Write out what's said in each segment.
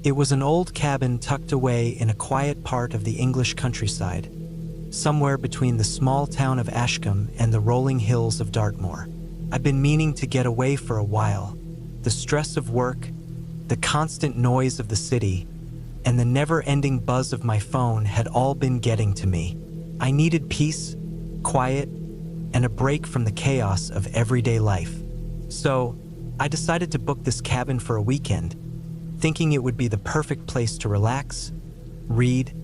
It was an old cabin tucked away in a quiet part of the English countryside, somewhere between the small town of Ashton and the rolling hills of Dartmoor. I've been meaning to get away for a while. The stress of work, the constant noise of the city, and the never-ending buzz of my phone had all been getting to me. I needed peace, quiet, and a break from the chaos of everyday life. So, I decided to book this cabin for a weekend, thinking it would be the perfect place to relax, read,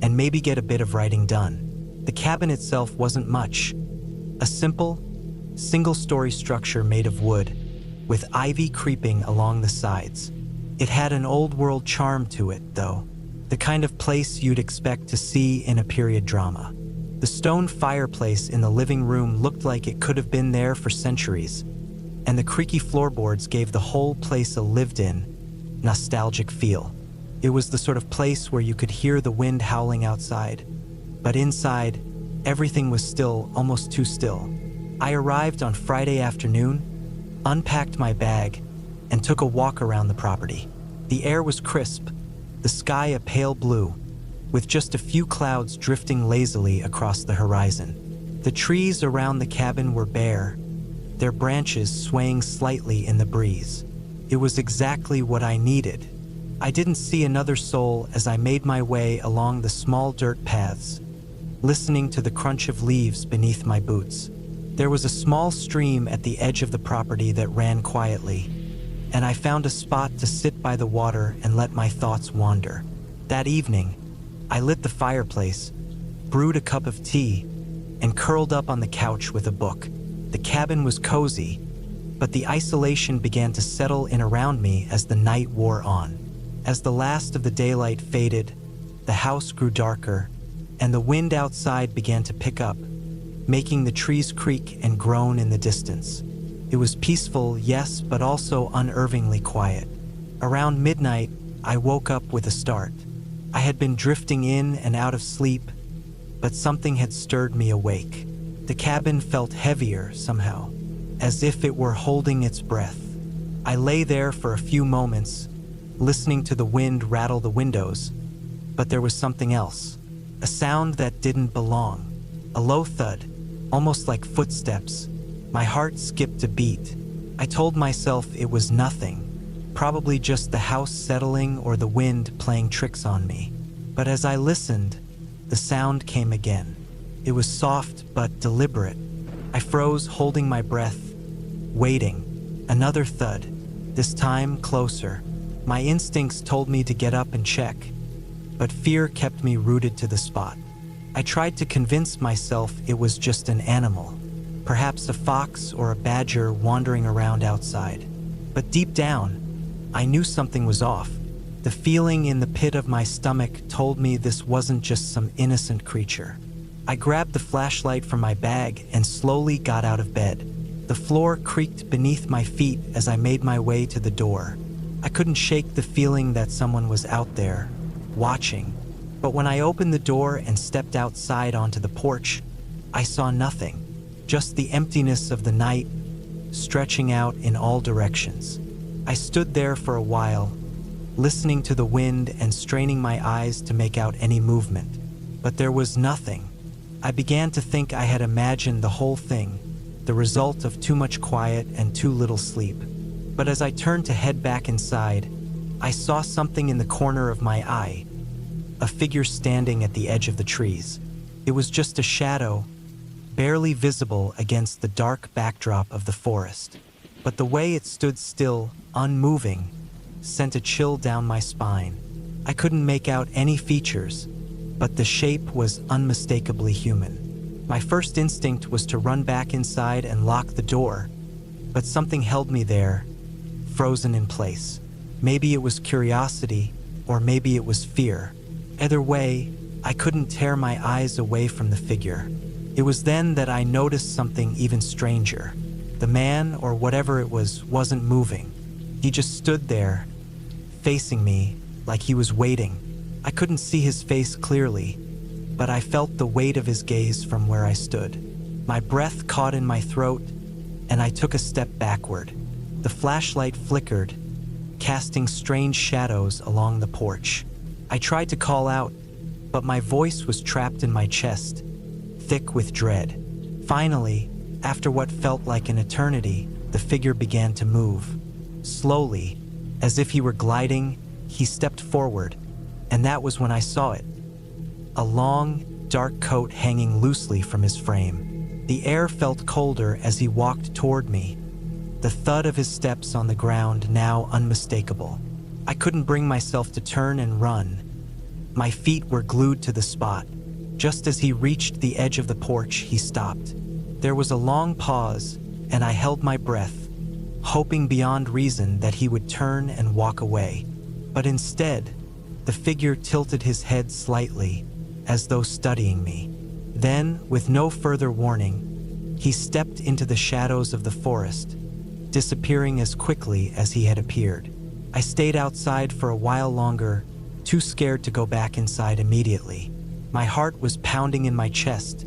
and maybe get a bit of writing done. The cabin itself wasn't much. A simple, single-story structure made of wood, with ivy creeping along the sides. It had an old-world charm to it, though, the kind of place you'd expect to see in a period drama. The stone fireplace in the living room looked like it could have been there for centuries, and the creaky floorboards gave the whole place a lived-in, nostalgic feel. It was the sort of place where you could hear the wind howling outside, but inside, everything was still, almost too still. I arrived on Friday afternoon, unpacked my bag, and took a walk around the property. The air was crisp, the sky a pale blue, with just a few clouds drifting lazily across the horizon. The trees around the cabin were bare, their branches swaying slightly in the breeze. It was exactly what I needed. I didn't see another soul as I made my way along the small dirt paths, listening to the crunch of leaves beneath my boots. There was a small stream at the edge of the property that ran quietly, and I found a spot to sit by the water and let my thoughts wander. That evening, I lit the fireplace, brewed a cup of tea, and curled up on the couch with a book. The cabin was cozy, but the isolation began to settle in around me as the night wore on. As the last of the daylight faded, the house grew darker, and the wind outside began to pick up, making the trees creak and groan in the distance. It was peaceful, yes, but also unnervingly quiet. Around midnight, I woke up with a start. I had been drifting in and out of sleep, but something had stirred me awake. The cabin felt heavier somehow, as if it were holding its breath. I lay there for a few moments, listening to the wind rattle the windows, but there was something else. A sound that didn't belong. A low thud, almost like footsteps. My heart skipped a beat. I told myself it was nothing, probably just the house settling or the wind playing tricks on me. But as I listened, the sound came again. It was soft but deliberate. I froze, holding my breath, waiting. Another thud, this time closer. My instincts told me to get up and check, but fear kept me rooted to the spot. I tried to convince myself it was just an animal, perhaps a fox or a badger wandering around outside. But deep down, I knew something was off. The feeling in the pit of my stomach told me this wasn't just some innocent creature. I grabbed the flashlight from my bag and slowly got out of bed. The floor creaked beneath my feet as I made my way to the door. I couldn't shake the feeling that someone was out there, watching. But when I opened the door and stepped outside onto the porch, I saw nothing, just the emptiness of the night, stretching out in all directions. I stood there for a while, listening to the wind and straining my eyes to make out any movement. But there was nothing. I began to think I had imagined the whole thing, the result of too much quiet and too little sleep. But as I turned to head back inside, I saw something in the corner of my eye, a figure standing at the edge of the trees. It was just a shadow, barely visible against the dark backdrop of the forest. But the way it stood still, unmoving, sent a chill down my spine. I couldn't make out any features, but the shape was unmistakably human. My first instinct was to run back inside and lock the door, but something held me there, frozen in place. Maybe it was curiosity, or maybe it was fear. Either way, I couldn't tear my eyes away from the figure. It was then that I noticed something even stranger. The man, or whatever it was, wasn't moving. He just stood there, facing me, like he was waiting. I couldn't see his face clearly, but I felt the weight of his gaze from where I stood. My breath caught in my throat, and I took a step backward. The flashlight flickered, casting strange shadows along the porch. I tried to call out, but my voice was trapped in my chest, thick with dread. Finally, after what felt like an eternity, the figure began to move. Slowly, as if he were gliding, he stepped forward, and that was when I saw it. A long, dark coat hanging loosely from his frame. The air felt colder as he walked toward me, the thud of his steps on the ground now unmistakable. I couldn't bring myself to turn and run. My feet were glued to the spot. Just as he reached the edge of the porch, he stopped. There was a long pause, and I held my breath, hoping beyond reason that he would turn and walk away. But instead, the figure tilted his head slightly, as though studying me. Then, with no further warning, he stepped into the shadows of the forest, disappearing as quickly as he had appeared. I stayed outside for a while longer, too scared to go back inside immediately. My heart was pounding in my chest,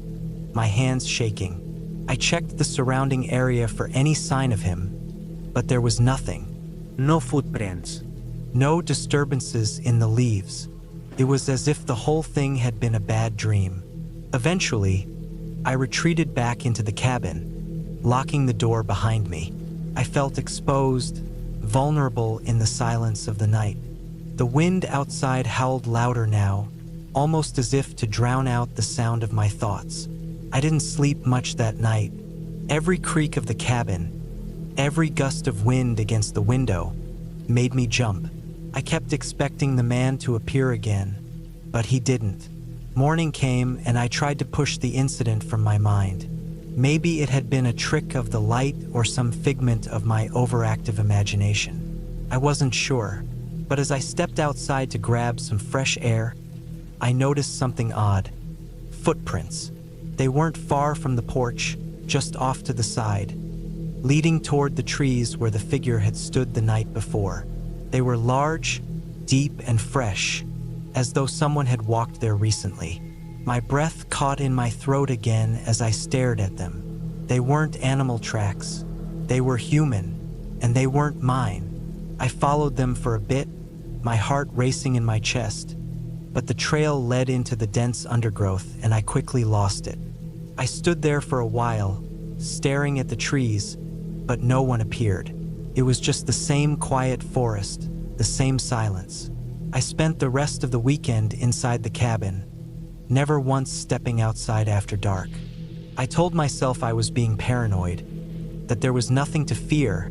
my hands shaking. I checked the surrounding area for any sign of him, but there was nothing. No footprints. No disturbances in the leaves. It was as if the whole thing had been a bad dream. Eventually, I retreated back into the cabin, locking the door behind me. I felt exposed, vulnerable in the silence of the night. The wind outside howled louder now, almost as if to drown out the sound of my thoughts. I didn't sleep much that night. Every creak of the cabin, every gust of wind against the window, made me jump. I kept expecting the man to appear again, but he didn't. Morning came, and I tried to push the incident from my mind. Maybe it had been a trick of the light or some figment of my overactive imagination. I wasn't sure, but as I stepped outside to grab some fresh air, I noticed something odd. Footprints. They weren't far from the porch, just off to the side, leading toward the trees where the figure had stood the night before. They were large, deep, and fresh, as though someone had walked there recently. My breath caught in my throat again as I stared at them. They weren't animal tracks. They were human, and they weren't mine. I followed them for a bit, my heart racing in my chest, but the trail led into the dense undergrowth, and I quickly lost it. I stood there for a while, staring at the trees, but no one appeared. It was just the same quiet forest, the same silence. I spent the rest of the weekend inside the cabin, never once stepping outside after dark. I told myself I was being paranoid, that there was nothing to fear,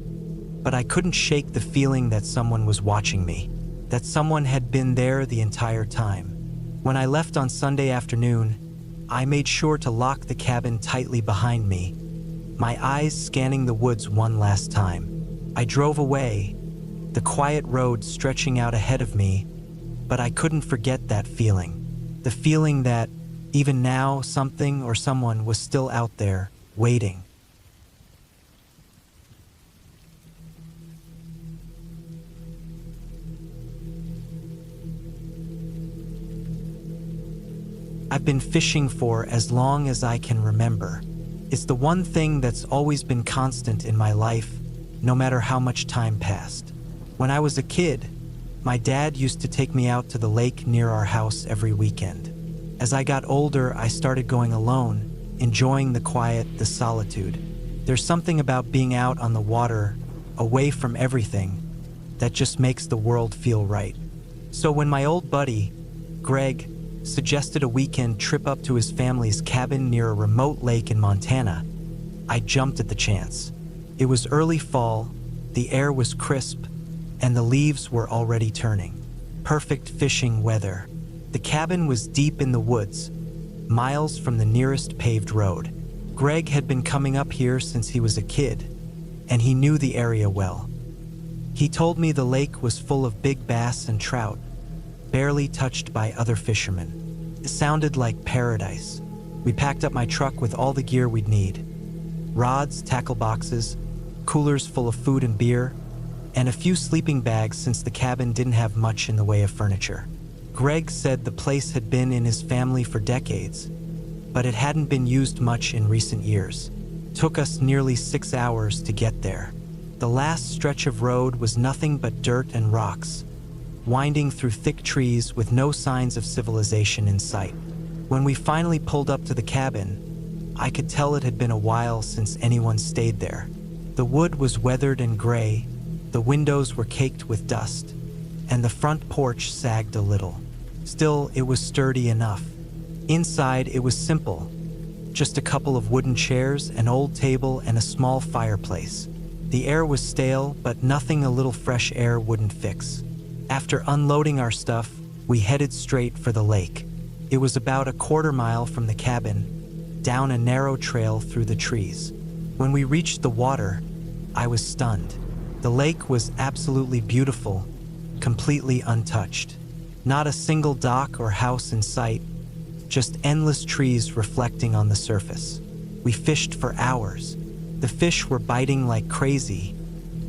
but I couldn't shake the feeling that someone was watching me, that someone had been there the entire time. When I left on Sunday afternoon, I made sure to lock the cabin tightly behind me, my eyes scanning the woods one last time. I drove away, the quiet road stretching out ahead of me, but I couldn't forget that feeling. The feeling that, even now, something or someone was still out there, waiting. I've been fishing for as long as I can remember. It's the one thing that's always been constant in my life, no matter how much time passed. When I was a kid, my dad used to take me out to the lake near our house every weekend. As I got older, I started going alone, enjoying the quiet, the solitude. There's something about being out on the water, away from everything, that just makes the world feel right. So when my old buddy, Greg, suggested a weekend trip up to his family's cabin near a remote lake in Montana, I jumped at the chance. It was early fall, the air was crisp, and the leaves were already turning. Perfect fishing weather. The cabin was deep in the woods, miles from the nearest paved road. Greg had been coming up here since he was a kid, and he knew the area well. He told me the lake was full of big bass and trout, barely touched by other fishermen. It sounded like paradise. We packed up my truck with all the gear we'd need. Rods, tackle boxes, coolers full of food and beer, and a few sleeping bags since the cabin didn't have much in the way of furniture. Greg said the place had been in his family for decades, but it hadn't been used much in recent years. It took us nearly 6 hours to get there. The last stretch of road was nothing but dirt and rocks, winding through thick trees with no signs of civilization in sight. When we finally pulled up to the cabin, I could tell it had been a while since anyone stayed there. The wood was weathered and gray, the windows were caked with dust, and the front porch sagged a little. Still, it was sturdy enough. Inside, it was simple. Just a couple of wooden chairs, an old table, and a small fireplace. The air was stale, but nothing a little fresh air wouldn't fix. After unloading our stuff, we headed straight for the lake. It was about a quarter mile from the cabin, down a narrow trail through the trees. When we reached the water, I was stunned. The lake was absolutely beautiful, completely untouched. Not a single dock or house in sight, just endless trees reflecting on the surface. We fished for hours. The fish were biting like crazy,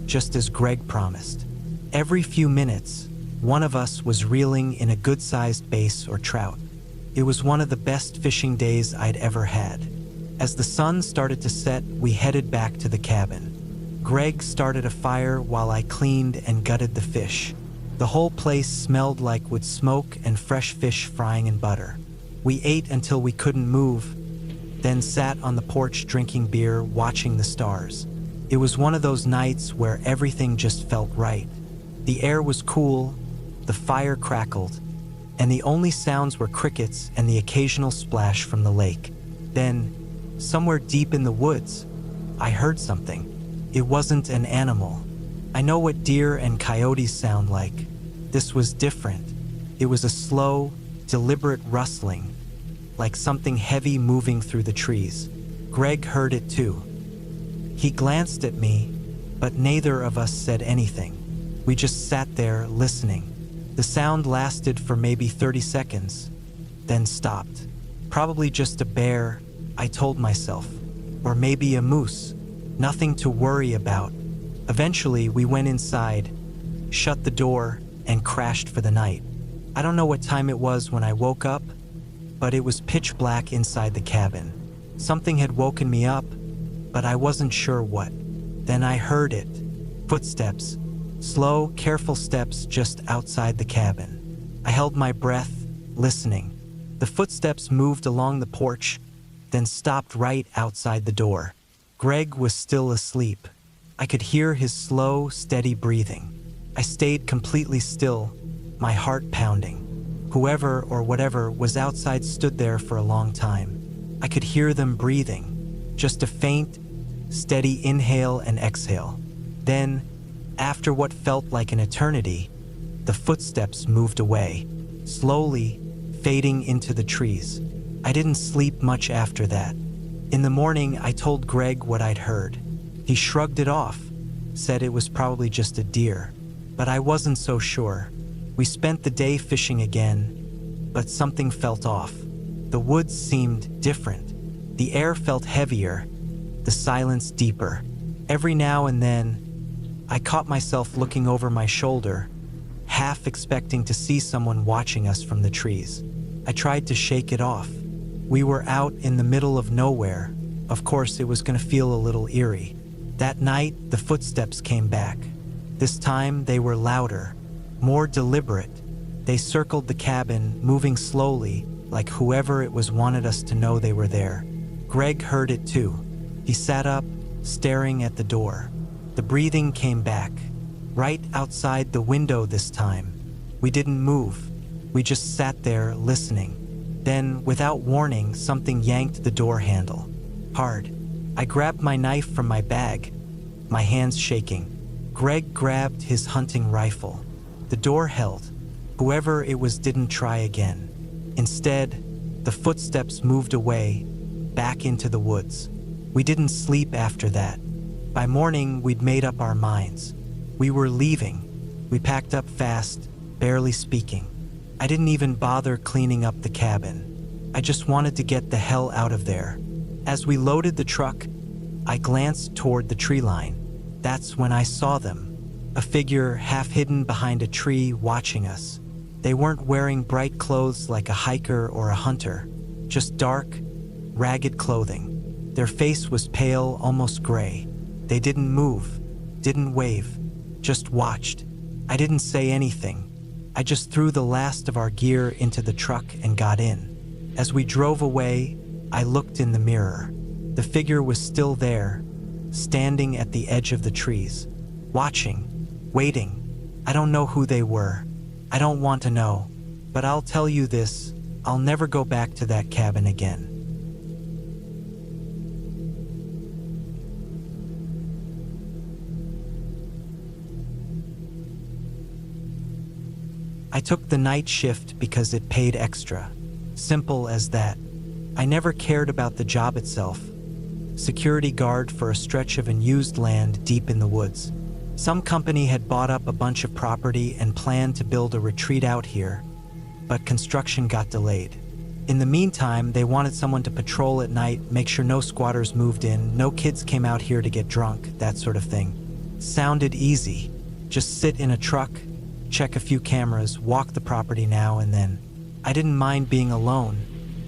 just as Greg promised. Every few minutes, one of us was reeling in a good-sized bass or trout. It was one of the best fishing days I'd ever had. As the sun started to set, we headed back to the cabin. Greg started a fire while I cleaned and gutted the fish. The whole place smelled like wood smoke and fresh fish frying in butter. We ate until we couldn't move, then sat on the porch drinking beer, watching the stars. It was one of those nights where everything just felt right. The air was cool, the fire crackled, and the only sounds were crickets and the occasional splash from the lake. Then, somewhere deep in the woods, I heard something. It wasn't an animal. I know what deer and coyotes sound like. This was different. It was a slow, deliberate rustling, like something heavy moving through the trees. Greg heard it too. He glanced at me, but neither of us said anything. We just sat there listening. The sound lasted for maybe 30 seconds, then stopped. Probably just a bear, I told myself, or maybe a moose. Nothing to worry about. Eventually, we went inside, shut the door, and crashed for the night. I don't know what time it was when I woke up, but it was pitch black inside the cabin. Something had woken me up, but I wasn't sure what. Then I heard it. Footsteps. Slow, careful steps just outside the cabin. I held my breath, listening. The footsteps moved along the porch, then stopped right outside the door. Greg was still asleep. I could hear his slow, steady breathing. I stayed completely still, my heart pounding. Whoever or whatever was outside stood there for a long time. I could hear them breathing, just a faint, steady inhale and exhale. Then, after what felt like an eternity, the footsteps moved away, slowly fading into the trees. I didn't sleep much after that. In the morning, I told Greg what I'd heard. He shrugged it off, said it was probably just a deer, but I wasn't so sure. We spent the day fishing again, but something felt off. The woods seemed different. The air felt heavier, the silence deeper. Every now and then, I caught myself looking over my shoulder, half expecting to see someone watching us from the trees. I tried to shake it off. We were out in the middle of nowhere. Of course, it was going to feel a little eerie. That night, the footsteps came back. This time, they were louder, more deliberate. They circled the cabin, moving slowly, like whoever it was wanted us to know they were there. Greg heard it too. He sat up, staring at the door. The breathing came back, right outside the window this time. We didn't move. We just sat there, listening. Then, without warning, something yanked the door handle. Hard. I grabbed my knife from my bag, my hands shaking. Greg grabbed his hunting rifle. The door held. Whoever it was didn't try again. Instead, the footsteps moved away, back into the woods. We didn't sleep after that. By morning, we'd made up our minds. We were leaving. We packed up fast, barely speaking. I didn't even bother cleaning up the cabin. I just wanted to get the hell out of there. As we loaded the truck, I glanced toward the tree line. That's when I saw them. A figure half hidden behind a tree watching us. They weren't wearing bright clothes like a hiker or a hunter, just dark, ragged clothing. Their face was pale, almost gray. They didn't move. didn't wave, just watched. I didn't say anything. I just threw the last of our gear into the truck and got in. As we drove away, I looked in the mirror. The figure was still there, standing at the edge of the trees, watching, waiting. I don't know who they were. I don't want to know. But I'll tell you this, I'll never go back to that cabin again. I took the night shift because it paid extra. Simple as that. I never cared about the job itself. Security guard for a stretch of unused land deep in the woods. Some company had bought up a bunch of property and planned to build a retreat out here, but construction got delayed. In the meantime, they wanted someone to patrol at night, make sure no squatters moved in, no kids came out here to get drunk, that sort of thing. Sounded easy. Just sit in a truck, check a few cameras, walk the property now and then. I didn't mind being alone,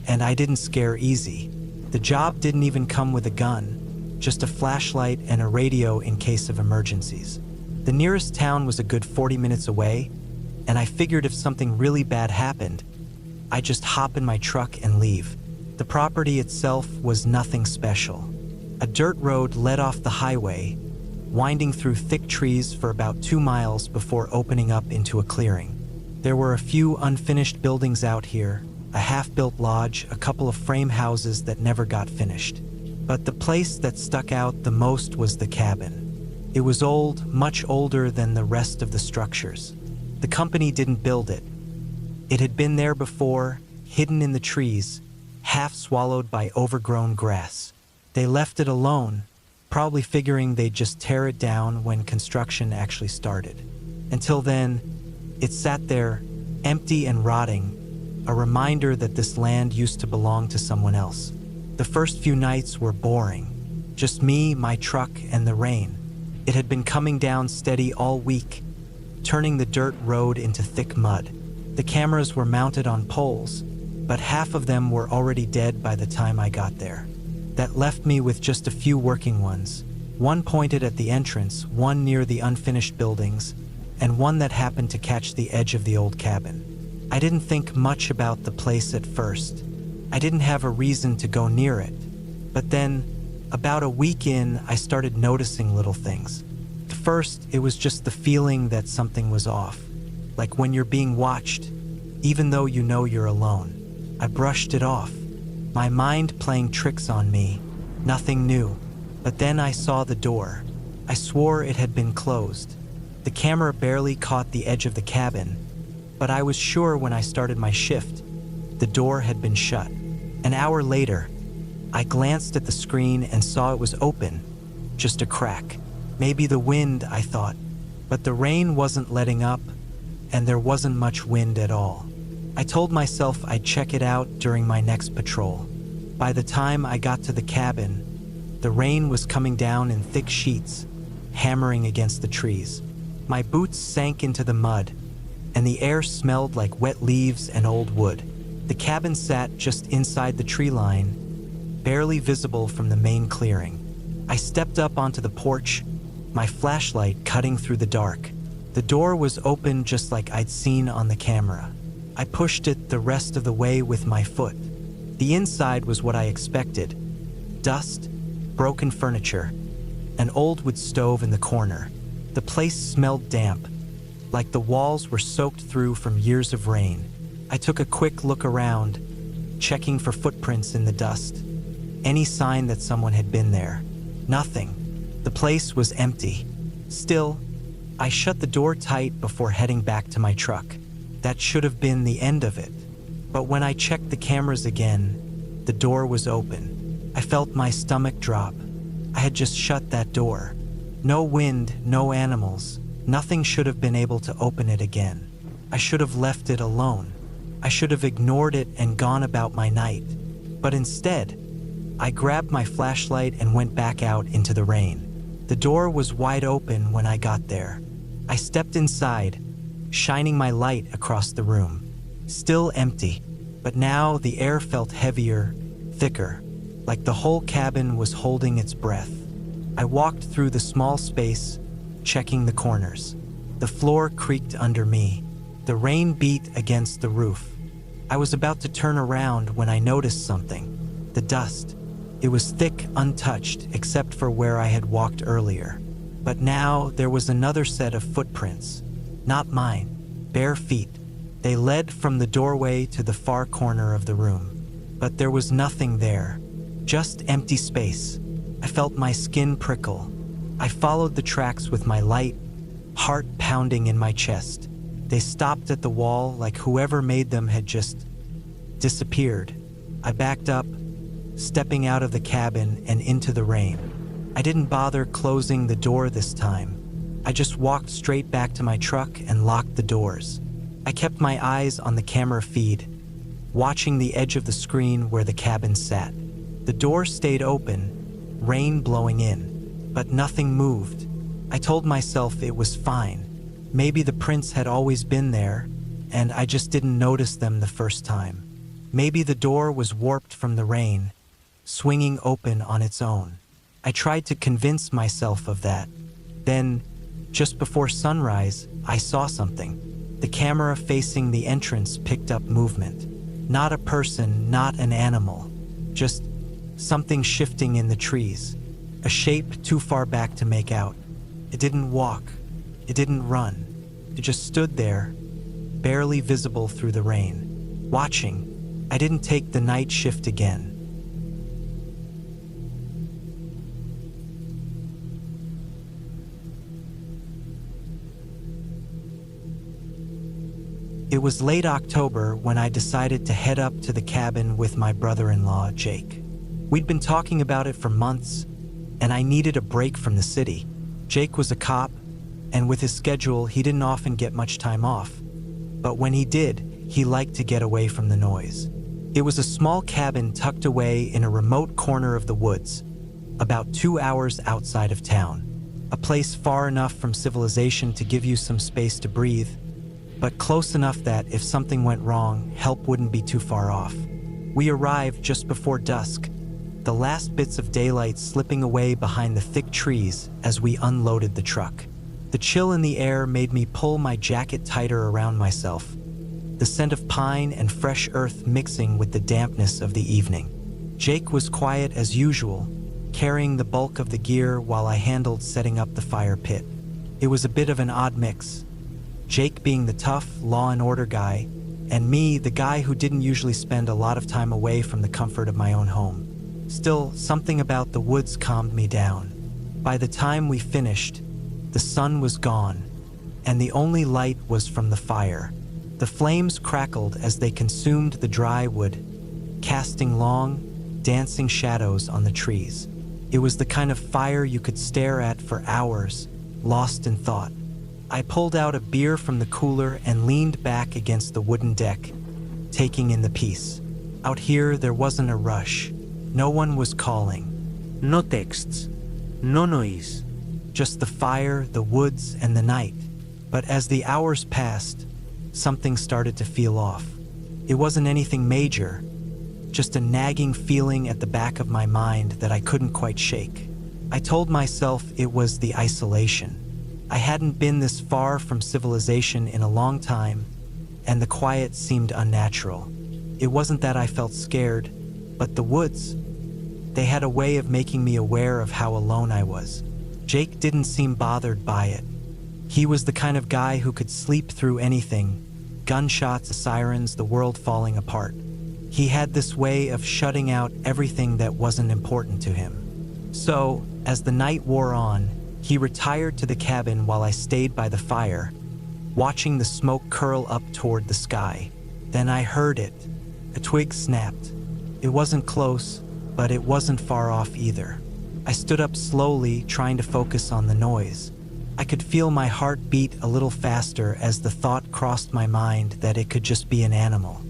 and I didn't scare easy. The job didn't even come with a gun, just a flashlight and a radio in case of emergencies. The nearest town was a good 40 minutes away, and I figured if something really bad happened, I'd just hop in my truck and leave. The property itself was nothing special. A dirt road led off the highway, winding through thick trees for about 2 miles before opening up into a clearing. There were a few unfinished buildings out here, a half-built lodge, a couple of frame houses that never got finished. But the place that stuck out the most was the cabin. It was old, much older than the rest of the structures. The company didn't build it. It had been there before, hidden in the trees, half swallowed by overgrown grass. They left it alone, probably figuring they'd just tear it down when construction actually started. Until then, it sat there, empty and rotting, a reminder that this land used to belong to someone else. The first few nights were boring. Just me, my truck, and the rain. It had been coming down steady all week, turning the dirt road into thick mud. The cameras were mounted on poles, but half of them were already dead by the time I got there. That left me with just a few working ones. One pointed at the entrance, one near the unfinished buildings, and one that happened to catch the edge of the old cabin. I didn't think much about the place at first. I didn't have a reason to go near it. But then, about a week in, I started noticing little things. First, it was just the feeling that something was off. Like when you're being watched, even though you know you're alone. I brushed it off. My mind playing tricks on me. Nothing new. But then I saw the door. I swore it had been closed. The camera barely caught the edge of the cabin, but I was sure when I started my shift, the door had been shut. An hour later, I glanced at the screen and saw it was open, just a crack. Maybe the wind, I thought, but the rain wasn't letting up, and there wasn't much wind at all. I told myself I'd check it out during my next patrol. By the time I got to the cabin, the rain was coming down in thick sheets, hammering against the trees. My boots sank into the mud, and the air smelled like wet leaves and old wood. The cabin sat just inside the tree line, barely visible from the main clearing. I stepped up onto the porch, my flashlight cutting through the dark. The door was open just like I'd seen on the camera. I pushed it the rest of the way with my foot. The inside was what I expected. Dust, broken furniture, an old wood stove in the corner. The place smelled damp, like the walls were soaked through from years of rain. I took a quick look around, checking for footprints in the dust. Any sign that someone had been there. Nothing. The place was empty. Still, I shut the door tight before heading back to my truck. That should have been the end of it. But when I checked the cameras again, the door was open. I felt my stomach drop. I had just shut that door. No wind, no animals. Nothing should have been able to open it again. I should have left it alone. I should have ignored it and gone about my night. But instead, I grabbed my flashlight and went back out into the rain. The door was wide open when I got there. I stepped inside, shining my light across the room. Still empty, but now the air felt heavier, thicker, like the whole cabin was holding its breath. I walked through the small space, checking the corners. The floor creaked under me. The rain beat against the roof. I was about to turn around when I noticed something. The dust. It was thick, untouched, except for where I had walked earlier. But now there was another set of footprints. Not mine. Bare feet. They led from the doorway to the far corner of the room. But there was nothing there. Just empty space. I felt my skin prickle. I followed the tracks with my light, heart pounding in my chest. They stopped at the wall like whoever made them had just disappeared. I backed up, stepping out of the cabin and into the rain. I didn't bother closing the door this time. I just walked straight back to my truck and locked the doors. I kept my eyes on the camera feed, watching the edge of the screen where the cabin sat. The door stayed open, rain blowing in, but nothing moved. I told myself it was fine. Maybe the prints had always been there, and I just didn't notice them the first time. Maybe the door was warped from the rain, swinging open on its own. I tried to convince myself of that. Then, just before sunrise, I saw something. The camera facing the entrance picked up movement. Not a person, not an animal. Just something shifting in the trees. A shape too far back to make out. It didn't walk. It didn't run. It just stood there, barely visible through the rain. Watching, I didn't take the night shift again. It was late October when I decided to head up to the cabin with my brother-in-law, Jake. We'd been talking about it for months, and I needed a break from the city. Jake was a cop, and with his schedule, he didn't often get much time off. But when he did, he liked to get away from the noise. It was a small cabin tucked away in a remote corner of the woods, about 2 hours outside of town. A place far enough from civilization to give you some space to breathe, but close enough that if something went wrong, help wouldn't be too far off. We arrived just before dusk, the last bits of daylight slipping away behind the thick trees as we unloaded the truck. The chill in the air made me pull my jacket tighter around myself, the scent of pine and fresh earth mixing with the dampness of the evening. Jake was quiet as usual, carrying the bulk of the gear while I handled setting up the fire pit. It was a bit of an odd mix. Jake being the tough, law and order guy, and me, the guy who didn't usually spend a lot of time away from the comfort of my own home. Still, something about the woods calmed me down. By the time we finished, the sun was gone, and the only light was from the fire. The flames crackled as they consumed the dry wood, casting long, dancing shadows on the trees. It was the kind of fire you could stare at for hours, lost in thought. I pulled out a beer from the cooler and leaned back against the wooden deck, taking in the peace. Out here, there wasn't a rush. No one was calling. No texts. No noise. Just the fire, the woods, and the night. But as the hours passed, something started to feel off. It wasn't anything major, just a nagging feeling at the back of my mind that I couldn't quite shake. I told myself it was the isolation. I hadn't been this far from civilization in a long time, and the quiet seemed unnatural. It wasn't that I felt scared, but the woods. They had a way of making me aware of how alone I was. Jake didn't seem bothered by it. He was the kind of guy who could sleep through anything, gunshots, sirens, the world falling apart. He had this way of shutting out everything that wasn't important to him. So, as the night wore on, he retired to the cabin while I stayed by the fire, watching the smoke curl up toward the sky. Then I heard it. A twig snapped. It wasn't close, but it wasn't far off either. I stood up slowly, trying to focus on the noise. I could feel my heart beat a little faster as the thought crossed my mind that it could just be an animal.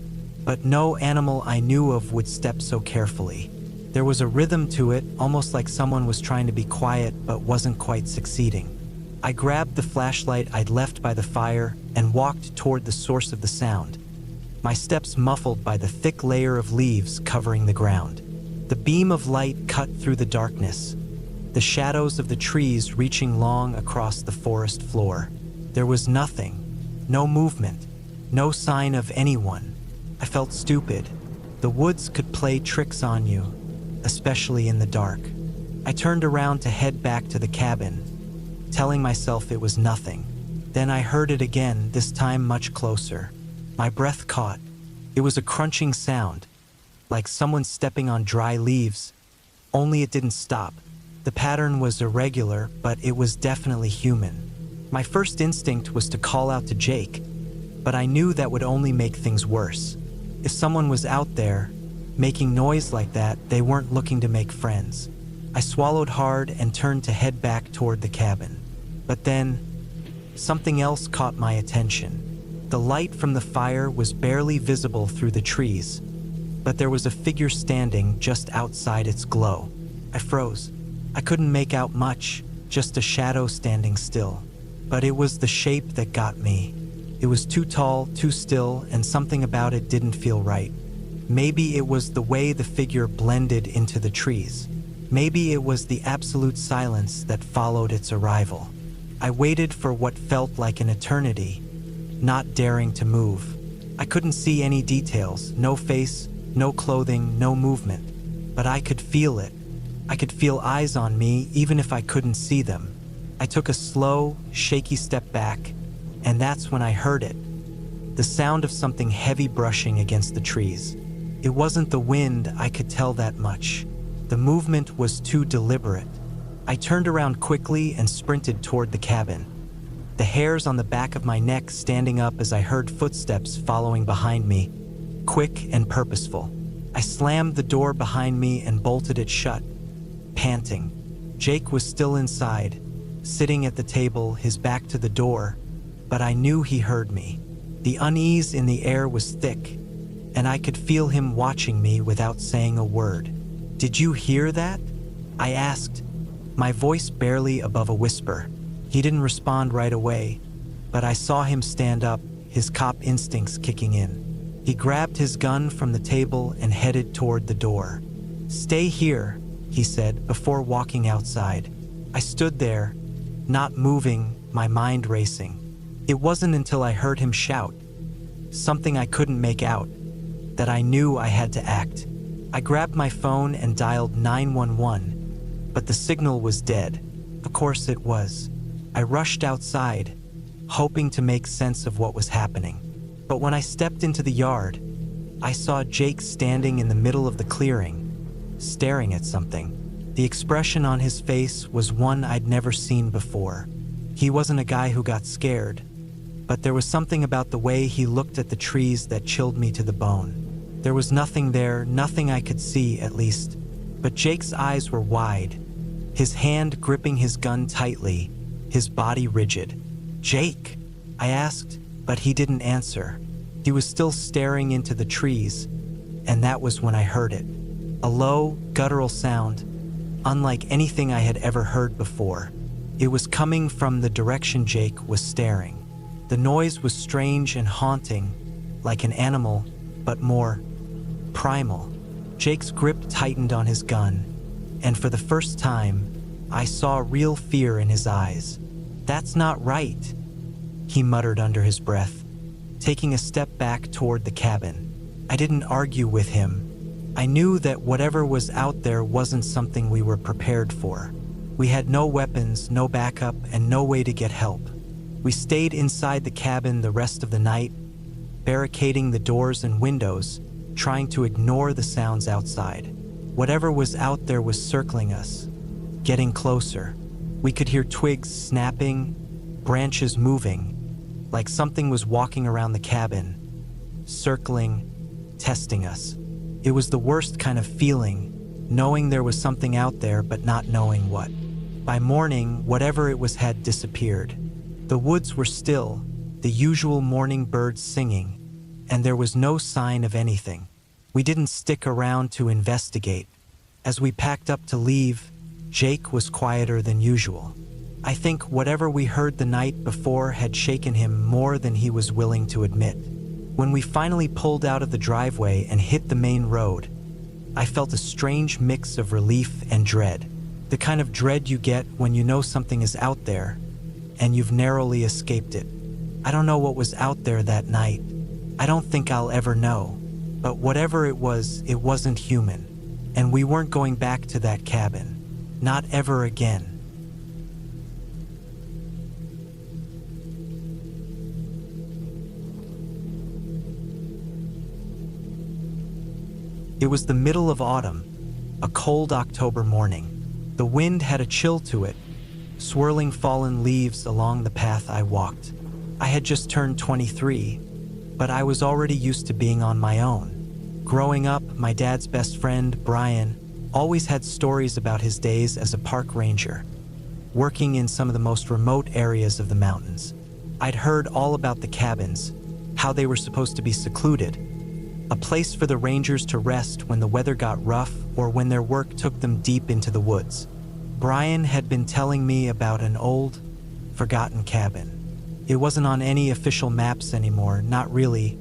But no animal I knew of would step so carefully. There was a rhythm to it, almost like someone was trying to be quiet but wasn't quite succeeding. I grabbed the flashlight I'd left by the fire and walked toward the source of the sound, my steps muffled by the thick layer of leaves covering the ground. The beam of light cut through the darkness, the shadows of the trees reaching long across the forest floor. There was nothing, no movement, no sign of anyone. I felt stupid. The woods could play tricks on you, especially in the dark. I turned around to head back to the cabin, telling myself it was nothing. Then I heard it again, this time much closer. My breath caught. It was a crunching sound, like someone stepping on dry leaves, only it didn't stop. The pattern was irregular, but it was definitely human. My first instinct was to call out to Jake, but I knew that would only make things worse. If someone was out there, making noise like that, they weren't looking to make friends. I swallowed hard and turned to head back toward the cabin. But then, something else caught my attention. The light from the fire was barely visible through the trees, but there was a figure standing just outside its glow. I froze. I couldn't make out much, just a shadow standing still. But it was the shape that got me. It was too tall, too still, and something about it didn't feel right. Maybe it was the way the figure blended into the trees. Maybe it was the absolute silence that followed its arrival. I waited for what felt like an eternity, not daring to move. I couldn't see any details, no face, no clothing, no movement. But I could feel it. I could feel eyes on me even if I couldn't see them. I took a slow, shaky step back, and that's when I heard it. The sound of something heavy brushing against the trees. It wasn't the wind, I could tell that much. The movement was too deliberate. I turned around quickly and sprinted toward the cabin, the hairs on the back of my neck standing up as I heard footsteps following behind me, quick and purposeful. I slammed the door behind me and bolted it shut, panting. Jake was still inside, sitting at the table, his back to the door, but I knew he heard me. The unease in the air was thick, and I could feel him watching me without saying a word. "Did you hear that?" I asked, my voice barely above a whisper. He didn't respond right away, but I saw him stand up, his cop instincts kicking in. He grabbed his gun from the table and headed toward the door. "Stay here," he said before walking outside. I stood there, not moving, my mind racing. It wasn't until I heard him shout, something I couldn't make out, that I knew I had to act. I grabbed my phone and dialed 911, but the signal was dead. Of course it was. I rushed outside, hoping to make sense of what was happening. But when I stepped into the yard, I saw Jake standing in the middle of the clearing, staring at something. The expression on his face was one I'd never seen before. He wasn't a guy who got scared, but there was something about the way he looked at the trees that chilled me to the bone. There was nothing there, nothing I could see at least, but Jake's eyes were wide, his hand gripping his gun tightly, his body rigid. "Jake?" I asked, but he didn't answer. He was still staring into the trees, and that was when I heard it. A low, guttural sound, unlike anything I had ever heard before. It was coming from the direction Jake was staring. The noise was strange and haunting, like an animal, but more primal. Jake's grip tightened on his gun, and for the first time, I saw real fear in his eyes. "That's not right," he muttered under his breath, taking a step back toward the cabin. I didn't argue with him. I knew that whatever was out there wasn't something we were prepared for. We had no weapons, no backup, and no way to get help. We stayed inside the cabin the rest of the night, barricading the doors and windows, trying to ignore the sounds outside. Whatever was out there was circling us, getting closer. We could hear twigs snapping, branches moving, like something was walking around the cabin, circling, testing us. It was the worst kind of feeling, knowing there was something out there but not knowing what. By morning, whatever it was had disappeared. The woods were still, the usual morning birds singing, and there was no sign of anything. We didn't stick around to investigate. As we packed up to leave, Jake was quieter than usual. I think whatever we heard the night before had shaken him more than he was willing to admit. When we finally pulled out of the driveway and hit the main road, I felt a strange mix of relief and dread. The kind of dread you get when you know something is out there and you've narrowly escaped it. I don't know what was out there that night. I don't think I'll ever know. But whatever it wasn't human. And we weren't going back to that cabin. Not ever again. It was the middle of autumn, a cold October morning. The wind had a chill to it, swirling fallen leaves along the path I walked. I had just turned 23, but I was already used to being on my own. Growing up, my dad's best friend, Brian, always had stories about his days as a park ranger, working in some of the most remote areas of the mountains. I'd heard all about the cabins, how they were supposed to be secluded, a place for the rangers to rest when the weather got rough or when their work took them deep into the woods. Brian had been telling me about an old, forgotten cabin. It wasn't on any official maps anymore, not really,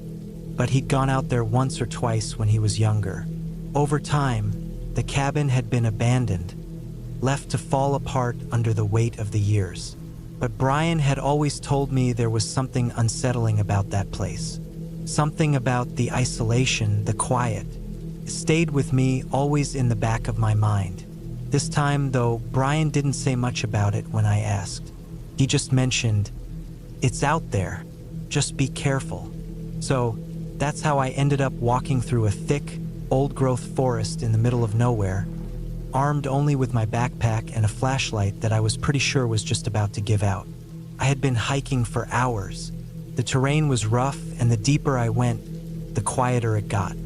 but he'd gone out there once or twice when he was younger. Over time, the cabin had been abandoned, left to fall apart under the weight of the years. But Brian had always told me there was something unsettling about that place. Something about the isolation, the quiet. It stayed with me, always in the back of my mind. This time, though, Brian didn't say much about it when I asked. He just mentioned, "It's out there. Just be careful." So, that's how I ended up walking through a thick, old-growth forest in the middle of nowhere, armed only with my backpack and a flashlight that I was pretty sure was just about to give out. I had been hiking for hours. The terrain was rough, and the deeper I went, the quieter it got.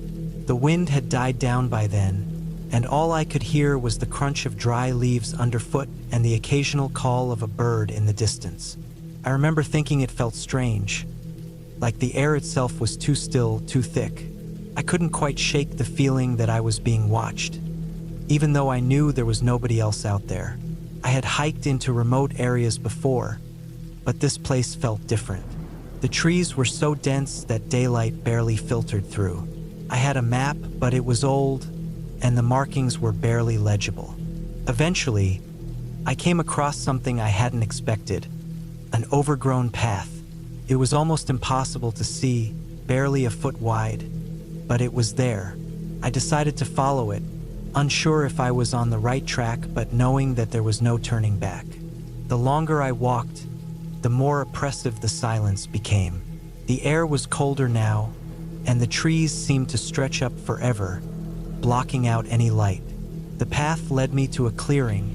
The wind had died down by then, and all I could hear was the crunch of dry leaves underfoot and the occasional call of a bird in the distance. I remember thinking it felt strange, like the air itself was too still, too thick. I couldn't quite shake the feeling that I was being watched, even though I knew there was nobody else out there. I had hiked into remote areas before, but this place felt different. The trees were so dense that daylight barely filtered through. I had a map, but it was old, and the markings were barely legible. Eventually, I came across something I hadn't expected, an overgrown path. It was almost impossible to see, barely a foot wide, but it was there. I decided to follow it, unsure if I was on the right track, but knowing that there was no turning back. The longer I walked, the more oppressive the silence became. The air was colder now, and the trees seemed to stretch up forever, blocking out any light. The path led me to a clearing,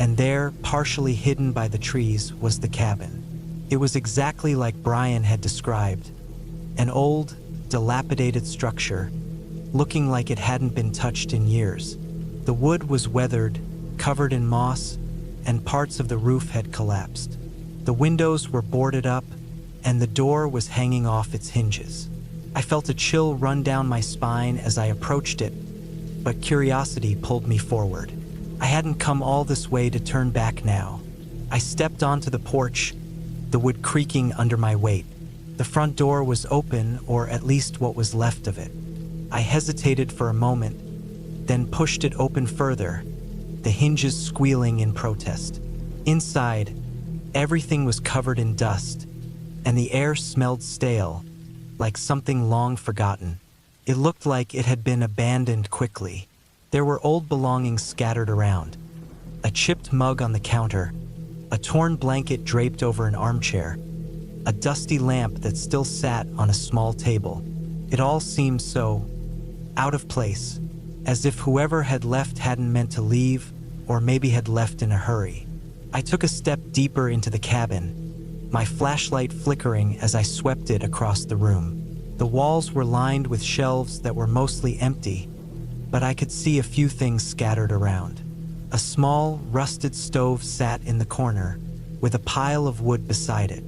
and there, partially hidden by the trees, was the cabin. It was exactly like Brian had described, an old, dilapidated structure, looking like it hadn't been touched in years. The wood was weathered, covered in moss, and parts of the roof had collapsed. The windows were boarded up, and the door was hanging off its hinges. I felt a chill run down my spine as I approached it, but curiosity pulled me forward. I hadn't come all this way to turn back now. I stepped onto the porch, the wood creaking under my weight. The front door was open, or at least what was left of it. I hesitated for a moment, then pushed it open further, the hinges squealing in protest. Inside, everything was covered in dust, and the air smelled stale, like something long forgotten. It looked like it had been abandoned quickly. There were old belongings scattered around, a chipped mug on the counter, a torn blanket draped over an armchair, a dusty lamp that still sat on a small table. It all seemed so out of place, as if whoever had left hadn't meant to leave, or maybe had left in a hurry. I took a step deeper into the cabin, my flashlight flickering as I swept it across the room. The walls were lined with shelves that were mostly empty, but I could see a few things scattered around. A small, rusted stove sat in the corner, with a pile of wood beside it.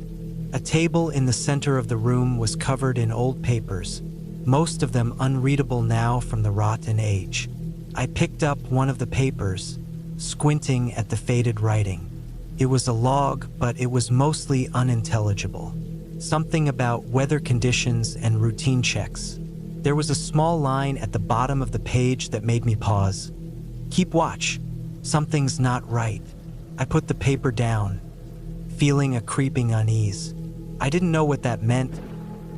A table in the center of the room was covered in old papers, most of them unreadable now from the rot and age. I picked up one of the papers, squinting at the faded writing. It was a log, but it was mostly unintelligible. Something about weather conditions and routine checks. There was a small line at the bottom of the page that made me pause. "Keep watch. Something's not right. I put the paper down, feeling a creeping unease. I didn't know what that meant,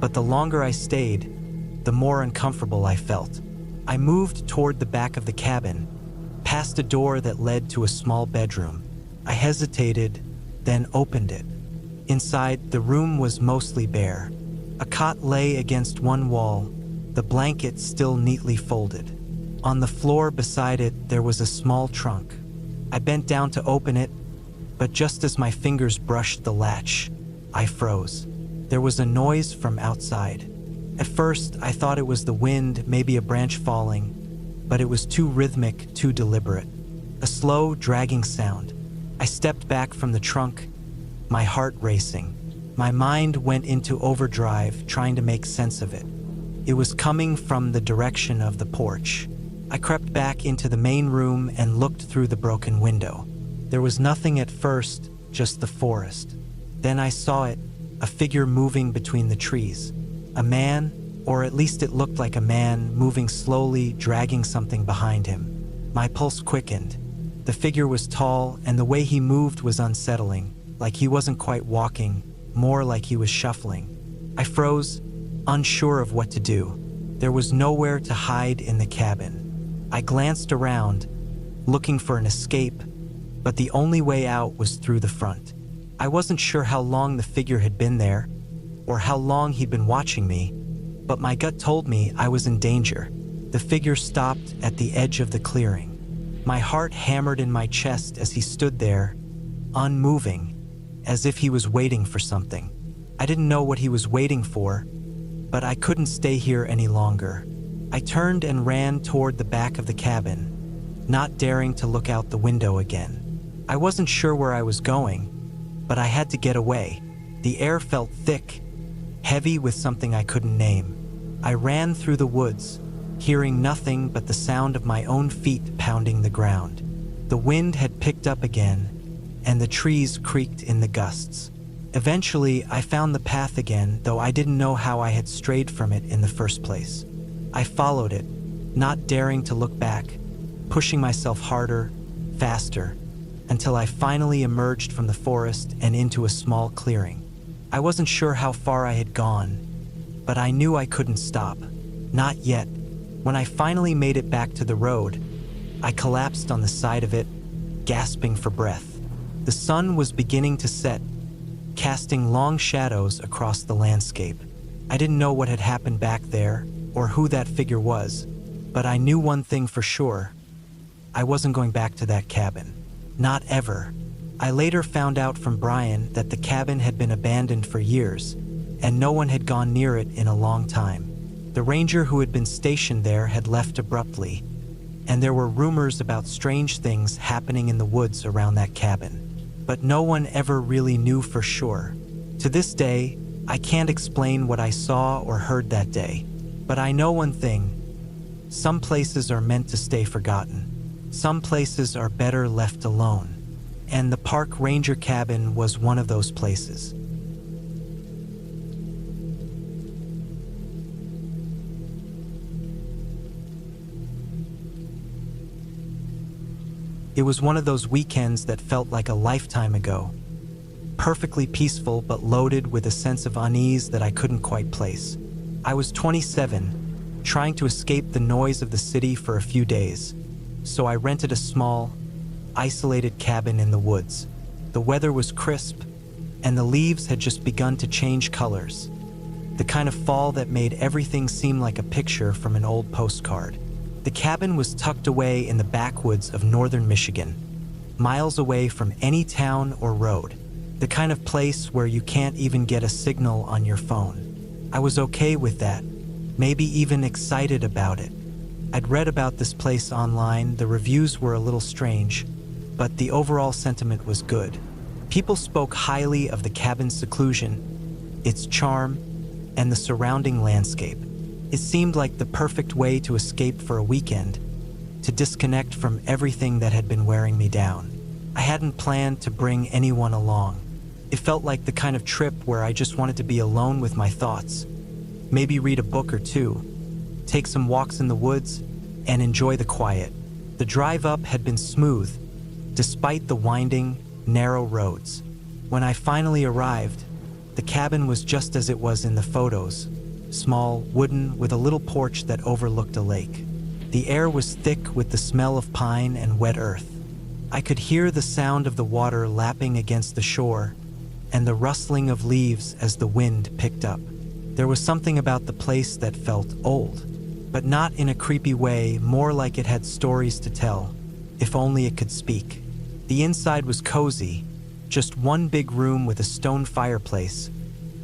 but the longer I stayed, the more uncomfortable I felt. I moved toward the back of the cabin, past a door that led to a small bedroom. I hesitated, then opened it. Inside, the room was mostly bare. A cot lay against one wall, the blanket still neatly folded. On the floor beside it, there was a small trunk. I bent down to open it, but just as my fingers brushed the latch, I froze. There was a noise from outside. At first, I thought it was the wind, maybe a branch falling, but it was too rhythmic, too deliberate. A slow, dragging sound. I stepped back from the trunk, my heart racing. My mind went into overdrive, trying to make sense of it. It was coming from the direction of the porch. I crept back into the main room and looked through the broken window. There was nothing at first, just the forest. Then I saw it, a figure moving between the trees. A man, or at least it looked like a man, moving slowly, dragging something behind him. My pulse quickened. The figure was tall, and the way he moved was unsettling, like he wasn't quite walking, more like he was shuffling. I froze, unsure of what to do. There was nowhere to hide in the cabin. I glanced around, looking for an escape, but the only way out was through the front. I wasn't sure how long the figure had been there, or how long he'd been watching me, but my gut told me I was in danger. The figure stopped at the edge of the clearing. My heart hammered in my chest as he stood there, unmoving, as if he was waiting for something. I didn't know what he was waiting for, but I couldn't stay here any longer. I turned and ran toward the back of the cabin, not daring to look out the window again. I wasn't sure where I was going, but I had to get away. The air felt thick, heavy with something I couldn't name. I ran through the woods, hearing nothing but the sound of my own feet pounding the ground. The wind had picked up again, and the trees creaked in the gusts. Eventually, I found the path again, though I didn't know how I had strayed from it in the first place. I followed it, not daring to look back, pushing myself harder, faster, until I finally emerged from the forest and into a small clearing. I wasn't sure how far I had gone, but I knew I couldn't stop. Not yet. When I finally made it back to the road, I collapsed on the side of it, gasping for breath. The sun was beginning to set, casting long shadows across the landscape. I didn't know what had happened back there, or who that figure was, but I knew one thing for sure. I wasn't going back to that cabin. Not ever. I later found out from Brian that the cabin had been abandoned for years, and no one had gone near it in a long time. The ranger who had been stationed there had left abruptly, and there were rumors about strange things happening in the woods around that cabin. But no one ever really knew for sure. To this day, I can't explain what I saw or heard that day, but I know one thing. Some places are meant to stay forgotten. Some places are better left alone. And the park ranger cabin was one of those places. It was one of those weekends that felt like a lifetime ago. Perfectly peaceful, but loaded with a sense of unease that I couldn't quite place. I was 27, trying to escape the noise of the city for a few days. So I rented a small, isolated cabin in the woods. The weather was crisp, and the leaves had just begun to change colors. The kind of fall that made everything seem like a picture from an old postcard. The cabin was tucked away in the backwoods of northern Michigan, miles away from any town or road. The kind of place where you can't even get a signal on your phone. I was okay with that, maybe even excited about it. I'd read about this place online. The reviews were a little strange, but the overall sentiment was good. People spoke highly of the cabin's seclusion, its charm, and the surrounding landscape. It seemed like the perfect way to escape for a weekend, to disconnect from everything that had been wearing me down. I hadn't planned to bring anyone along. It felt like the kind of trip where I just wanted to be alone with my thoughts, maybe read a book or two, take some walks in the woods, and enjoy the quiet. The drive up had been smooth, despite the winding, narrow roads. When I finally arrived, the cabin was just as it was in the photos, small, wooden, with a little porch that overlooked a lake. The air was thick with the smell of pine and wet earth. I could hear the sound of the water lapping against the shore and the rustling of leaves as the wind picked up. There was something about the place that felt old, but not in a creepy way, more like it had stories to tell, if only it could speak. The inside was cozy, just one big room with a stone fireplace,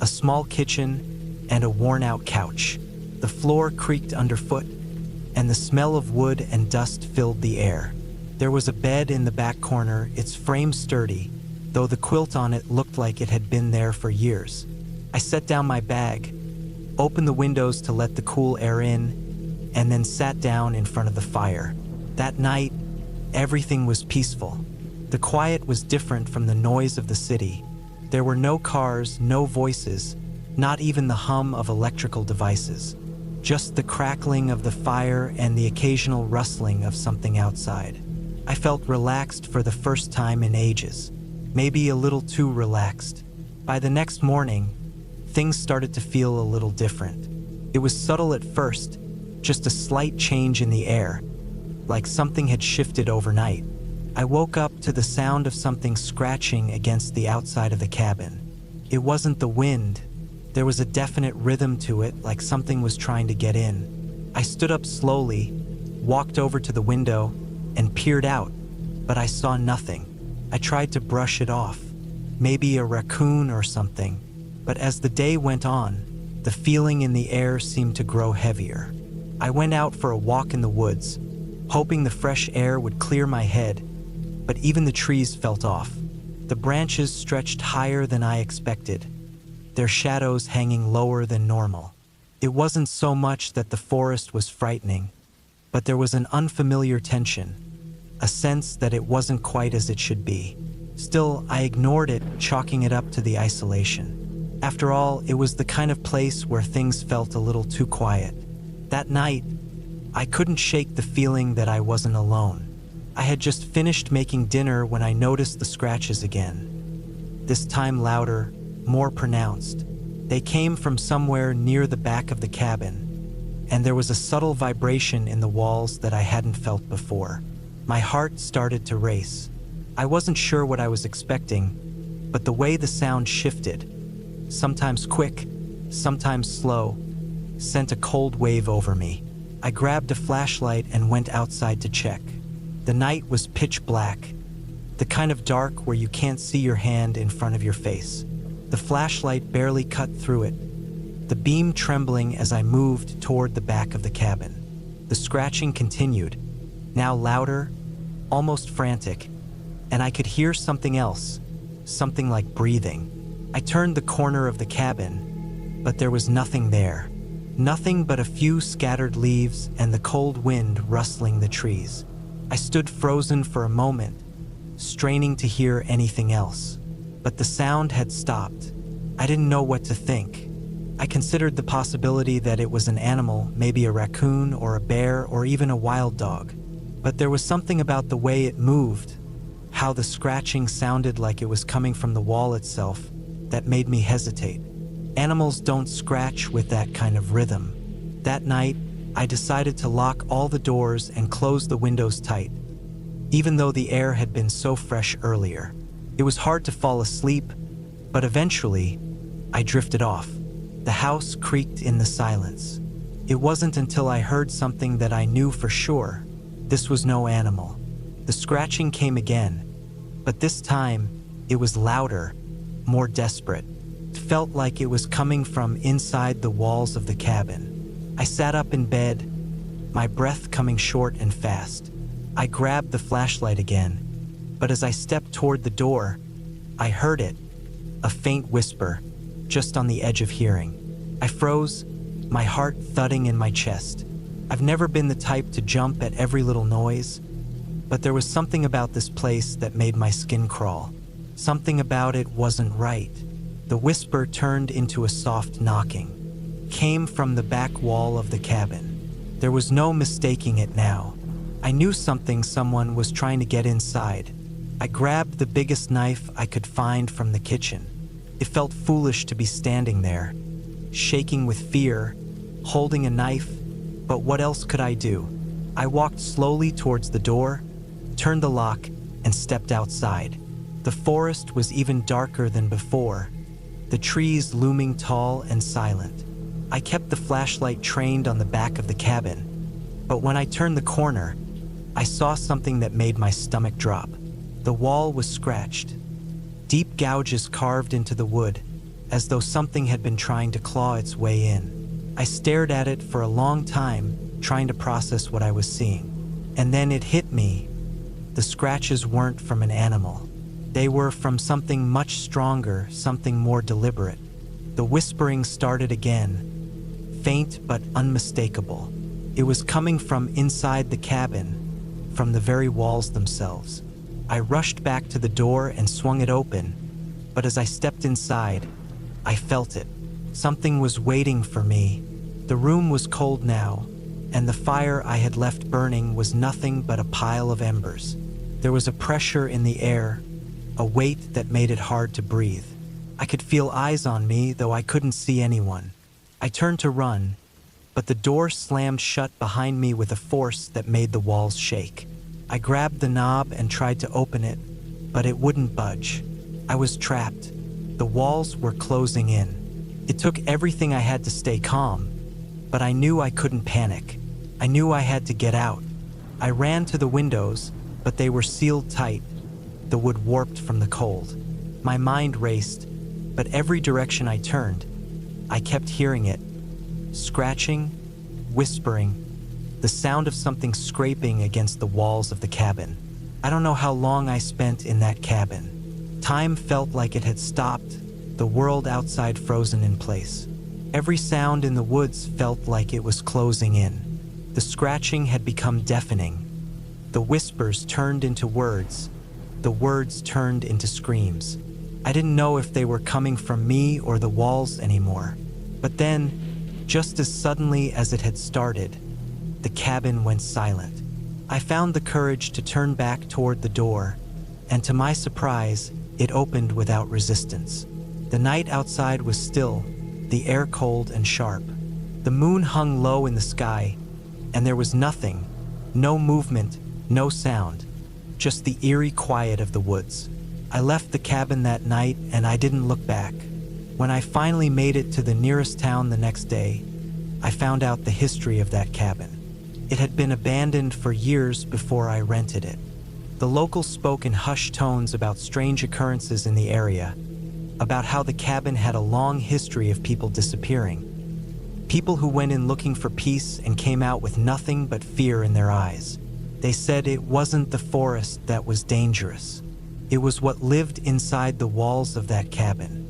a small kitchen, and a worn-out couch. The floor creaked underfoot, and the smell of wood and dust filled the air. There was a bed in the back corner, its frame sturdy, though the quilt on it looked like it had been there for years. I set down my bag, opened the windows to let the cool air in, and then sat down in front of the fire. That night, everything was peaceful. The quiet was different from the noise of the city. There were no cars, no voices, not even the hum of electrical devices. Just the crackling of the fire and the occasional rustling of something outside. I felt relaxed for the first time in ages, maybe a little too relaxed. By the next morning, things started to feel a little different. It was subtle at first, just a slight change in the air, like something had shifted overnight. I woke up to the sound of something scratching against the outside of the cabin. It wasn't the wind. There was a definite rhythm to it, like something was trying to get in. I stood up slowly, walked over to the window, and peered out, but I saw nothing. I tried to brush it off, maybe a raccoon or something, but as the day went on, the feeling in the air seemed to grow heavier. I went out for a walk in the woods, hoping the fresh air would clear my head, but even the trees felt off. The branches stretched higher than I expected, their shadows hanging lower than normal. It wasn't so much that the forest was frightening, but there was an unfamiliar tension, a sense that it wasn't quite as it should be. Still, I ignored it, chalking it up to the isolation. After all, it was the kind of place where things felt a little too quiet. That night, I couldn't shake the feeling that I wasn't alone. I had just finished making dinner when I noticed the scratches again. This time louder, more pronounced. They came from somewhere near the back of the cabin, and there was a subtle vibration in the walls that I hadn't felt before. My heart started to race. I wasn't sure what I was expecting, but the way the sound shifted, sometimes quick, sometimes slow, sent a cold wave over me. I grabbed a flashlight and went outside to check. The night was pitch black, the kind of dark where you can't see your hand in front of your face. The flashlight barely cut through it, the beam trembling as I moved toward the back of the cabin. The scratching continued, now louder, almost frantic, and I could hear something else, something like breathing. I turned the corner of the cabin, but there was nothing there. Nothing but a few scattered leaves and the cold wind rustling the trees. I stood frozen for a moment, straining to hear anything else. But the sound had stopped. I didn't know what to think. I considered the possibility that it was an animal, maybe a raccoon or a bear or even a wild dog. But there was something about the way it moved, how the scratching sounded like it was coming from the wall itself, that made me hesitate. Animals don't scratch with that kind of rhythm. That night, I decided to lock all the doors and close the windows tight, even though the air had been so fresh earlier. It was hard to fall asleep, but eventually, I drifted off. The house creaked in the silence. It wasn't until I heard something that I knew for sure. This was no animal. The scratching came again, but this time, it was louder, more desperate. It felt like it was coming from inside the walls of the cabin. I sat up in bed, my breath coming short and fast. I grabbed the flashlight again, but as I stepped toward the door, I heard it, a faint whisper, just on the edge of hearing. I froze, my heart thudding in my chest. I've never been the type to jump at every little noise, but there was something about this place that made my skin crawl. Something about it wasn't right. The whisper turned into a soft knocking, came from the back wall of the cabin. There was no mistaking it now. I knew someone was trying to get inside, I grabbed the biggest knife I could find from the kitchen. It felt foolish to be standing there, shaking with fear, holding a knife, but what else could I do? I walked slowly towards the door, turned the lock, and stepped outside. The forest was even darker than before, the trees looming tall and silent. I kept the flashlight trained on the back of the cabin, but when I turned the corner, I saw something that made my stomach drop. The wall was scratched, deep gouges carved into the wood, as though something had been trying to claw its way in. I stared at it for a long time, trying to process what I was seeing. And then it hit me. The scratches weren't from an animal. They were from something much stronger, something more deliberate. The whispering started again, faint but unmistakable. It was coming from inside the cabin, from the very walls themselves. I rushed back to the door and swung it open, but as I stepped inside, I felt it. Something was waiting for me. The room was cold now, and the fire I had left burning was nothing but a pile of embers. There was a pressure in the air, a weight that made it hard to breathe. I could feel eyes on me, though I couldn't see anyone. I turned to run, but the door slammed shut behind me with a force that made the walls shake. I grabbed the knob and tried to open it, but it wouldn't budge. I was trapped. The walls were closing in. It took everything I had to stay calm, but I knew I couldn't panic. I knew I had to get out. I ran to the windows, but they were sealed tight, the wood warped from the cold. My mind raced, but every direction I turned, I kept hearing it. Scratching, whispering, the sound of something scraping against the walls of the cabin. I don't know how long I spent in that cabin. Time felt like it had stopped, the world outside frozen in place. Every sound in the woods felt like it was closing in. The scratching had become deafening. The whispers turned into words. The words turned into screams. I didn't know if they were coming from me or the walls anymore. But then, just as suddenly as it had started, the cabin went silent. I found the courage to turn back toward the door, and to my surprise, it opened without resistance. The night outside was still, the air cold and sharp. The moon hung low in the sky, and there was nothing, no movement, no sound, just the eerie quiet of the woods. I left the cabin that night, and I didn't look back. When I finally made it to the nearest town the next day, I found out the history of that cabin. It had been abandoned for years before I rented it. The locals spoke in hushed tones about strange occurrences in the area, about how the cabin had a long history of people disappearing. People who went in looking for peace and came out with nothing but fear in their eyes. They said it wasn't the forest that was dangerous. It was what lived inside the walls of that cabin.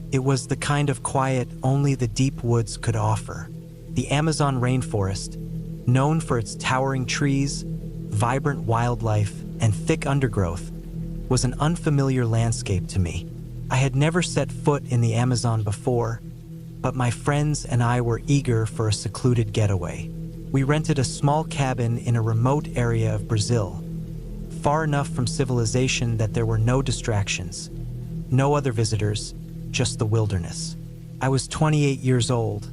It was the kind of quiet only the deep woods could offer. The Amazon rainforest, known for its towering trees, vibrant wildlife, and thick undergrowth, was an unfamiliar landscape to me. I had never set foot in the Amazon before, but my friends and I were eager for a secluded getaway. We rented a small cabin in a remote area of Brazil, far enough from civilization that there were no distractions, no other visitors, just the wilderness. I was 28 years old,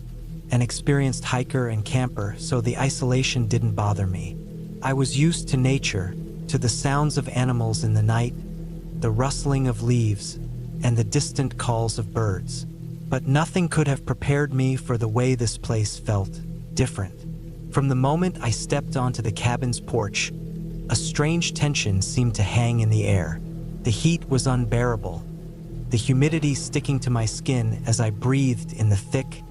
an experienced hiker and camper, so the isolation didn't bother me. I was used to nature, to the sounds of animals in the night, the rustling of leaves, and the distant calls of birds. But nothing could have prepared me for the way this place felt different. From the moment I stepped onto the cabin's porch, a strange tension seemed to hang in the air. The heat was unbearable, the humidity sticking to my skin as I breathed in the thick,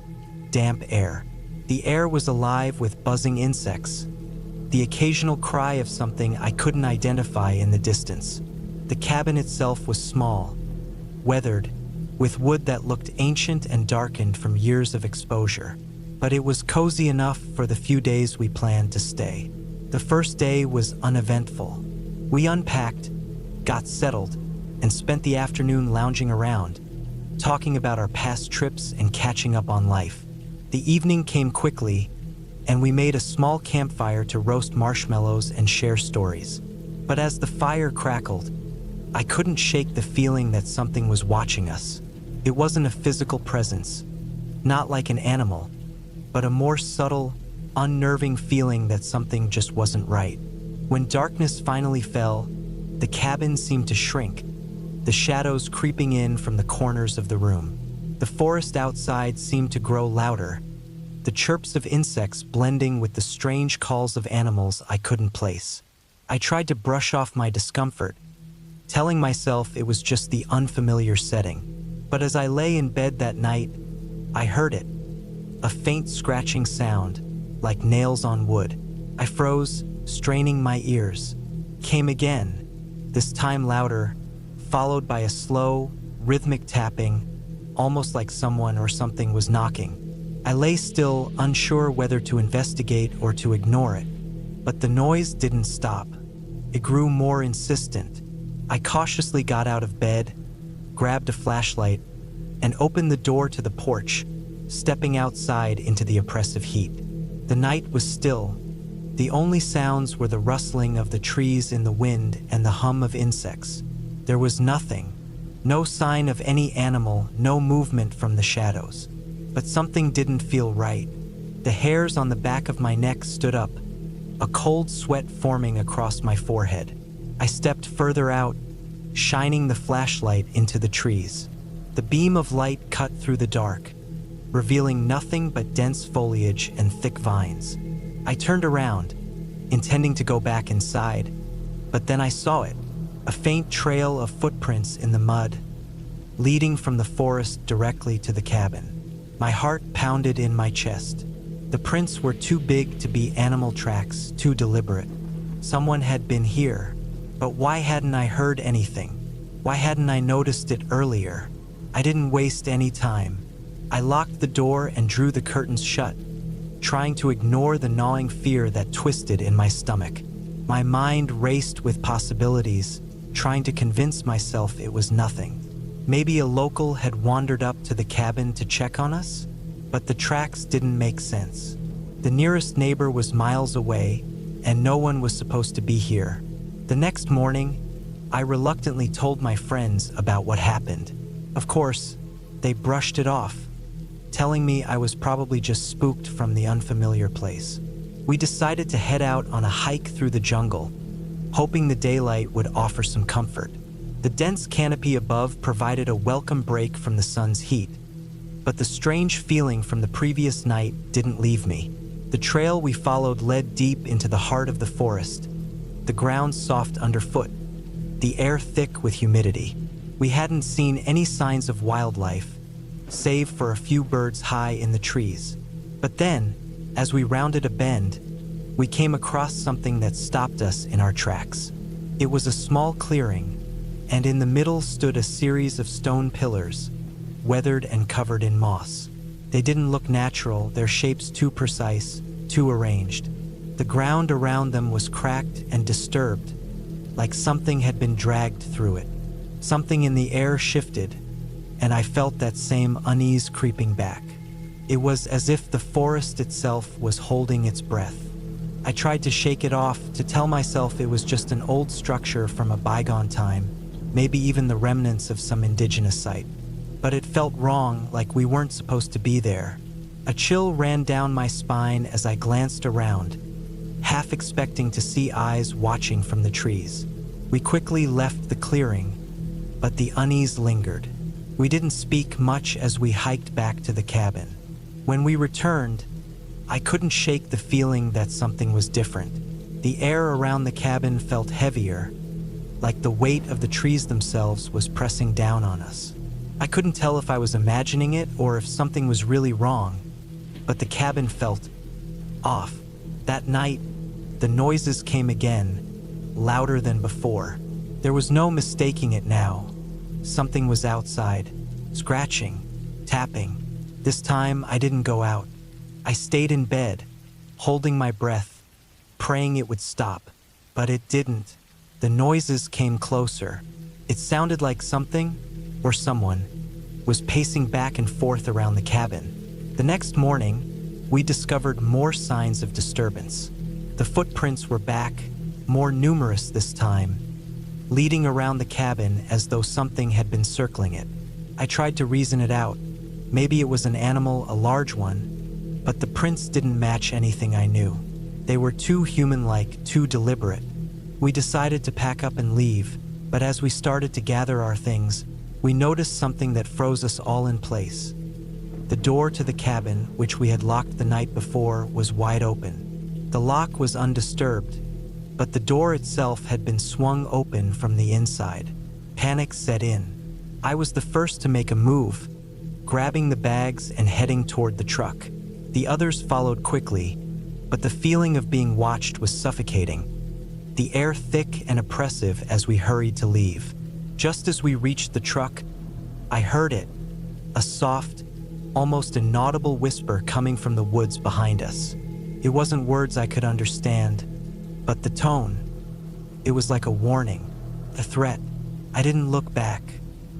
damp air. The air was alive with buzzing insects, the occasional cry of something I couldn't identify in the distance. The cabin itself was small, weathered, with wood that looked ancient and darkened from years of exposure. But it was cozy enough for the few days we planned to stay. The first day was uneventful. We unpacked, got settled, and spent the afternoon lounging around, talking about our past trips and catching up on life. The evening came quickly, and we made a small campfire to roast marshmallows and share stories. But as the fire crackled, I couldn't shake the feeling that something was watching us. It wasn't a physical presence, not like an animal, but a more subtle, unnerving feeling that something just wasn't right. When darkness finally fell, the cabin seemed to shrink, the shadows creeping in from the corners of the room. The forest outside seemed to grow louder, the chirps of insects blending with the strange calls of animals I couldn't place. I tried to brush off my discomfort, telling myself it was just the unfamiliar setting. But as I lay in bed that night, I heard it, a faint scratching sound, like nails on wood. I froze, straining my ears. Came again, this time louder, followed by a slow, rhythmic tapping, almost like someone or something was knocking. I lay still, unsure whether to investigate or to ignore it. But the noise didn't stop. It grew more insistent. I cautiously got out of bed, grabbed a flashlight, and opened the door to the porch, stepping outside into the oppressive heat. The night was still. The only sounds were the rustling of the trees in the wind and the hum of insects. There was nothing, no sign of any animal, no movement from the shadows. But something didn't feel right. The hairs on the back of my neck stood up, a cold sweat forming across my forehead. I stepped further out, shining the flashlight into the trees. The beam of light cut through the dark, revealing nothing but dense foliage and thick vines. I turned around, intending to go back inside, but then I saw it, a faint trail of footprints in the mud, leading from the forest directly to the cabin. My heart pounded in my chest. The prints were too big to be animal tracks, too deliberate. Someone had been here, but why hadn't I heard anything? Why hadn't I noticed it earlier? I didn't waste any time. I locked the door and drew the curtains shut, trying to ignore the gnawing fear that twisted in my stomach. My mind raced with possibilities, trying to convince myself it was nothing. Maybe a local had wandered up to the cabin to check on us? But the tracks didn't make sense. The nearest neighbor was miles away, and no one was supposed to be here. The next morning, I reluctantly told my friends about what happened. Of course, they brushed it off, telling me I was probably just spooked from the unfamiliar place. We decided to head out on a hike through the jungle, hoping the daylight would offer some comfort. The dense canopy above provided a welcome break from the sun's heat, but the strange feeling from the previous night didn't leave me. The trail we followed led deep into the heart of the forest, the ground soft underfoot, the air thick with humidity. We hadn't seen any signs of wildlife, save for a few birds high in the trees. But then, as we rounded a bend, we came across something that stopped us in our tracks. It was a small clearing, and in the middle stood a series of stone pillars, weathered and covered in moss. They didn't look natural, their shapes too precise, too arranged. The ground around them was cracked and disturbed, like something had been dragged through it. Something in the air shifted, and I felt that same unease creeping back. It was as if the forest itself was holding its breath. I tried to shake it off, to tell myself it was just an old structure from a bygone time, maybe even the remnants of some indigenous site. But it felt wrong, like we weren't supposed to be there. A chill ran down my spine as I glanced around, half expecting to see eyes watching from the trees. We quickly left the clearing, but the unease lingered. We didn't speak much as we hiked back to the cabin. When we returned, I couldn't shake the feeling that something was different. The air around the cabin felt heavier, like the weight of the trees themselves was pressing down on us. I couldn't tell if I was imagining it or if something was really wrong, but the cabin felt off. That night, the noises came again, louder than before. There was no mistaking it now. Something was outside, scratching, tapping. This time, I didn't go out. I stayed in bed, holding my breath, praying it would stop, but it didn't. The noises came closer. It sounded like something, or someone, was pacing back and forth around the cabin. The next morning, we discovered more signs of disturbance. The footprints were back, more numerous this time, leading around the cabin as though something had been circling it. I tried to reason it out. Maybe it was an animal, a large one, but the prints didn't match anything I knew. They were too human-like, too deliberate. We decided to pack up and leave, but as we started to gather our things, we noticed something that froze us all in place. The door to the cabin, which we had locked the night before, was wide open. The lock was undisturbed, but the door itself had been swung open from the inside. Panic set in. I was the first to make a move, grabbing the bags and heading toward the truck. The others followed quickly, but the feeling of being watched was suffocating, the air thick and oppressive as we hurried to leave. Just as we reached the truck, I heard it, a soft, almost inaudible whisper coming from the woods behind us. It wasn't words I could understand, but the tone, it was like a warning, a threat. I didn't look back.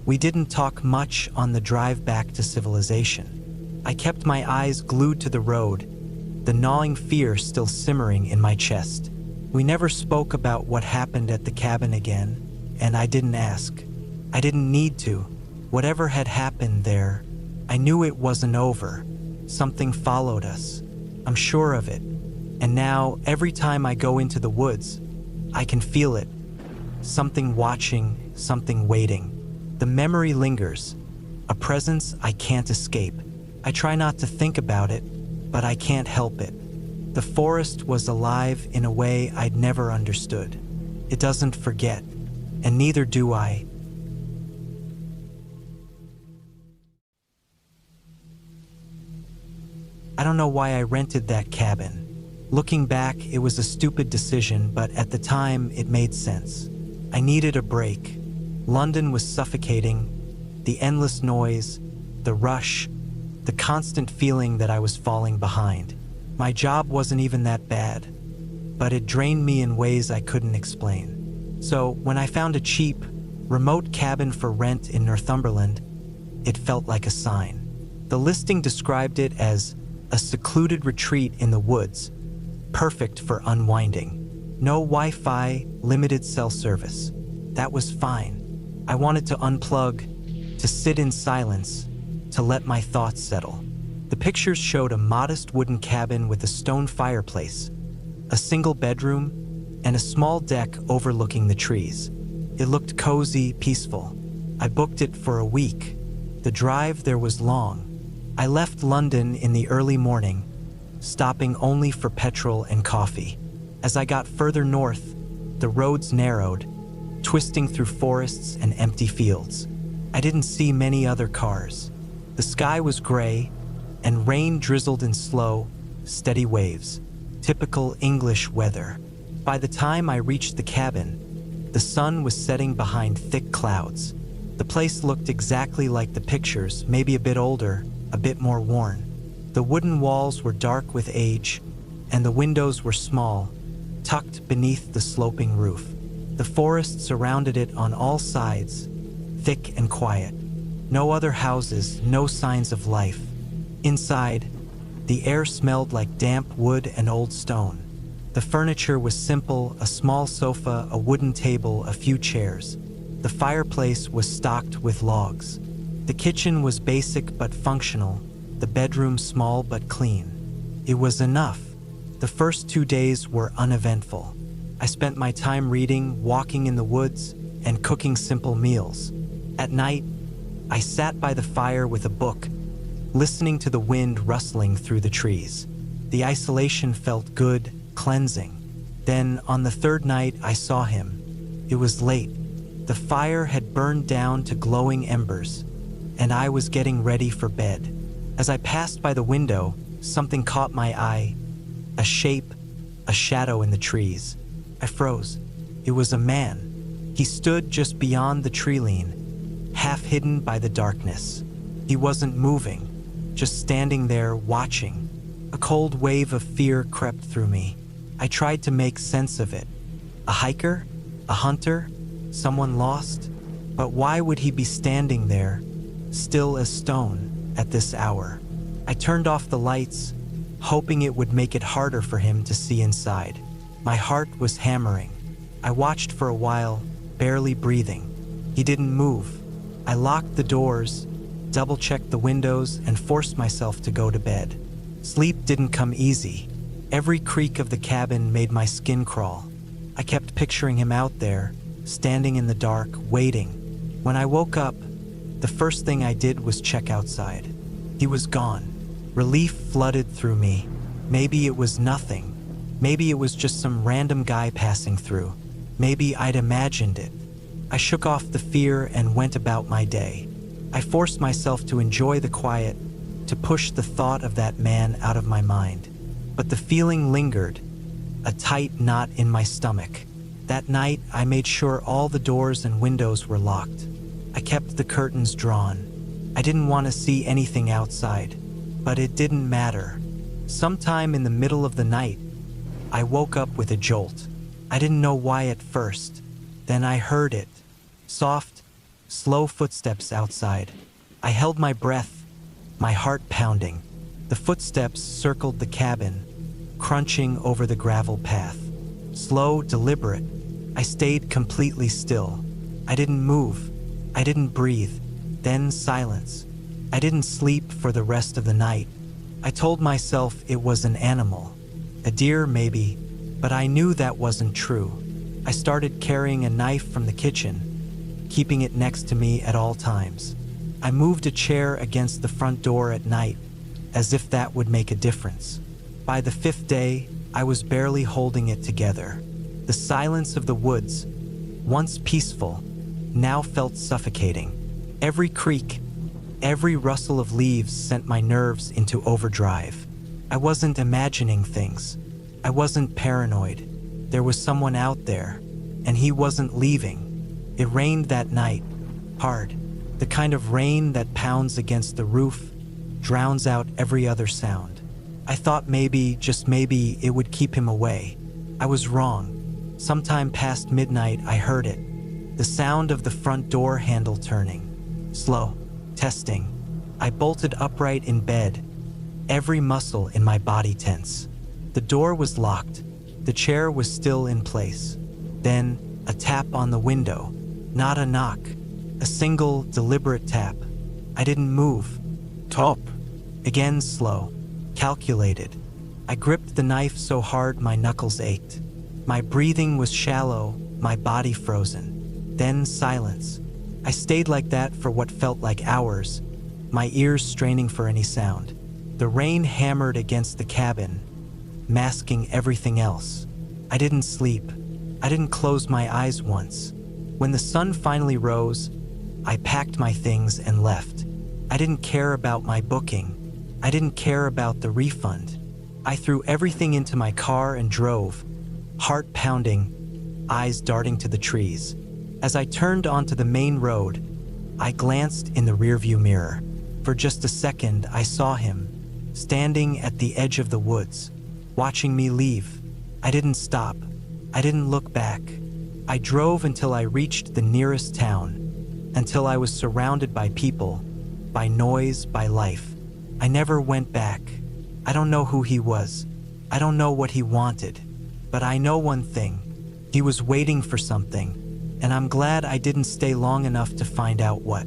We didn't talk much on the drive back to civilization. I kept my eyes glued to the road, the gnawing fear still simmering in my chest. We never spoke about what happened at the cabin again, and I didn't ask. I didn't need to. Whatever had happened there, I knew it wasn't over. Something followed us. I'm sure of it. And now, every time I go into the woods, I can feel it. Something watching, something waiting. The memory lingers, a presence I can't escape. I try not to think about it, but I can't help it. The forest was alive in a way I'd never understood. It doesn't forget, and neither do I. I don't know why I rented that cabin. Looking back, it was a stupid decision, but at the time, it made sense. I needed a break. London was suffocating. The endless noise, the rush, the constant feeling that I was falling behind. My job wasn't even that bad, but it drained me in ways I couldn't explain. So when I found a cheap, remote cabin for rent in Northumberland, it felt like a sign. The listing described it as a secluded retreat in the woods, perfect for unwinding. No Wi-Fi, limited cell service. That was fine. I wanted to unplug, to sit in silence, to let my thoughts settle. The pictures showed a modest wooden cabin with a stone fireplace, a single bedroom, and a small deck overlooking the trees. It looked cozy, peaceful. I booked it for a week. The drive there was long. I left London in the early morning, stopping only for petrol and coffee. As I got further north, the roads narrowed, twisting through forests and empty fields. I didn't see many other cars. The sky was gray, and rain drizzled in slow, steady waves. Typical English weather. By the time I reached the cabin, the sun was setting behind thick clouds. The place looked exactly like the pictures, maybe a bit older, a bit more worn. The wooden walls were dark with age, and the windows were small, tucked beneath the sloping roof. The forest surrounded it on all sides, thick and quiet. No other houses, no signs of life. Inside, the air smelled like damp wood and old stone. The furniture was simple, a small sofa, a wooden table, a few chairs. The fireplace was stocked with logs. The kitchen was basic but functional, the bedroom small but clean. It was enough. The first 2 days were uneventful. I spent my time reading, walking in the woods, and cooking simple meals. At night, I sat by the fire with a book, listening to the wind rustling through the trees. The isolation felt good, cleansing. Then, on the third night, I saw him. It was late. The fire had burned down to glowing embers, and I was getting ready for bed. As I passed by the window, something caught my eye. A shape, a shadow in the trees. I froze. It was a man. He stood just beyond the tree lean, half hidden by the darkness. He wasn't moving, just standing there watching. A cold wave of fear crept through me. I tried to make sense of it. A hiker? A hunter? Someone lost? But why would he be standing there, still as stone at this hour. I turned off the lights, hoping it would make it harder for him to see inside. My heart was hammering. I watched for a while, barely breathing. He didn't move. I locked the doors, double-checked the windows, and forced myself to go to bed. Sleep didn't come easy. Every creak of the cabin made my skin crawl. I kept picturing him out there, standing in the dark, waiting. When I woke up, the first thing I did was check outside. He was gone. Relief flooded through me. Maybe it was nothing. Maybe it was just some random guy passing through. Maybe I'd imagined it. I shook off the fear and went about my day. I forced myself to enjoy the quiet, to push the thought of that man out of my mind. But the feeling lingered, a tight knot in my stomach. That night, I made sure all the doors and windows were locked. I kept the curtains drawn. I didn't want to see anything outside, but it didn't matter. Sometime in the middle of the night, I woke up with a jolt. I didn't know why at first. Then I heard it. Soft, slow footsteps outside. I held my breath, my heart pounding. The footsteps circled the cabin, crunching over the gravel path. Slow, deliberate. I stayed completely still. I didn't move. I didn't breathe. Then silence. I didn't sleep for the rest of the night. I told myself it was an animal. A deer, maybe, but I knew that wasn't true. I started carrying a knife from the kitchen, keeping it next to me at all times. I moved a chair against the front door at night, as if that would make a difference. By the 5th day, I was barely holding it together. The silence of the woods, once peaceful, now felt suffocating. Every creak, every rustle of leaves sent my nerves into overdrive. I wasn't imagining things. I wasn't paranoid. There was someone out there, and he wasn't leaving. It rained that night, hard. The kind of rain that pounds against the roof, drowns out every other sound. I thought maybe, just maybe, it would keep him away. I was wrong. Sometime past midnight, I heard it. The sound of the front door handle turning. Slow. Testing. I bolted upright in bed, every muscle in my body tense. The door was locked. The chair was still in place. Then, a tap on the window. Not a knock. A single, deliberate tap. I didn't move. Top. Again slow. Calculated. I gripped the knife so hard my knuckles ached. My breathing was shallow, my body frozen. Then silence. I stayed like that for what felt like hours, my ears straining for any sound. The rain hammered against the cabin, masking everything else. I didn't sleep. I didn't close my eyes once. When the sun finally rose, I packed my things and left. I didn't care about my booking. I didn't care about the refund. I threw everything into my car and drove, heart pounding, eyes darting to the trees. As I turned onto the main road, I glanced in the rearview mirror. For just a second, I saw him, standing at the edge of the woods, watching me leave. I didn't stop. I didn't look back. I drove until I reached the nearest town, until I was surrounded by people, by noise, by life. I never went back. I don't know who he was. I don't know what he wanted. But I know one thing. He was waiting for something. And I'm glad I didn't stay long enough to find out what.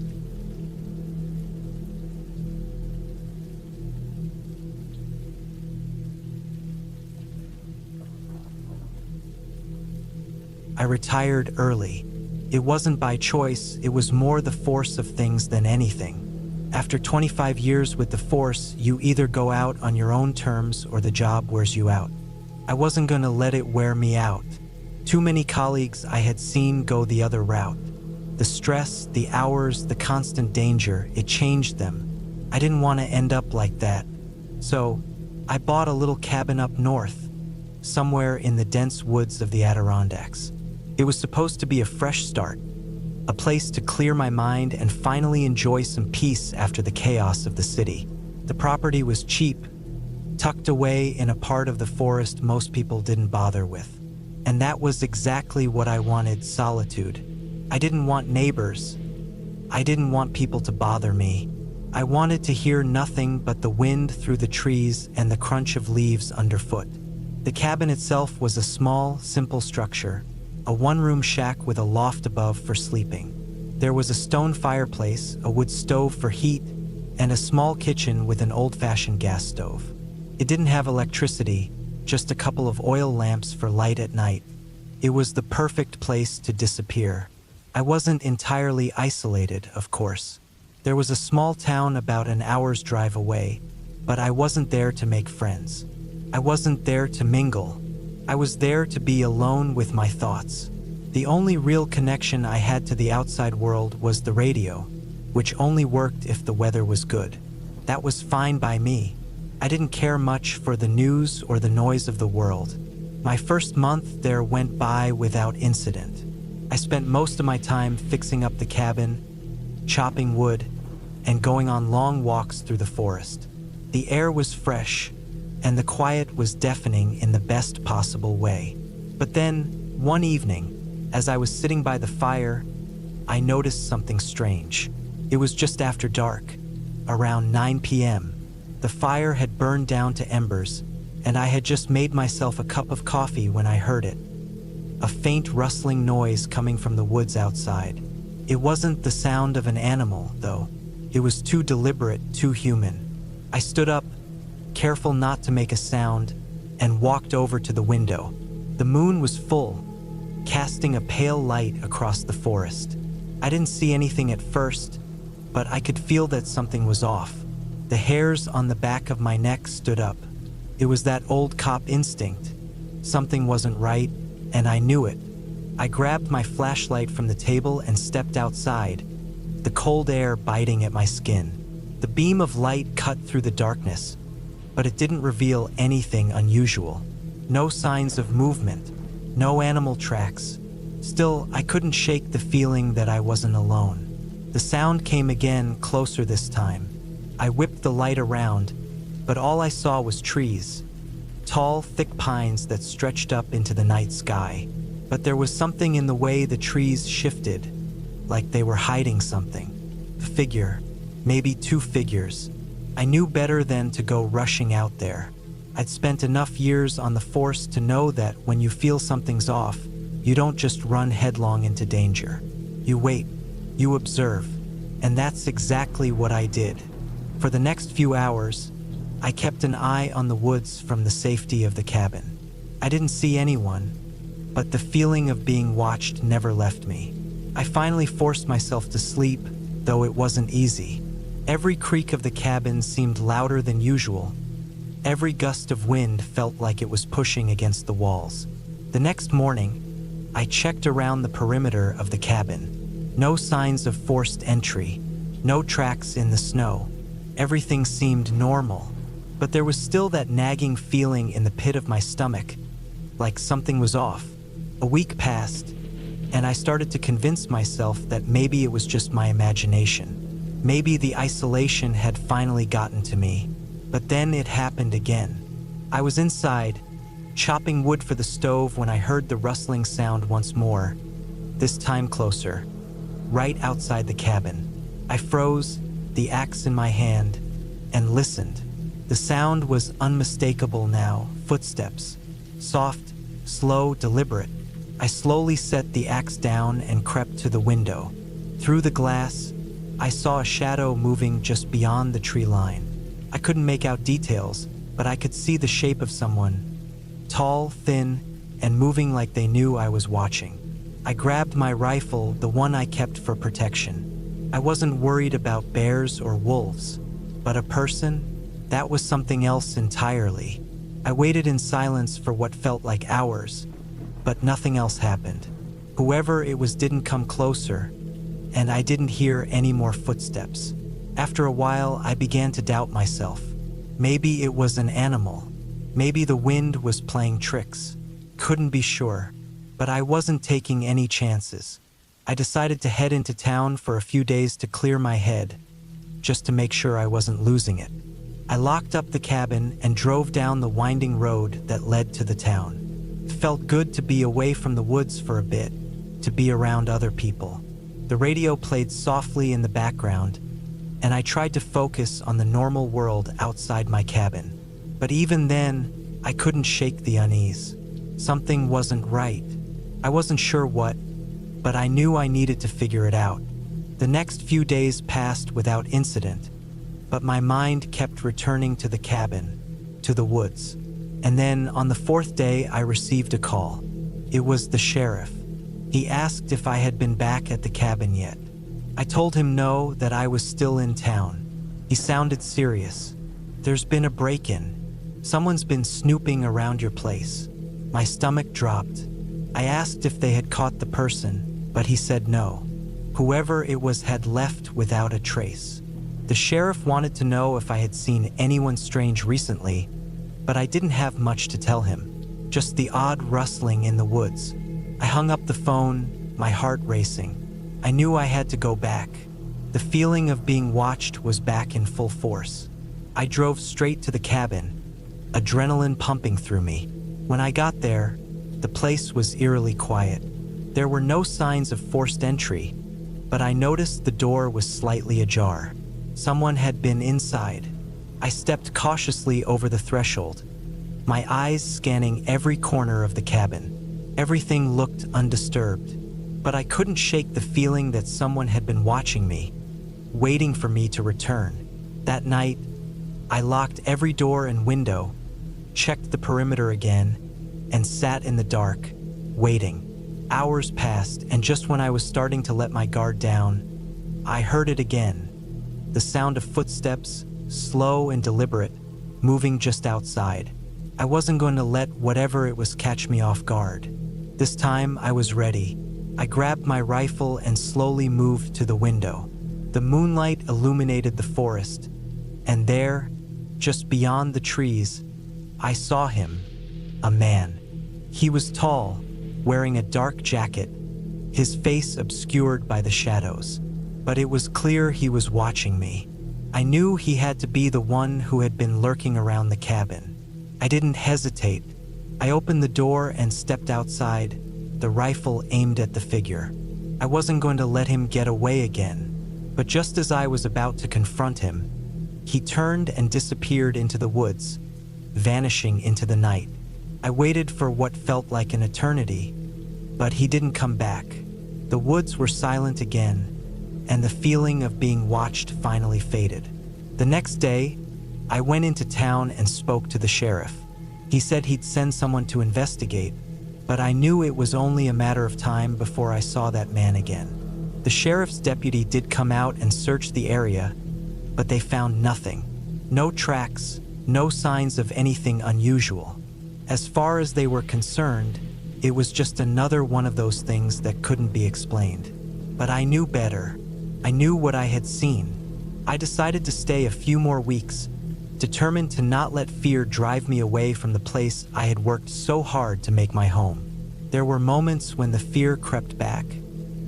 I retired early. It wasn't by choice, it was more the force of things than anything. After 25 years with the force, you either go out on your own terms or the job wears you out. I wasn't gonna let it wear me out. Too many colleagues I had seen go the other route. The stress, the hours, the constant danger, it changed them. I didn't want to end up like that. So, I bought a little cabin up north, somewhere in the dense woods of the Adirondacks. It was supposed to be a fresh start, a place to clear my mind and finally enjoy some peace after the chaos of the city. The property was cheap, tucked away in a part of the forest most people didn't bother with. And that was exactly what I wanted, solitude. I didn't want neighbors. I didn't want people to bother me. I wanted to hear nothing but the wind through the trees and the crunch of leaves underfoot. The cabin itself was a small, simple structure, a one-room shack with a loft above for sleeping. There was a stone fireplace, a wood stove for heat, and a small kitchen with an old-fashioned gas stove. It didn't have electricity, just a couple of oil lamps for light at night. It was the perfect place to disappear. I wasn't entirely isolated, of course. There was a small town about an hour's drive away, but I wasn't there to make friends. I wasn't there to mingle. I was there to be alone with my thoughts. The only real connection I had to the outside world was the radio, which only worked if the weather was good. That was fine by me. I didn't care much for the news or the noise of the world. My first month there went by without incident. I spent most of my time fixing up the cabin, chopping wood, and going on long walks through the forest. The air was fresh, and the quiet was deafening in the best possible way. But then, one evening, as I was sitting by the fire, I noticed something strange. It was just after dark, around 9 p.m. The fire had burned down to embers, and I had just made myself a cup of coffee when I heard it. A faint rustling noise coming from the woods outside. It wasn't the sound of an animal, though. It was too deliberate, too human. I stood up, careful not to make a sound, and walked over to the window. The moon was full, casting a pale light across the forest. I didn't see anything at first, but I could feel that something was off. The hairs on the back of my neck stood up. It was that old cop instinct. Something wasn't right, and I knew it. I grabbed my flashlight from the table and stepped outside, the cold air biting at my skin. The beam of light cut through the darkness, but it didn't reveal anything unusual. No signs of movement, no animal tracks. Still, I couldn't shake the feeling that I wasn't alone. The sound came again, closer this time. I whipped the light around, but all I saw was trees. Tall, thick pines that stretched up into the night sky. But there was something in the way the trees shifted, like they were hiding something. A figure, maybe two figures. I knew better than to go rushing out there. I'd spent enough years on the force to know that when you feel something's off, you don't just run headlong into danger. You wait, you observe, and that's exactly what I did. For the next few hours, I kept an eye on the woods from the safety of the cabin. I didn't see anyone, but the feeling of being watched never left me. I finally forced myself to sleep, though it wasn't easy. Every creak of the cabin seemed louder than usual. Every gust of wind felt like it was pushing against the walls. The next morning, I checked around the perimeter of the cabin. No signs of forced entry, no tracks in the snow. Everything seemed normal, but there was still that nagging feeling in the pit of my stomach, like something was off. A week passed, and I started to convince myself that maybe it was just my imagination. Maybe the isolation had finally gotten to me. But then it happened again. I was inside, chopping wood for the stove when I heard the rustling sound once more, this time closer, right outside the cabin. I froze, the axe in my hand, and listened. The sound was unmistakable now, footsteps, soft, slow, deliberate. I slowly set the axe down and crept to the window. Through the glass, I saw a shadow moving just beyond the tree line. I couldn't make out details, but I could see the shape of someone, tall, thin, and moving like they knew I was watching. I grabbed my rifle, the one I kept for protection. I wasn't worried about bears or wolves, but a person? That was something else entirely. I waited in silence for what felt like hours, but nothing else happened. Whoever it was didn't come closer, and I didn't hear any more footsteps. After a while, I began to doubt myself. Maybe it was an animal. Maybe the wind was playing tricks. Couldn't be sure, but I wasn't taking any chances. I decided to head into town for a few days to clear my head, just to make sure I wasn't losing it. I locked up the cabin and drove down the winding road that led to the town. It felt good to be away from the woods for a bit, to be around other people. The radio played softly in the background, and I tried to focus on the normal world outside my cabin. But even then, I couldn't shake the unease. Something wasn't right. I wasn't sure what, but I knew I needed to figure it out. The next few days passed without incident, but my mind kept returning to the cabin, to the woods. And then, on the fourth day, I received a call. It was the sheriff. He asked if I had been back at the cabin yet. I told him no, that I was still in town. He sounded serious. "There's been a break-in. Someone's been snooping around your place." My stomach dropped. I asked if they had caught the person, but he said no. Whoever it was had left without a trace. The sheriff wanted to know if I had seen anyone strange recently, but I didn't have much to tell him, just the odd rustling in the woods. I hung up the phone, my heart racing. I knew I had to go back. The feeling of being watched was back in full force. I drove straight to the cabin, adrenaline pumping through me. When I got there, the place was eerily quiet. There were no signs of forced entry, but I noticed the door was slightly ajar. Someone had been inside. I stepped cautiously over the threshold, my eyes scanning every corner of the cabin. Everything looked undisturbed, but I couldn't shake the feeling that someone had been watching me, waiting for me to return. That night, I locked every door and window, checked the perimeter again, and sat in the dark, waiting. Hours passed, and just when I was starting to let my guard down, I heard it again. The sound of footsteps, slow and deliberate, moving just outside. I wasn't going to let whatever it was catch me off guard. This time, I was ready. I grabbed my rifle and slowly moved to the window. The moonlight illuminated the forest, and there, just beyond the trees, I saw him, a man. He was tall, wearing a dark jacket, his face obscured by the shadows. But it was clear he was watching me. I knew he had to be the one who had been lurking around the cabin. I didn't hesitate. I opened the door and stepped outside, the rifle aimed at the figure. I wasn't going to let him get away again. But just as I was about to confront him, he turned and disappeared into the woods, vanishing into the night. I waited for what felt like an eternity, but he didn't come back. The woods were silent again, and the feeling of being watched finally faded. The next day, I went into town and spoke to the sheriff. He said he'd send someone to investigate, but I knew it was only a matter of time before I saw that man again. The sheriff's deputy did come out and search the area, but they found nothing. No tracks, no signs of anything unusual. As far as they were concerned, it was just another one of those things that couldn't be explained. But I knew better. I knew what I had seen. I decided to stay a few more weeks, determined to not let fear drive me away from the place I had worked so hard to make my home. There were moments when the fear crept back,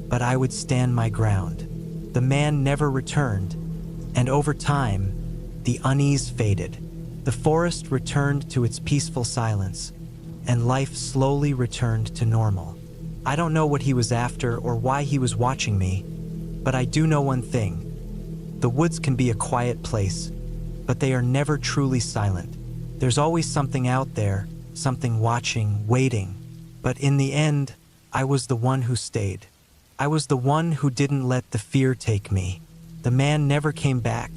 but I would stand my ground. The man never returned, and over time, the unease faded. The forest returned to its peaceful silence, and life slowly returned to normal. I don't know what he was after or why he was watching me, but I do know one thing. The woods can be a quiet place, but they are never truly silent. There's always something out there, something watching, waiting. But in the end, I was the one who stayed. I was the one who didn't let the fear take me. The man never came back,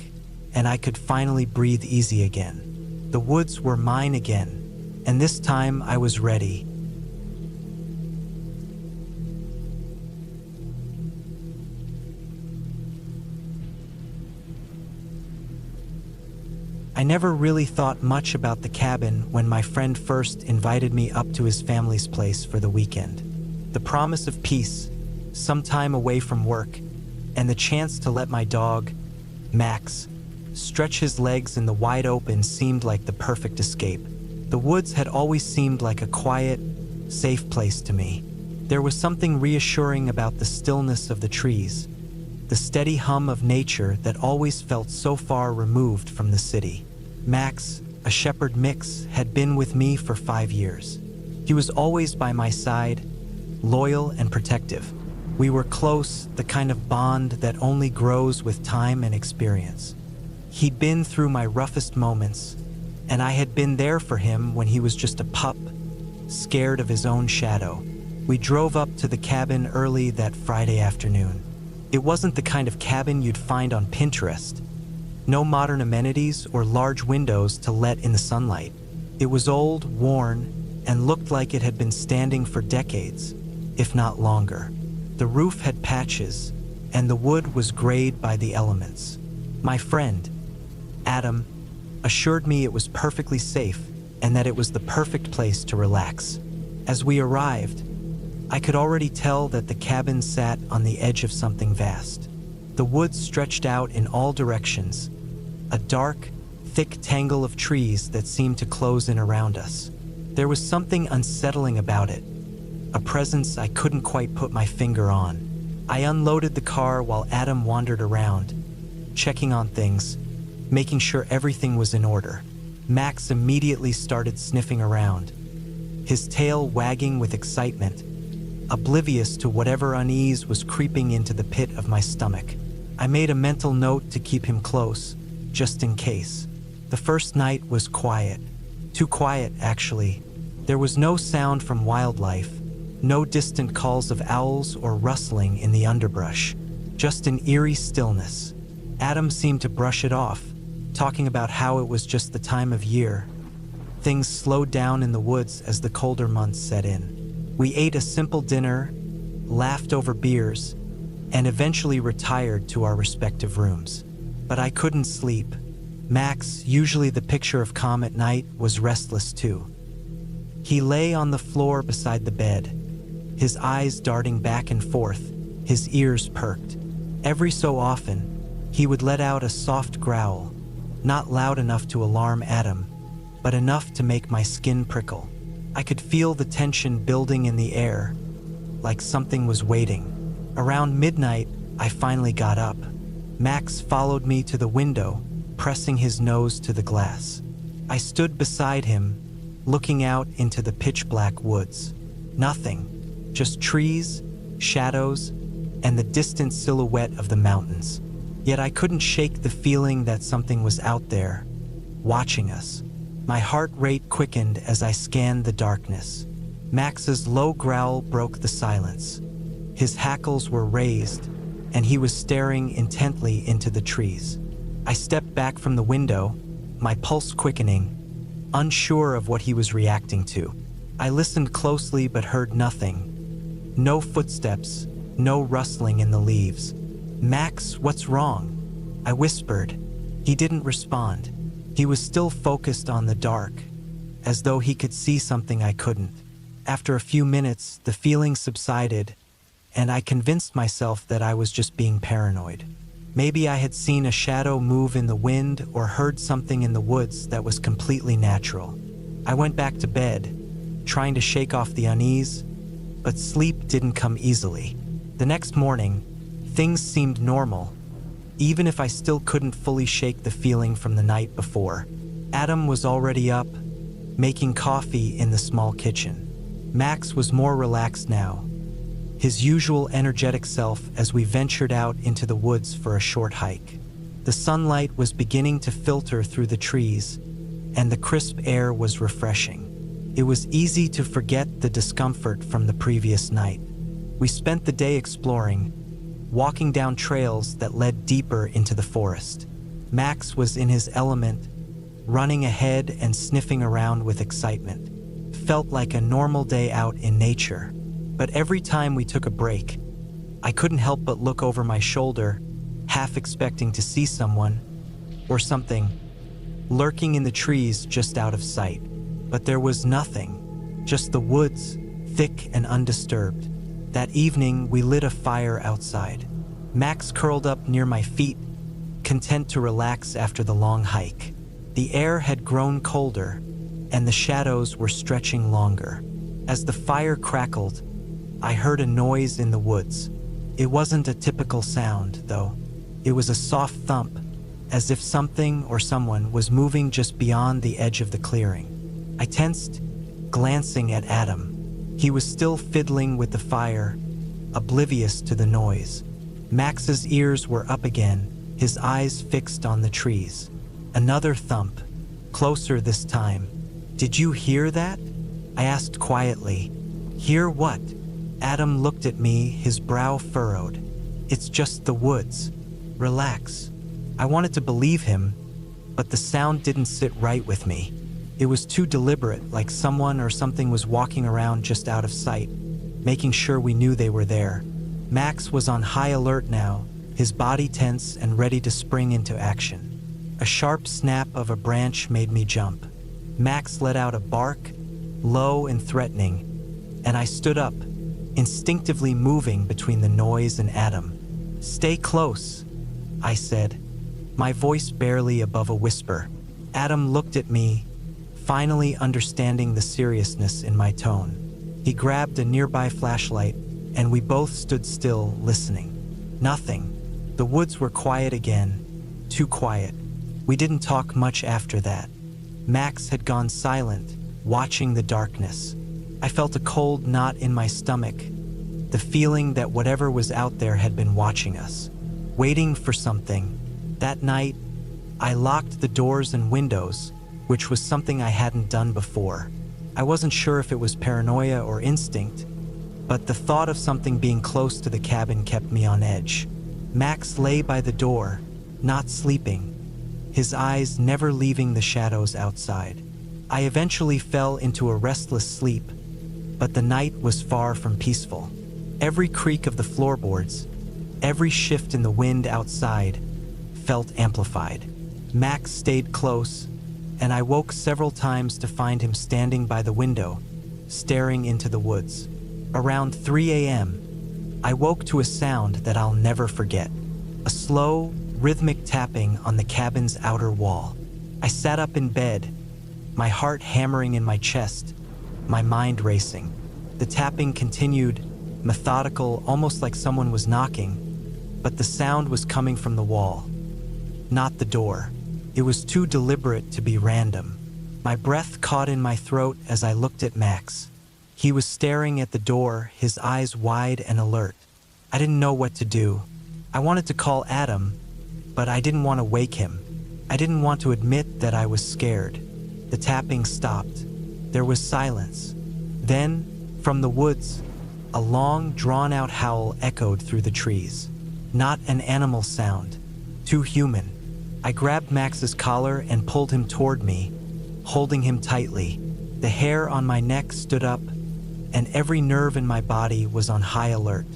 and I could finally breathe easy again. The woods were mine again, and this time I was ready. I never really thought much about the cabin when my friend first invited me up to his family's place for the weekend. The promise of peace, some time away from work, and the chance to let my dog, Max, stretch his legs in the wide open seemed like the perfect escape. The woods had always seemed like a quiet, safe place to me. There was something reassuring about the stillness of the trees, the steady hum of nature that always felt so far removed from the city. Max, a shepherd mix, had been with me for 5 years. He was always by my side, loyal and protective. We were close, the kind of bond that only grows with time and experience. He'd been through my roughest moments, and I had been there for him when he was just a pup, scared of his own shadow. We drove up to the cabin early that Friday afternoon. It wasn't the kind of cabin you'd find on Pinterest. No modern amenities or large windows to let in the sunlight. It was old, worn, and looked like it had been standing for decades, if not longer. The roof had patches, and the wood was grayed by the elements. My friend, Adam, assured me it was perfectly safe and that it was the perfect place to relax. As we arrived, I could already tell that the cabin sat on the edge of something vast. The woods stretched out in all directions, a dark, thick tangle of trees that seemed to close in around us. There was something unsettling about it, a presence I couldn't quite put my finger on. I unloaded the car while Adam wandered around, checking on things, making sure everything was in order. Max immediately started sniffing around, his tail wagging with excitement, oblivious to whatever unease was creeping into the pit of my stomach. I made a mental note to keep him close, just in case. The first night was quiet. Too quiet, actually. There was no sound from wildlife, no distant calls of owls or rustling in the underbrush, just an eerie stillness. Adam seemed to brush it off, talking about how it was just the time of year. Things slowed down in the woods as the colder months set in. We ate a simple dinner, laughed over beers, and eventually retired to our respective rooms. But I couldn't sleep. Max, usually the picture of calm at night, was restless too. He lay on the floor beside the bed, his eyes darting back and forth, his ears perked. Every so often, he would let out a soft growl, not loud enough to alarm Adam, but enough to make my skin prickle. I could feel the tension building in the air, like something was waiting. Around midnight, I finally got up. Max followed me to the window, pressing his nose to the glass. I stood beside him, looking out into the pitch-black woods. Nothing, just trees, shadows, and the distant silhouette of the mountains. Yet I couldn't shake the feeling that something was out there, watching us. My heart rate quickened as I scanned the darkness. Max's low growl broke the silence. His hackles were raised, and he was staring intently into the trees. I stepped back from the window, my pulse quickening, unsure of what he was reacting to. I listened closely but heard nothing. No footsteps, no rustling in the leaves. "Max, what's wrong?" I whispered. He didn't respond. He was still focused on the dark, as though he could see something I couldn't. After a few minutes, the feeling subsided, and I convinced myself that I was just being paranoid. Maybe I had seen a shadow move in the wind or heard something in the woods that was completely natural. I went back to bed, trying to shake off the unease, but sleep didn't come easily. The next morning, things seemed normal, even if I still couldn't fully shake the feeling from the night before. Adam was already up, making coffee in the small kitchen. Max was more relaxed now, his usual energetic self as we ventured out into the woods for a short hike. The sunlight was beginning to filter through the trees, and the crisp air was refreshing. It was easy to forget the discomfort from the previous night. We spent the day exploring, walking down trails that led deeper into the forest. Max was in his element, running ahead and sniffing around with excitement. Felt like a normal day out in nature. But every time we took a break, I couldn't help but look over my shoulder, half expecting to see someone, or something, lurking in the trees just out of sight. But there was nothing, just the woods, thick and undisturbed. That evening, we lit a fire outside. Max curled up near my feet, content to relax after the long hike. The air had grown colder, and the shadows were stretching longer. As the fire crackled, I heard a noise in the woods. It wasn't a typical sound, though. It was a soft thump, as if something or someone was moving just beyond the edge of the clearing. I tensed, glancing at Adam. He was still fiddling with the fire, oblivious to the noise. Max's ears were up again, his eyes fixed on the trees. Another thump, closer this time. "Did you hear that?" I asked quietly. "Hear what?" Adam looked at me, his brow furrowed. "It's just the woods. Relax." I wanted to believe him, but the sound didn't sit right with me. It was too deliberate, like someone or something was walking around just out of sight, making sure we knew they were there. Max was on high alert now, his body tense and ready to spring into action. A sharp snap of a branch made me jump. Max let out a bark, low and threatening, and I stood up, instinctively moving between the noise and Adam. "Stay close," I said, my voice barely above a whisper. Adam looked at me, finally understanding the seriousness in my tone. He grabbed a nearby flashlight, and we both stood still, listening. Nothing. The woods were quiet again, too quiet. We didn't talk much after that. Max had gone silent, watching the darkness. I felt a cold knot in my stomach, the feeling that whatever was out there had been watching us, waiting for something. That night, I locked the doors and windows, which was something I hadn't done before. I wasn't sure if it was paranoia or instinct, but the thought of something being close to the cabin kept me on edge. Max lay by the door, not sleeping, his eyes never leaving the shadows outside. I eventually fell into a restless sleep, but the night was far from peaceful. Every creak of the floorboards, every shift in the wind outside, felt amplified. Max stayed close, and I woke several times to find him standing by the window, staring into the woods. Around 3 a.m., I woke to a sound that I'll never forget. A slow, rhythmic tapping on the cabin's outer wall. I sat up in bed, my heart hammering in my chest, my mind racing. The tapping continued, methodical, almost like someone was knocking, but the sound was coming from the wall, not the door. It was too deliberate to be random. My breath caught in my throat as I looked at Max. He was staring at the door, his eyes wide and alert. I didn't know what to do. I wanted to call Adam, but I didn't want to wake him. I didn't want to admit that I was scared. The tapping stopped. There was silence. Then, from the woods, a long, drawn-out howl echoed through the trees. Not an animal sound, too human. I grabbed Max's collar and pulled him toward me, holding him tightly. The hair on my neck stood up, and every nerve in my body was on high alert.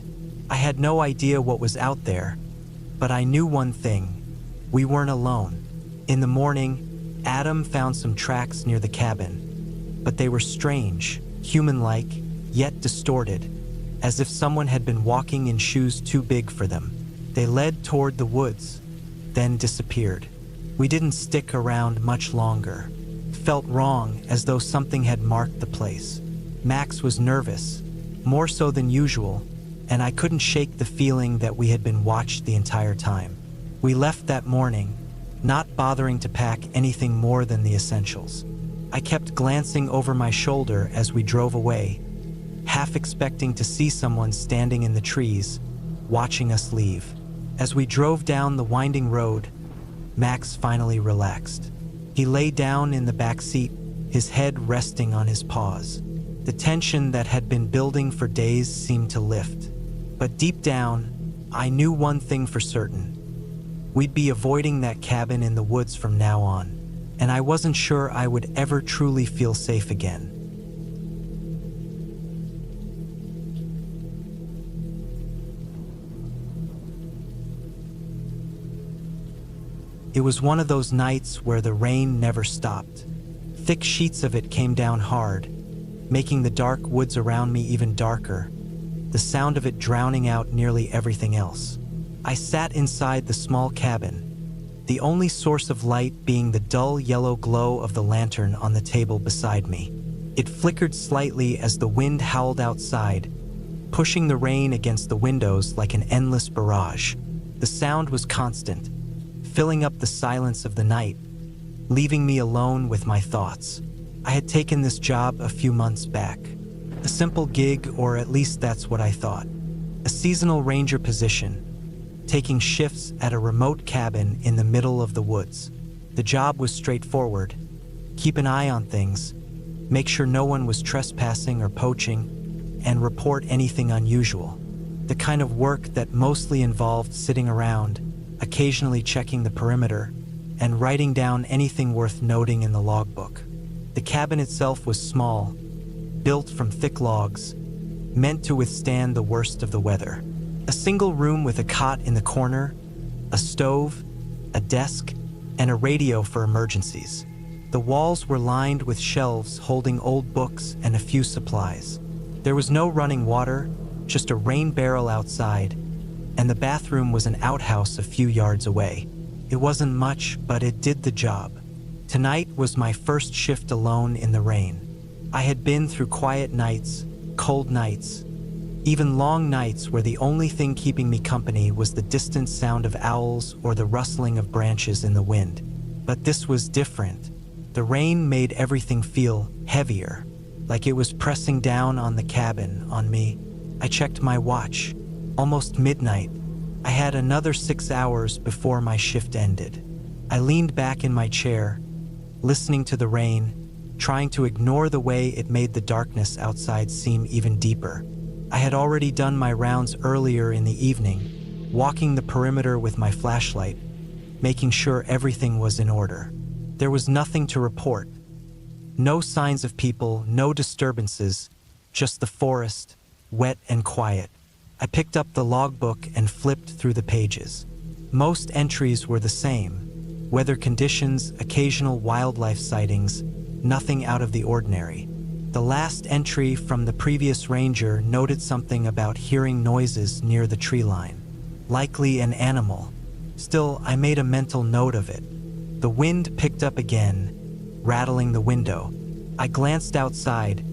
I had no idea what was out there, but I knew one thing: we weren't alone. In the morning, Adam found some tracks near the cabin, but they were strange, human-like, yet distorted, as if someone had been walking in shoes too big for them. They led toward the woods, then disappeared. We didn't stick around much longer. It felt wrong, as though something had marked the place. Max was nervous, more so than usual, and I couldn't shake the feeling that we had been watched the entire time. We left that morning, not bothering to pack anything more than the essentials. I kept glancing over my shoulder as we drove away, half expecting to see someone standing in the trees, watching us leave. As we drove down the winding road, Max finally relaxed. He lay down in the back seat, his head resting on his paws. The tension that had been building for days seemed to lift. But deep down, I knew one thing for certain. We'd be avoiding that cabin in the woods from now on, and I wasn't sure I would ever truly feel safe again. It was one of those nights where the rain never stopped. Thick sheets of it came down hard, making the dark woods around me even darker, the sound of it drowning out nearly everything else. I sat inside the small cabin, the only source of light being the dull yellow glow of the lantern on the table beside me. It flickered slightly as the wind howled outside, pushing the rain against the windows like an endless barrage. The sound was constant, filling up the silence of the night, leaving me alone with my thoughts. I had taken this job a few months back. A simple gig, or at least that's what I thought. a seasonal ranger position, taking shifts at a remote cabin in the middle of the woods. The job was straightforward: keep an eye on things, make sure no one was trespassing or poaching, and report anything unusual. The kind of work that mostly involved sitting around, occasionally checking the perimeter, and writing down anything worth noting in the logbook. The cabin itself was small, built from thick logs, meant to withstand the worst of the weather. A single room with a cot in the corner, a stove, a desk, and a radio for emergencies. The walls were lined with shelves holding old books and a few supplies. There was no running water, just a rain barrel outside, and the bathroom was an outhouse a few yards away. It wasn't much, but it did the job. Tonight was my first shift alone in the rain. I had been through quiet nights, cold nights, even long nights where the only thing keeping me company was the distant sound of owls or the rustling of branches in the wind. But this was different. The rain made everything feel heavier, like it was pressing down on the cabin, on me. I checked my watch. Almost midnight. I had another 6 hours before my shift ended. I leaned back in my chair, listening to the rain, trying to ignore the way it made the darkness outside seem even deeper. I had already done my rounds earlier in the evening, walking the perimeter with my flashlight, making sure everything was in order. There was nothing to report. No signs of people, no disturbances, just the forest, wet and quiet. I picked up the logbook and flipped through the pages. Most entries were the same: weather conditions, occasional wildlife sightings, nothing out of the ordinary. The last entry from the previous ranger noted something about hearing noises near the tree line. Likely an animal. Still, I made a mental note of it. The wind picked up again, rattling the window. I glanced outside,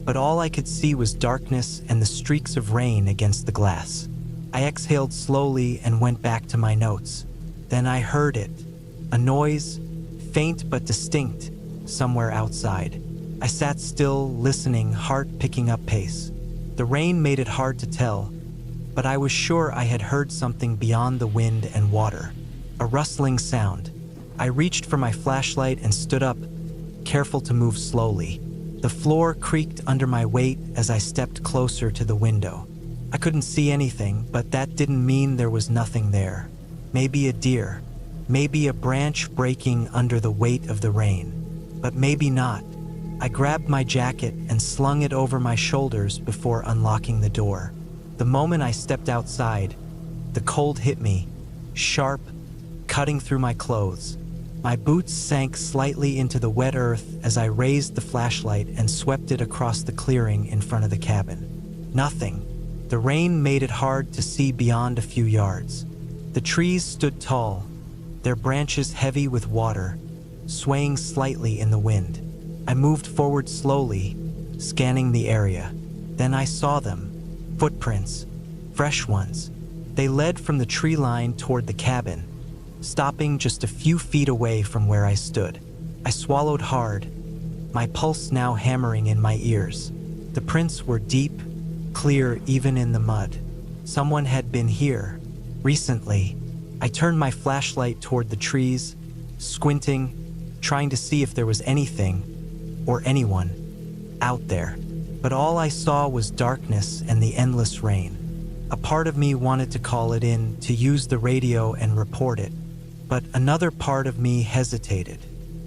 but all I could see was darkness and the streaks of rain against the glass. I exhaled slowly and went back to my notes. Then I heard it. A noise, faint but distinct, somewhere outside. I sat still, listening, heart picking up pace. The rain made it hard to tell, but I was sure I had heard something beyond the wind and water. A rustling sound. I reached for my flashlight and stood up, careful to move slowly. The floor creaked under my weight as I stepped closer to the window. I couldn't see anything, but that didn't mean there was nothing there. Maybe a deer, maybe a branch breaking under the weight of the rain, but maybe not. I grabbed my jacket and slung it over my shoulders before unlocking the door. The moment I stepped outside, the cold hit me, sharp, cutting through my clothes. My boots sank slightly into the wet earth as I raised the flashlight and swept it across the clearing in front of the cabin. Nothing. The rain made it hard to see beyond a few yards. The trees stood tall, their branches heavy with water, swaying slightly in the wind. I moved forward slowly, scanning the area. Then I saw them. Footprints. Fresh ones. They led from the tree line toward the cabin, stopping just a few feet away from where I stood. I swallowed hard, my pulse now hammering in my ears. The prints were deep, clear even in the mud. Someone had been here, recently. I turned my flashlight toward the trees, squinting, trying to see if there was anything, or anyone, out there. But all I saw was darkness and the endless rain. A part of me wanted to call it in, to use the radio and report it. But another part of me hesitated.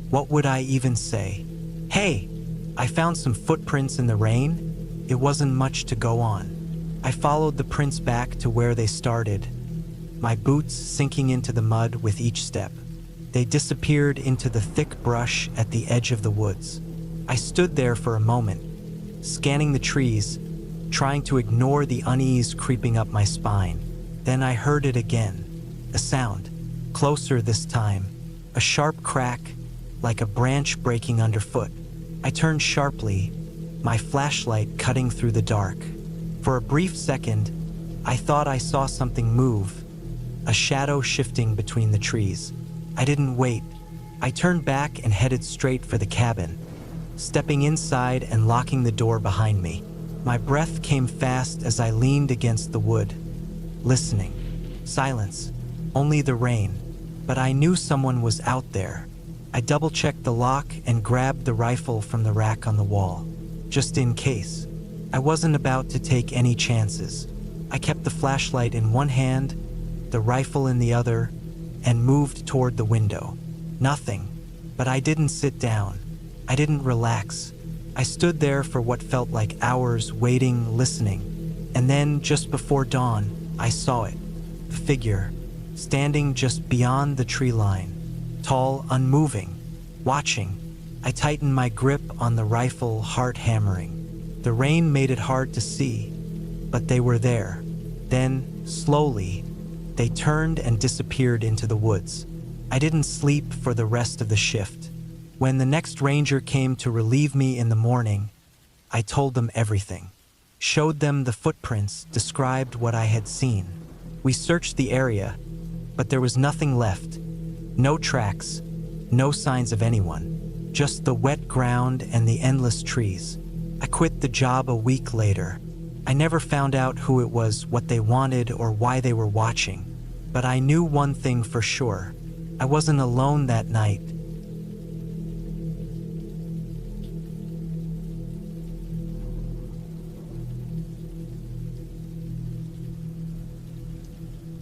What would I even say? Hey, I found some footprints in the rain. It wasn't much to go on. I followed the prints back to where they started, my boots sinking into the mud with each step. They disappeared into the thick brush at the edge of the woods. I stood there for a moment, scanning the trees, trying to ignore the unease creeping up my spine. Then I heard it again. A sound. Closer this time, a sharp crack, like a branch breaking underfoot. I turned sharply, my flashlight cutting through the dark. For a brief second, I thought I saw something move, a shadow shifting between the trees. I didn't wait. I turned back and headed straight for the cabin, stepping inside and locking the door behind me. My breath came fast as I leaned against the wood, listening. Silence, only the rain, but I knew someone was out there. I double-checked the lock and grabbed the rifle from the rack on the wall, just in case. I wasn't about to take any chances. I kept the flashlight in one hand, the rifle in the other, and moved toward the window. Nothing, but I didn't sit down. I didn't relax. I stood there for what felt like hours, waiting, listening. And then, just before dawn, I saw it. A figure, standing just beyond the tree line. Tall, unmoving, watching. I tightened my grip on the rifle, heart hammering. The rain made it hard to see, but they were there. Then, slowly, they turned and disappeared into the woods. I didn't sleep for the rest of the shift. When the next ranger came to relieve me in the morning, I told them everything. Showed them the footprints, described what I had seen. We searched the area, but there was nothing left. No tracks, no signs of anyone. Just the wet ground and the endless trees. I quit the job a week later. I never found out who it was, what they wanted, or why they were watching. But I knew one thing for sure. I wasn't alone that night.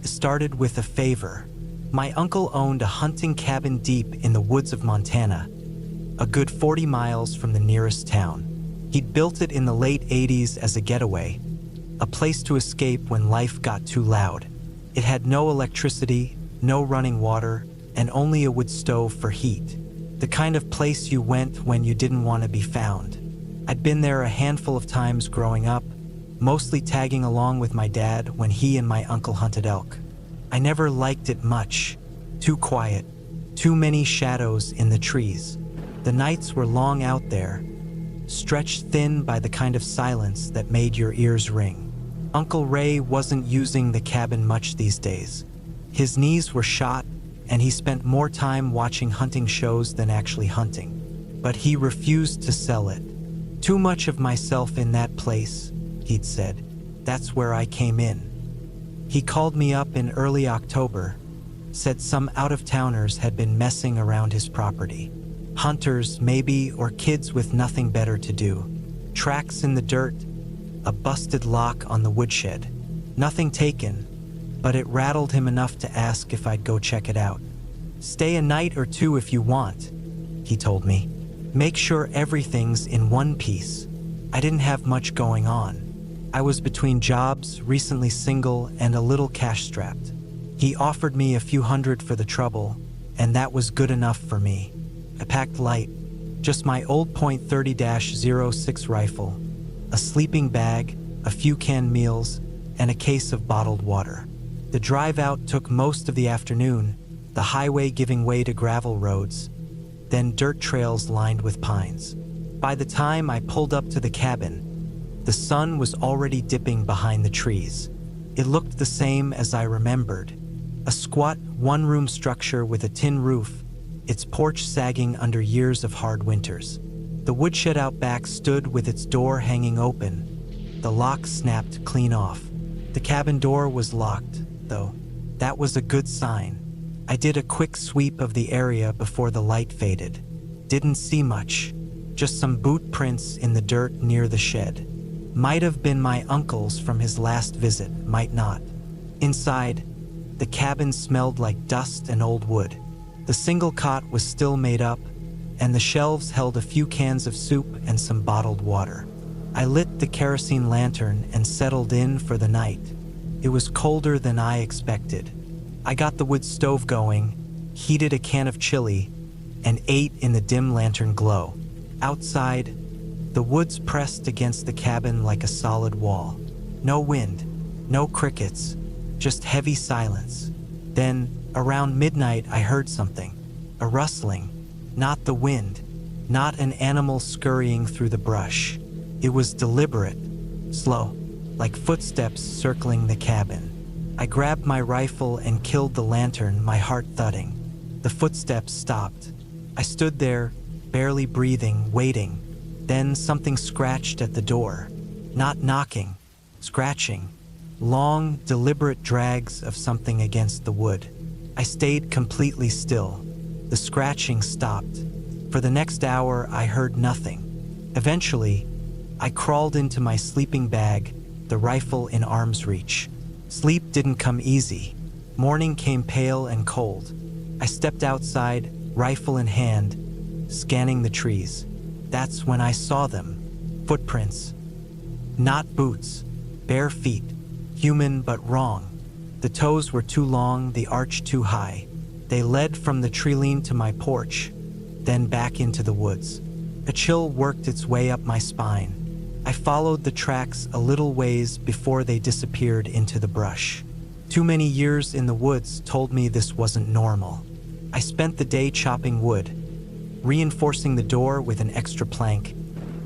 It started with a favor. My uncle owned a hunting cabin deep in the woods of Montana, a good 40 miles from the nearest town. He'd built it in the late 80s as a getaway, a place to escape when life got too loud. It had no electricity, no running water, and only a wood stove for heat. The kind of place you went when you didn't want to be found. I'd been there a handful of times growing up, mostly tagging along with my dad when he and my uncle hunted elk. I never liked it much. Too quiet, too many shadows in the trees. The nights were long out there, stretched thin by the kind of silence that made your ears ring. Uncle Ray wasn't using the cabin much these days. His knees were shot, and he spent more time watching hunting shows than actually hunting. But he refused to sell it. Too much of myself in that place, he'd said. That's where I came in. He called me up in early October, said some out-of-towners had been messing around his property. Hunters, maybe, or kids with nothing better to do. Tracks in the dirt, a busted lock on the woodshed. Nothing taken, but it rattled him enough to ask if I'd go check it out. Stay a night or two if you want, he told me. Make sure everything's in one piece. I didn't have much going on. I was between jobs, recently single, and a little cash-strapped. He offered me a few hundred for the trouble, and that was good enough for me. I packed light, just my old .30-06 rifle, a sleeping bag, a few canned meals, and a case of bottled water. The drive out took most of the afternoon, the highway giving way to gravel roads, then dirt trails lined with pines. By the time I pulled up to the cabin, the sun was already dipping behind the trees. It looked the same as I remembered. A squat, one-room structure with a tin roof, its porch sagging under years of hard winters. The woodshed out back stood with its door hanging open. The lock snapped clean off. The cabin door was locked, though. That was a good sign. I did a quick sweep of the area before the light faded. Didn't see much, just some boot prints in the dirt near the shed. Might have been my uncle's from his last visit, might not. Inside, the cabin smelled like dust and old wood. The single cot was still made up, and the shelves held a few cans of soup and some bottled water. I lit the kerosene lantern and settled in for the night. It was colder than I expected. I got the wood stove going, heated a can of chili, and ate in the dim lantern glow. Outside, the woods pressed against the cabin like a solid wall. No wind, no crickets, just heavy silence. Then, around midnight, I heard something. A rustling. Not the wind, not an animal scurrying through the brush. It was deliberate, slow, like footsteps circling the cabin. I grabbed my rifle and killed the lantern, my heart thudding. The footsteps stopped. I stood there, barely breathing, waiting. Then something scratched at the door. Not knocking, scratching, long, deliberate drags of something against the wood. I stayed completely still. The scratching stopped. For the next hour, I heard nothing. Eventually, I crawled into my sleeping bag, the rifle in arm's reach. Sleep didn't come easy. Morning came pale and cold. I stepped outside, rifle in hand, scanning the trees. That's when I saw them. Footprints. Not boots, bare feet, human but wrong. The toes were too long, the arch too high. They led from the treeline to my porch, then back into the woods. A chill worked its way up my spine. I followed the tracks a little ways before they disappeared into the brush. Too many years in the woods told me this wasn't normal. I spent the day chopping wood, reinforcing the door with an extra plank,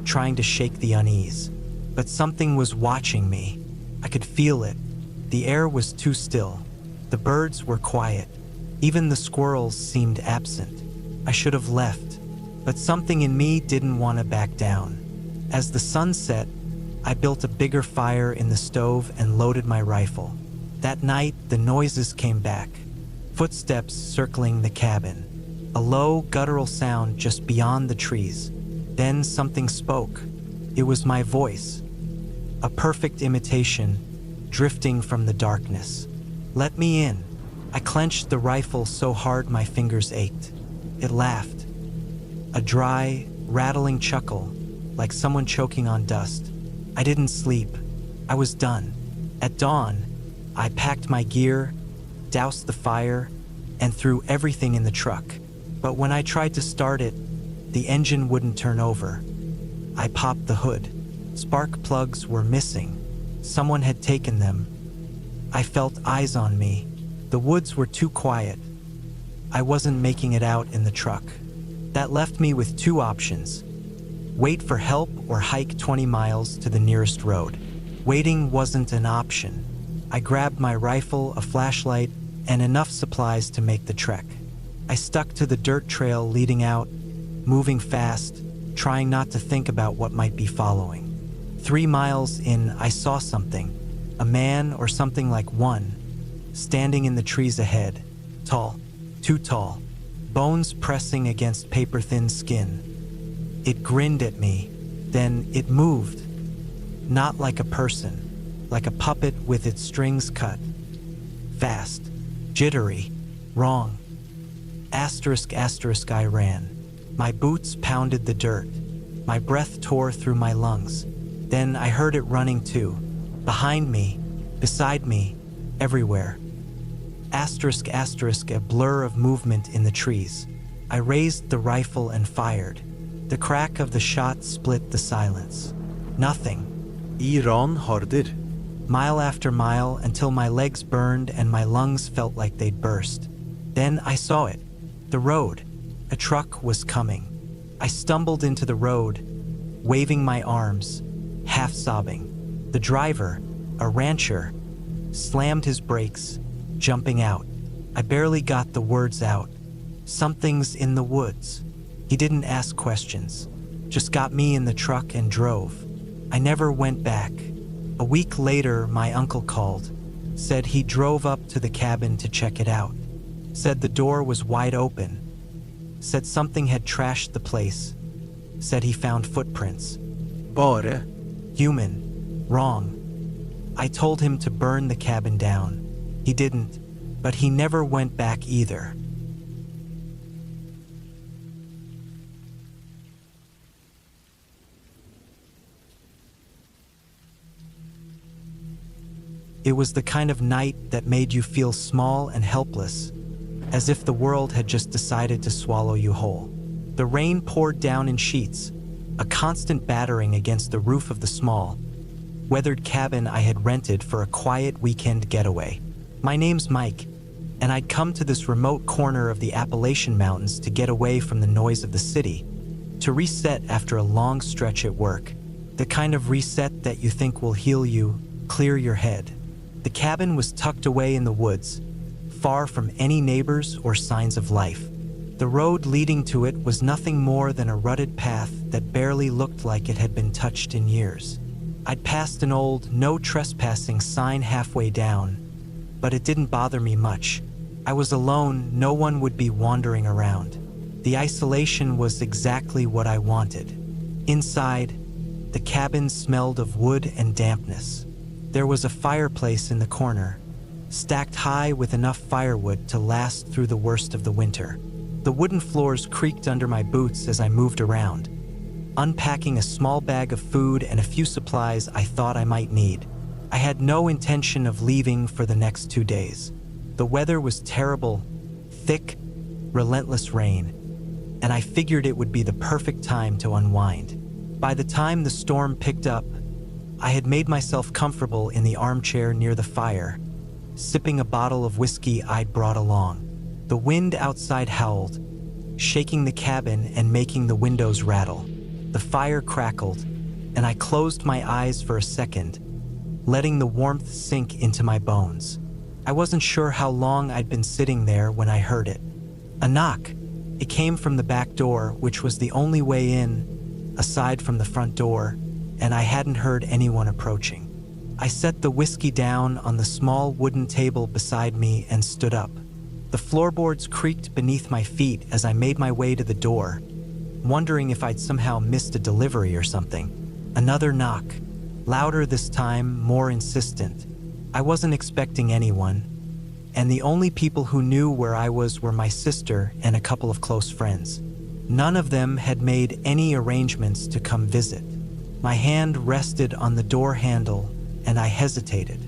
trying to shake the unease. But something was watching me. I could feel it. The air was too still. The birds were quiet. Even the squirrels seemed absent. I should have left, but something in me didn't want to back down. As the sun set, I built a bigger fire in the stove and loaded my rifle. That night, the noises came back. Footsteps circling the cabin. A low, guttural sound just beyond the trees. Then something spoke. It was my voice. A perfect imitation, drifting from the darkness. Let me in. I clenched the rifle so hard my fingers ached. It laughed. A dry, rattling chuckle, like someone choking on dust. I didn't sleep. I was done. At dawn, I packed my gear, doused the fire, and threw everything in the truck. But when I tried to start it, the engine wouldn't turn over. I popped the hood. Spark plugs were missing. Someone had taken them. I felt eyes on me. The woods were too quiet. I wasn't making it out in the truck. That left me with two options: wait for help or hike 20 miles to the nearest road. Waiting wasn't an option. I grabbed my rifle, a flashlight, and enough supplies to make the trek. I stuck to the dirt trail leading out, moving fast, trying not to think about what might be following. 3 miles in, I saw something, a man or something like one, standing in the trees ahead, tall, too tall, bones pressing against paper-thin skin. It grinned at me, then it moved, not like a person, like a puppet with its strings cut. Fast, jittery, wrong. Asterisk, asterisk, I ran. My boots pounded the dirt. My breath tore through my lungs. Then I heard it running too. Behind me, beside me, everywhere. Asterisk, asterisk, a blur of movement in the trees. I raised the rifle and fired. The crack of the shot split the silence. Nothing. Iran harder. Mile after mile until my legs burned and my lungs felt like they'd burst. Then I saw it. The road. A truck was coming. I stumbled into the road, waving my arms, half sobbing. The driver, a rancher, slammed his brakes, jumping out. I barely got the words out. Something's in the woods. He didn't ask questions, just got me in the truck and drove. I never went back. A week later, my uncle called, said he drove up to the cabin to check it out, said the door was wide open, said something had trashed the place, said he found footprints. Bara. Human. Wrong. I told him to burn the cabin down. He didn't, but he never went back either. It was the kind of night that made you feel small and helpless, as if the world had just decided to swallow you whole. The rain poured down in sheets, a constant battering against the roof of the small, weathered cabin I had rented for a quiet weekend getaway. My name's Mike, and I'd come to this remote corner of the Appalachian Mountains to get away from the noise of the city, to reset after a long stretch at work, the kind of reset that you think will heal you, clear your head. The cabin was tucked away in the woods, far from any neighbors or signs of life. The road leading to it was nothing more than a rutted path that barely looked like it had been touched in years. I'd passed an old "no trespassing" sign halfway down, but it didn't bother me much. I was alone, no one would be wandering around. The isolation was exactly what I wanted. Inside, the cabin smelled of wood and dampness. There was a fireplace in the corner, stacked high with enough firewood to last through the worst of the winter. The wooden floors creaked under my boots as I moved around, unpacking a small bag of food and a few supplies I thought I might need. I had no intention of leaving for the next 2 days. The weather was terrible, thick, relentless rain, and I figured it would be the perfect time to unwind. By the time the storm picked up, I had made myself comfortable in the armchair near the fire, sipping a bottle of whiskey I'd brought along. The wind outside howled, shaking the cabin and making the windows rattle. The fire crackled, and I closed my eyes for a second, letting the warmth sink into my bones. I wasn't sure how long I'd been sitting there when I heard it. A knock. It came from the back door, which was the only way in, aside from the front door, and I hadn't heard anyone approaching. I set the whiskey down on the small wooden table beside me and stood up. The floorboards creaked beneath my feet as I made my way to the door, wondering if I'd somehow missed a delivery or something. Another knock, louder this time, more insistent. I wasn't expecting anyone, and the only people who knew where I was were my sister and a couple of close friends. None of them had made any arrangements to come visit. My hand rested on the door handle, and I hesitated.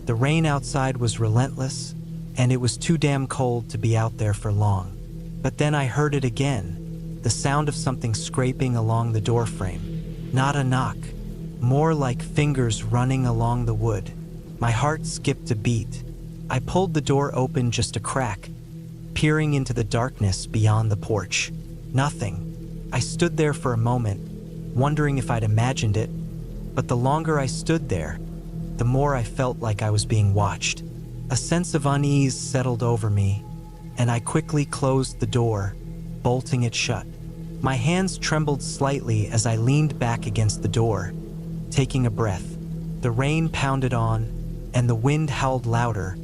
The rain outside was relentless, and it was too damn cold to be out there for long. But then I heard it again, the sound of something scraping along the doorframe. Not a knock, more like fingers running along the wood. My heart skipped a beat. I pulled the door open just a crack, peering into the darkness beyond the porch. Nothing. I stood there for a moment, wondering if I'd imagined it, but the longer I stood there, the more I felt like I was being watched. A sense of unease settled over me, and I quickly closed the door, bolting it shut. My hands trembled slightly as I leaned back against the door, taking a breath. The rain pounded on, and the wind howled louder,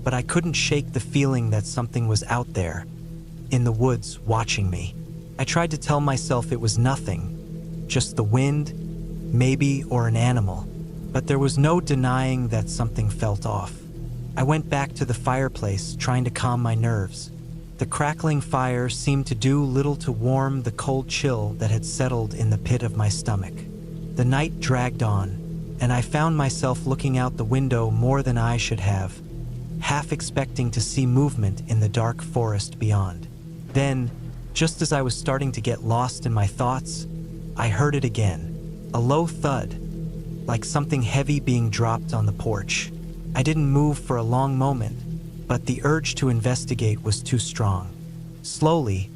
but I couldn't shake the feeling that something was out there, in the woods, watching me. I tried to tell myself it was nothing, just the wind, maybe, or an animal, but there was no denying that something felt off. I went back to the fireplace, trying to calm my nerves. The crackling fire seemed to do little to warm the cold chill that had settled in the pit of my stomach. The night dragged on, and I found myself looking out the window more than I should have, half expecting to see movement in the dark forest beyond. Then, just as I was starting to get lost in my thoughts, I heard it again, a low thud, like something heavy being dropped on the porch. I didn't move for a long moment, but the urge to investigate was too strong. Slowly,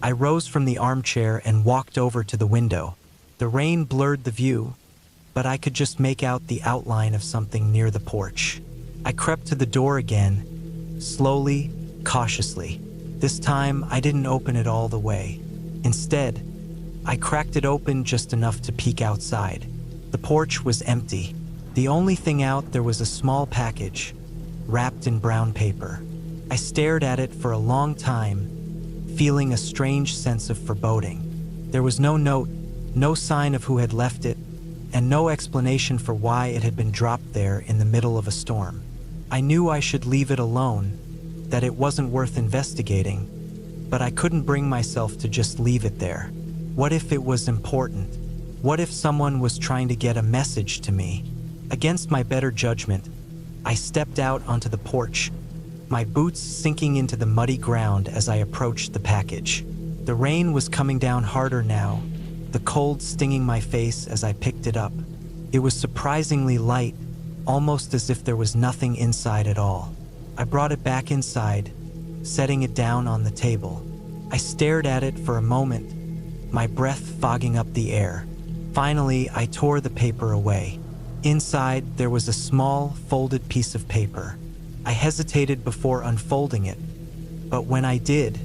I rose from the armchair and walked over to the window. The rain blurred the view, but I could just make out the outline of something near the porch. I crept to the door again, slowly, cautiously. This time, I didn't open it all the way. Instead, I cracked it open just enough to peek outside. The porch was empty. The only thing out there was a small package, wrapped in brown paper. I stared at it for a long time, feeling a strange sense of foreboding. There was no note, no sign of who had left it, and no explanation for why it had been dropped there in the middle of a storm. I knew I should leave it alone, that it wasn't worth investigating, but I couldn't bring myself to just leave it there. What if it was important? What if someone was trying to get a message to me? Against my better judgment, I stepped out onto the porch, my boots sinking into the muddy ground as I approached the package. The rain was coming down harder now, the cold stinging my face as I picked it up. It was surprisingly light, almost as if there was nothing inside at all. I brought it back inside, setting it down on the table. I stared at it for a moment, my breath fogging up the air. Finally, I tore the paper away. Inside, there was a small, folded piece of paper. I hesitated before unfolding it, but when I did,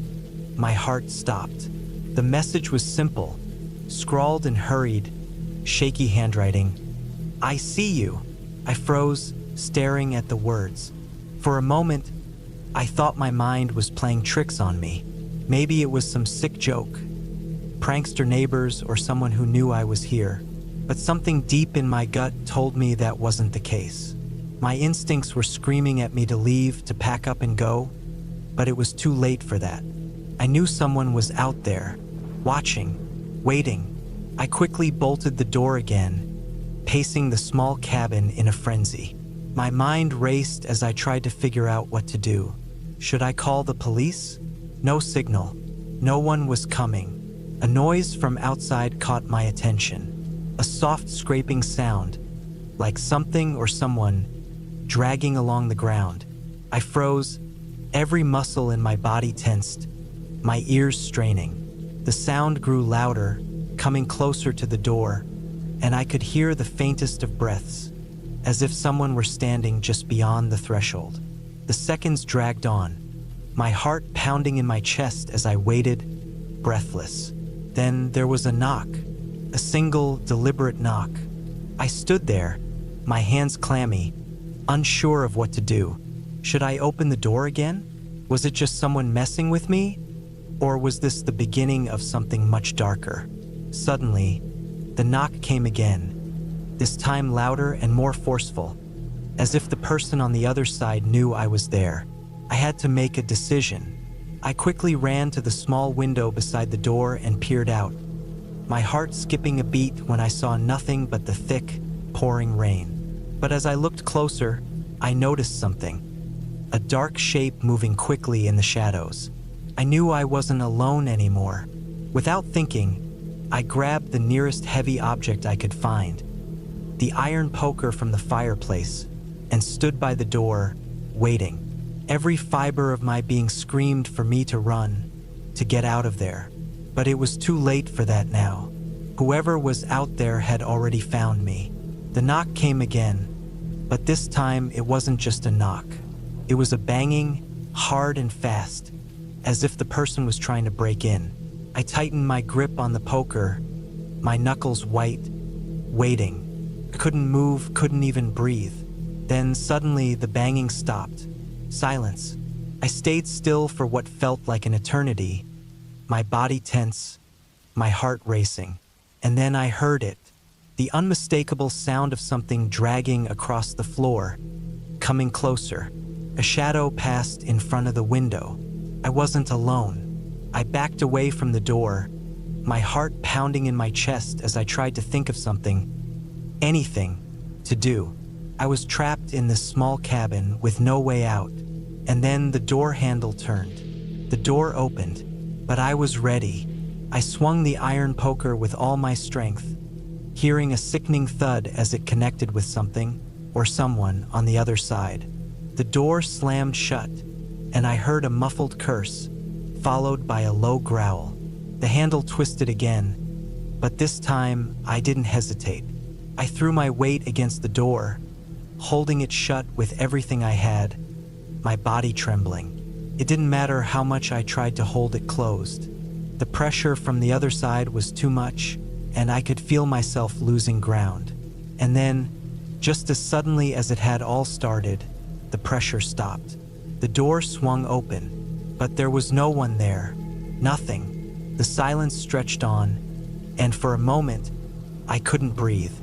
my heart stopped. The message was simple, scrawled in hurried, shaky handwriting. I see you. I froze, staring at the words. For a moment, I thought my mind was playing tricks on me. Maybe it was some sick joke, prankster neighbors, or someone who knew I was here. But something deep in my gut told me that wasn't the case. My instincts were screaming at me to leave, to pack up and go, but it was too late for that. I knew someone was out there, watching, waiting. I quickly bolted the door again, pacing the small cabin in a frenzy. My mind raced as I tried to figure out what to do. Should I call the police? No signal. No one was coming. A noise from outside caught my attention. A soft scraping sound, like something or someone dragging along the ground. I froze, every muscle in my body tensed, my ears straining. The sound grew louder, coming closer to the door, and I could hear the faintest of breaths, as if someone were standing just beyond the threshold. The seconds dragged on, my heart pounding in my chest as I waited, breathless. Then there was a knock, a single, deliberate knock. I stood there, my hands clammy, unsure of what to do. Should I open the door again? Was it just someone messing with me? Or was this the beginning of something much darker? Suddenly, the knock came again, this time louder and more forceful, as if the person on the other side knew I was there. I had to make a decision. I quickly ran to the small window beside the door and peered out, my heart skipping a beat when I saw nothing but the thick, pouring rain. But as I looked closer, I noticed something. A dark shape moving quickly in the shadows. I knew I wasn't alone anymore. Without thinking, I grabbed the nearest heavy object I could find, the iron poker from the fireplace, and stood by the door, waiting. Every fiber of my being screamed for me to run, to get out of there. But it was too late for that now. Whoever was out there had already found me. The knock came again, but this time it wasn't just a knock. It was a banging, hard and fast, as if the person was trying to break in. I tightened my grip on the poker, my knuckles white, waiting. I couldn't move, couldn't even breathe. Then suddenly the banging stopped. Silence. I stayed still for what felt like an eternity, my body tense, my heart racing. And then I heard it, the unmistakable sound of something dragging across the floor, coming closer. A shadow passed in front of the window. I wasn't alone. I backed away from the door, my heart pounding in my chest as I tried to think of something, anything, to do. I was trapped in this small cabin with no way out. And then the door handle turned. The door opened, but I was ready. I swung the iron poker with all my strength, hearing a sickening thud as it connected with something or someone on the other side. The door slammed shut, and I heard a muffled curse, followed by a low growl. The handle twisted again, but this time I didn't hesitate. I threw my weight against the door, holding it shut with everything I had, my body trembling. It didn't matter how much I tried to hold it closed. The pressure from the other side was too much, and I could feel myself losing ground. And then, just as suddenly as it had all started, the pressure stopped. The door swung open, but there was no one there. Nothing. The silence stretched on, and for a moment, I couldn't breathe.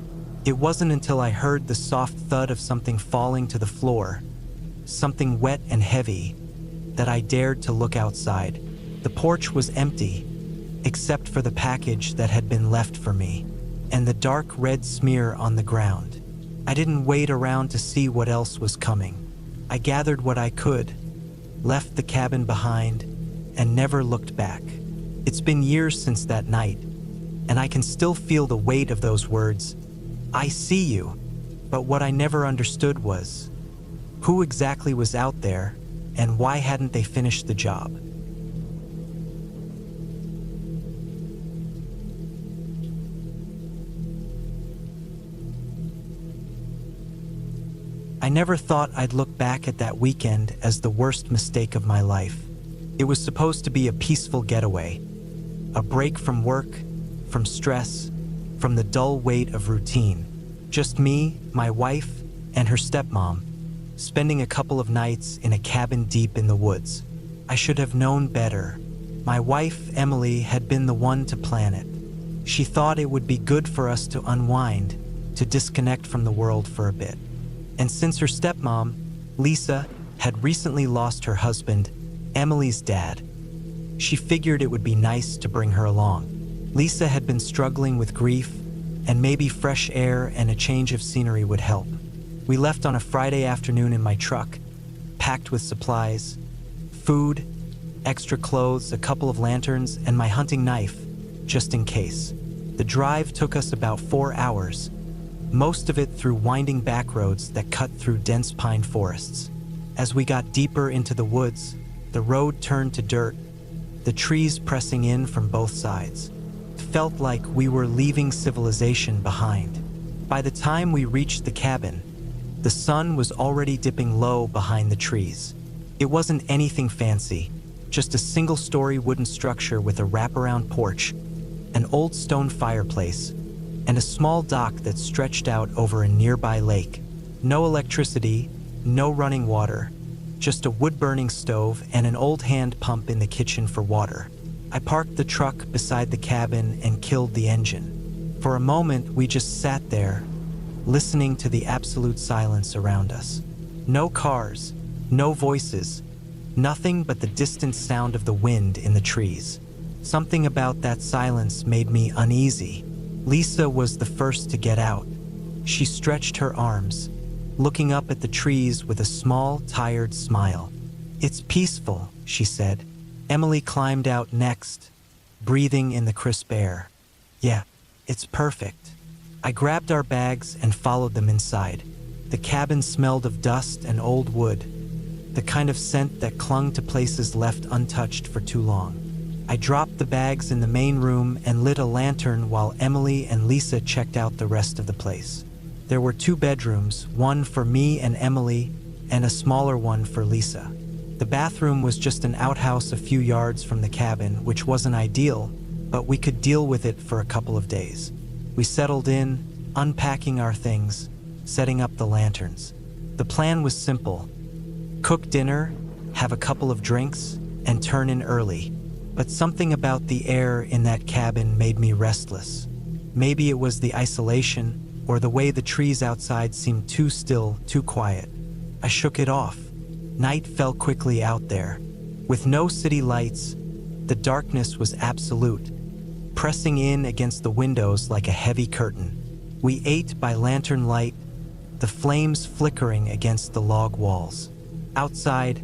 It wasn't until I heard the soft thud of something falling to the floor, something wet and heavy, that I dared to look outside. The porch was empty, except for the package that had been left for me, and the dark red smear on the ground. I didn't wait around to see what else was coming. I gathered what I could, left the cabin behind, and never looked back. It's been years since that night, and I can still feel the weight of those words, "I see you." But what I never understood was, who exactly was out there, and why hadn't they finished the job? I never thought I'd look back at that weekend as the worst mistake of my life. It was supposed to be a peaceful getaway, a break from work, from stress, from the dull weight of routine. Just me, my wife, and her stepmom, spending a couple of nights in a cabin deep in the woods. I should have known better. My wife, Emily, had been the one to plan it. She thought it would be good for us to unwind, to disconnect from the world for a bit. And since her stepmom, Lisa, had recently lost her husband, Emily's dad, she figured it would be nice to bring her along. Lisa had been struggling with grief, and maybe fresh air and a change of scenery would help. We left on a Friday afternoon in my truck, packed with supplies, food, extra clothes, a couple of lanterns, and my hunting knife, just in case. The drive took us about 4 hours, most of it through winding back roads that cut through dense pine forests. As we got deeper into the woods, the road turned to dirt, the trees pressing in from both sides. It felt like we were leaving civilization behind. By the time we reached the cabin, the sun was already dipping low behind the trees. It wasn't anything fancy, just a single-story wooden structure with a wraparound porch, an old stone fireplace, and a small dock that stretched out over a nearby lake. No electricity, no running water, just a wood-burning stove and an old hand pump in the kitchen for water. I parked the truck beside the cabin and killed the engine. For a moment, we just sat there, listening to the absolute silence around us. No cars, no voices, nothing but the distant sound of the wind in the trees. Something about that silence made me uneasy. Lisa was the first to get out. She stretched her arms, looking up at the trees with a small, tired smile. "It's peaceful," she said. Emily climbed out next, breathing in the crisp air. "Yeah, it's perfect." I grabbed our bags and followed them inside. The cabin smelled of dust and old wood, the kind of scent that clung to places left untouched for too long. I dropped the bags in the main room and lit a lantern while Emily and Lisa checked out the rest of the place. There were 2 bedrooms, one for me and Emily, and a smaller one for Lisa. The bathroom was just an outhouse a few yards from the cabin, which wasn't ideal, but we could deal with it for a couple of days. We settled in, unpacking our things, setting up the lanterns. The plan was simple: cook dinner, have a couple of drinks, and turn in early. But something about the air in that cabin made me restless. Maybe it was the isolation, or the way the trees outside seemed too still, too quiet. I shook it off. Night fell quickly out there. With no city lights, the darkness was absolute, pressing in against the windows like a heavy curtain. We ate by lantern light, the flames flickering against the log walls. Outside,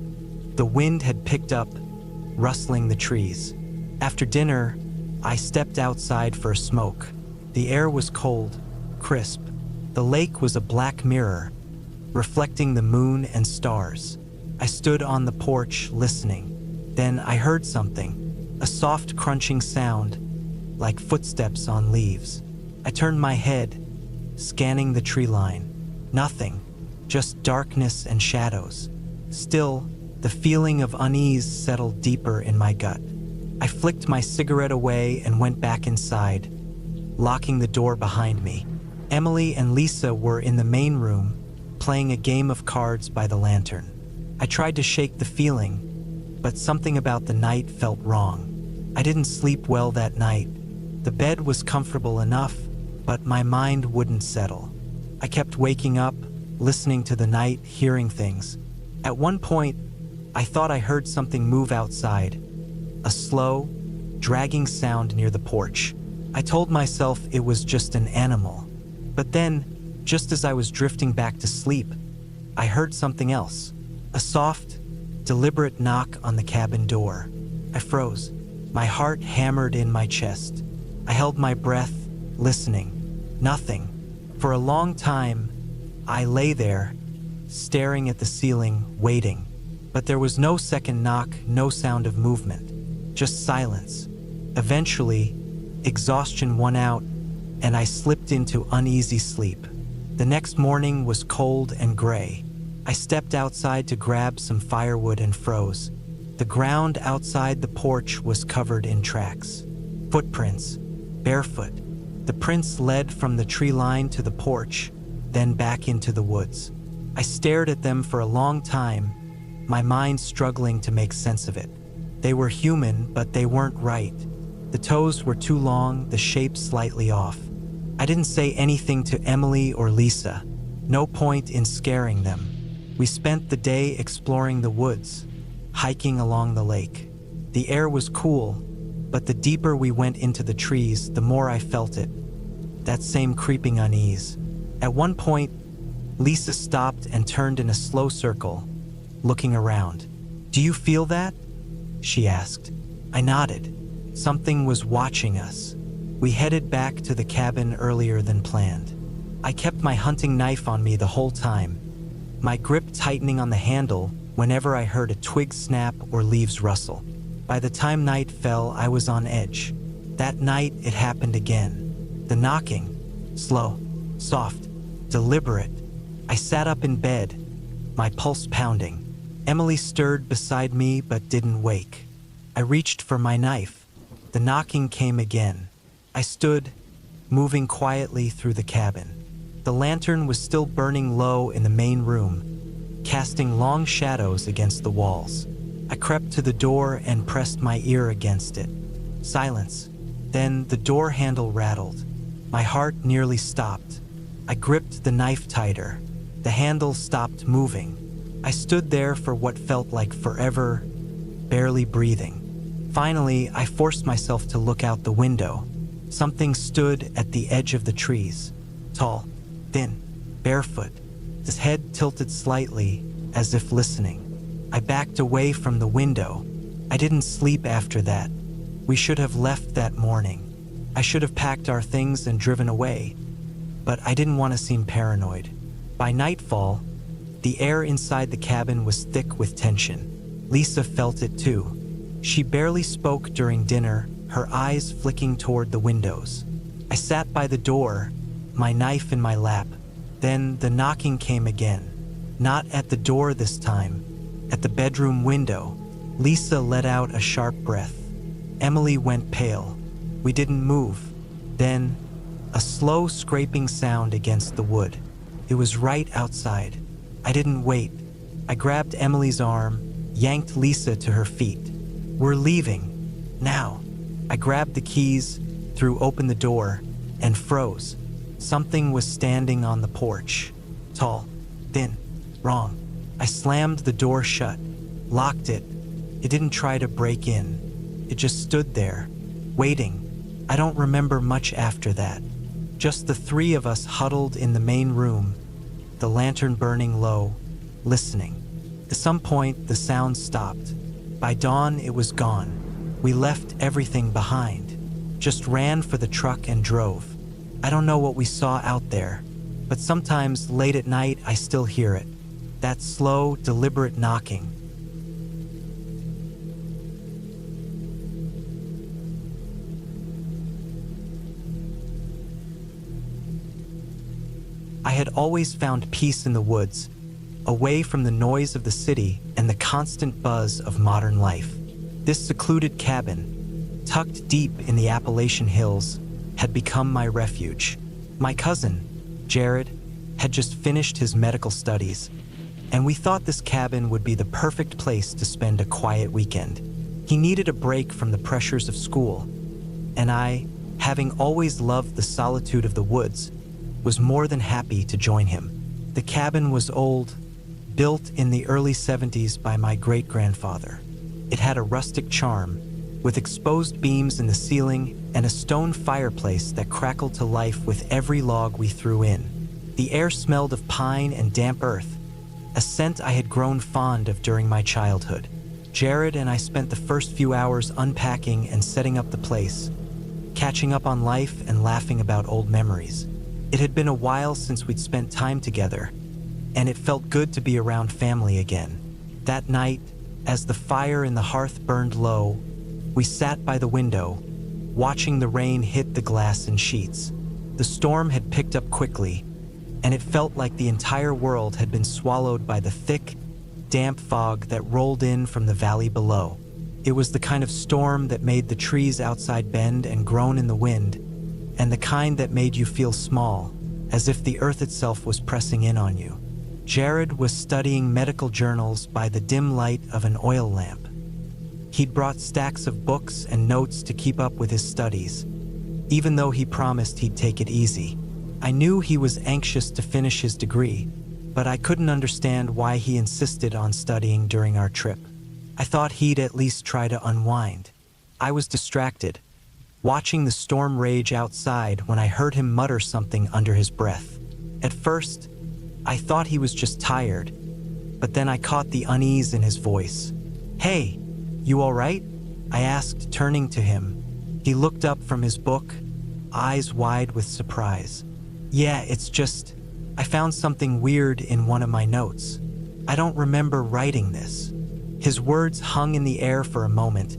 the wind had picked up, rustling the trees. After dinner, I stepped outside for a smoke. The air was cold, crisp. The lake was a black mirror, reflecting the moon and stars. I stood on the porch, listening. Then I heard something, a soft crunching sound, like footsteps on leaves. I turned my head, scanning the tree line. Nothing, just darkness and shadows. Still, the feeling of unease settled deeper in my gut. I flicked my cigarette away and went back inside, locking the door behind me. Emily and Lisa were in the main room, playing a game of cards by the lantern. I tried to shake the feeling, but something about the night felt wrong. I didn't sleep well that night. The bed was comfortable enough, but my mind wouldn't settle. I kept waking up, listening to the night, hearing things. At one point, I thought I heard something move outside, a slow, dragging sound near the porch. I told myself it was just an animal. But then, just as I was drifting back to sleep, I heard something else. A soft, deliberate knock on the cabin door. I froze. My heart hammered in my chest. I held my breath, listening. Nothing. For a long time, I lay there, staring at the ceiling, waiting. But there was no second knock, no sound of movement, just silence. Eventually, exhaustion won out, and I slipped into uneasy sleep. The next morning was cold and gray. I stepped outside to grab some firewood and froze. The ground outside the porch was covered in tracks. Footprints, barefoot. The prints led from the tree line to the porch, then back into the woods. I stared at them for a long time, my mind struggling to make sense of it. They were human, but they weren't right. The toes were too long, the shape slightly off. I didn't say anything to Emily or Lisa. No point in scaring them. We spent the day exploring the woods, hiking along the lake. The air was cool, but the deeper we went into the trees, the more I felt it. That same creeping unease. At one point, Lisa stopped and turned in a slow circle, looking around. "Do you feel that?" she asked. I nodded. Something was watching us. We headed back to the cabin earlier than planned. I kept my hunting knife on me the whole time, my grip tightening on the handle whenever I heard a twig snap or leaves rustle. By the time night fell, I was on edge. That night, it happened again. The knocking. Slow, soft, deliberate. I sat up in bed, my pulse pounding. Emily stirred beside me but didn't wake. I reached for my knife. The knocking came again. I stood, moving quietly through the cabin. The lantern was still burning low in the main room, casting long shadows against the walls. I crept to the door and pressed my ear against it. Silence. Then the door handle rattled. My heart nearly stopped. I gripped the knife tighter. The handle stopped moving. I stood there for what felt like forever, barely breathing. Finally, I forced myself to look out the window. Something stood at the edge of the trees. Tall, thin, barefoot, his head tilted slightly, as if listening. I backed away from the window. I didn't sleep after that. We should have left that morning. I should have packed our things and driven away. But I didn't want to seem paranoid. By nightfall, the air inside the cabin was thick with tension. Lisa felt it too. She barely spoke during dinner, her eyes flicking toward the windows. I sat by the door, my knife in my lap. Then the knocking came again. Not at the door this time, at the bedroom window. Lisa let out a sharp breath. Emily went pale. We didn't move. Then, a slow scraping sound against the wood. It was right outside. I didn't wait. I grabbed Emily's arm, yanked Lisa to her feet. "We're leaving. Now." I grabbed the keys, threw open the door, and froze. Something was standing on the porch. Tall, thin, wrong. I slammed the door shut, locked it. It didn't try to break in. It just stood there, waiting. I don't remember much after that. Just the three of us huddled in the main room, the lantern burning low, listening. At some point, the sound stopped. By dawn, it was gone. We left everything behind, just ran for the truck and drove. I don't know what we saw out there, but sometimes late at night, I still hear it. That slow, deliberate knocking. I had always found peace in the woods, away from the noise of the city and the constant buzz of modern life. This secluded cabin, tucked deep in the Appalachian hills, had become my refuge. My cousin, Jared, had just finished his medical studies, and we thought this cabin would be the perfect place to spend a quiet weekend. He needed a break from the pressures of school, and I, having always loved the solitude of the woods, was more than happy to join him. The cabin was old, built in the early 70s by my great-grandfather. It had a rustic charm, with exposed beams in the ceiling and a stone fireplace that crackled to life with every log we threw in. The air smelled of pine and damp earth, a scent I had grown fond of during my childhood. Jared and I spent the first few hours unpacking and setting up the place, catching up on life and laughing about old memories. It had been a while since we'd spent time together, and it felt good to be around family again. That night, as the fire in the hearth burned low, we sat by the window, watching the rain hit the glass in sheets. The storm had picked up quickly, and it felt like the entire world had been swallowed by the thick, damp fog that rolled in from the valley below. It was the kind of storm that made the trees outside bend and groan in the wind, and the kind that made you feel small, as if the earth itself was pressing in on you. Jared was studying medical journals by the dim light of an oil lamp. He'd brought stacks of books and notes to keep up with his studies, even though he promised he'd take it easy. I knew he was anxious to finish his degree, but I couldn't understand why he insisted on studying during our trip. I thought he'd at least try to unwind. I was distracted, watching the storm rage outside when I heard him mutter something under his breath. At first, I thought he was just tired, but then I caught the unease in his voice. "Hey, you all right?" I asked, turning to him. He looked up from his book, eyes wide with surprise. "Yeah, it's just, I found something weird in one of my notes. I don't remember writing this." His words hung in the air for a moment,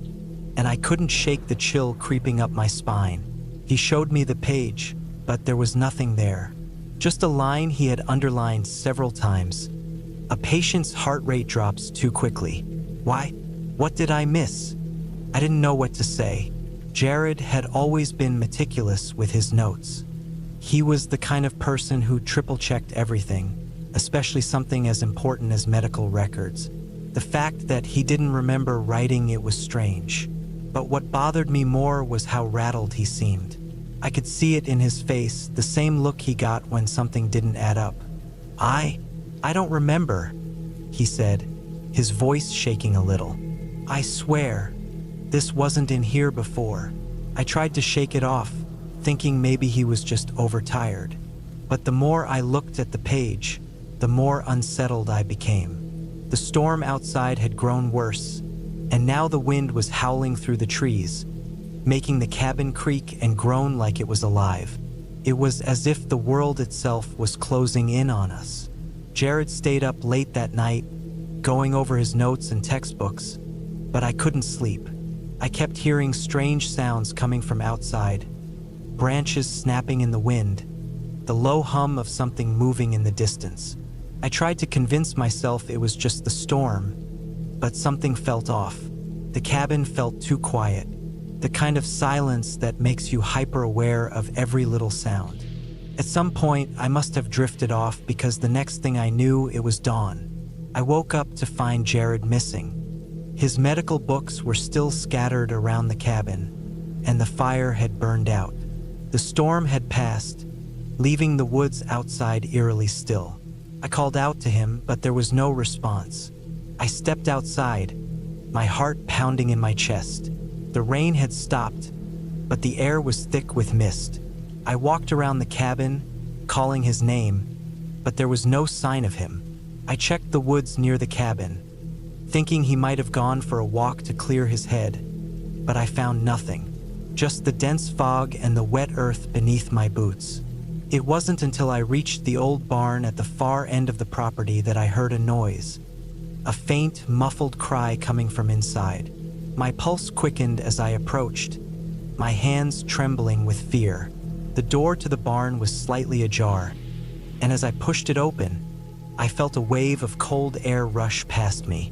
and I couldn't shake the chill creeping up my spine. He showed me the page, but there was nothing there. Just a line he had underlined several times. "A patient's heart rate drops too quickly." Why? What did I miss? I didn't know what to say. Jared had always been meticulous with his notes. He was the kind of person who triple-checked everything, especially something as important as medical records. The fact that he didn't remember writing it was strange. But what bothered me more was how rattled he seemed. I could see it in his face, the same look he got when something didn't add up. I don't remember," he said, his voice shaking a little. "I swear, this wasn't in here before." I tried to shake it off, thinking maybe he was just overtired. But the more I looked at the page, the more unsettled I became. The storm outside had grown worse, and now the wind was howling through the trees, making the cabin creak and groan like it was alive. It was as if the world itself was closing in on us. Jared stayed up late that night, going over his notes and textbooks, but I couldn't sleep. I kept hearing strange sounds coming from outside, branches snapping in the wind, the low hum of something moving in the distance. I tried to convince myself it was just the storm, but something felt off. The cabin felt too quiet, the kind of silence that makes you hyper-aware of every little sound. At some point, I must have drifted off because the next thing I knew, it was dawn. I woke up to find Jared missing. His medical books were still scattered around the cabin, and the fire had burned out. The storm had passed, leaving the woods outside eerily still. I called out to him, but there was no response. I stepped outside, my heart pounding in my chest. The rain had stopped, but the air was thick with mist. I walked around the cabin, calling his name, but there was no sign of him. I checked the woods near the cabin, thinking he might have gone for a walk to clear his head, but I found nothing. Just the dense fog and the wet earth beneath my boots. It wasn't until I reached the old barn at the far end of the property that I heard a noise, a faint, muffled cry coming from inside. My pulse quickened as I approached, my hands trembling with fear. The door to the barn was slightly ajar, and as I pushed it open, I felt a wave of cold air rush past me,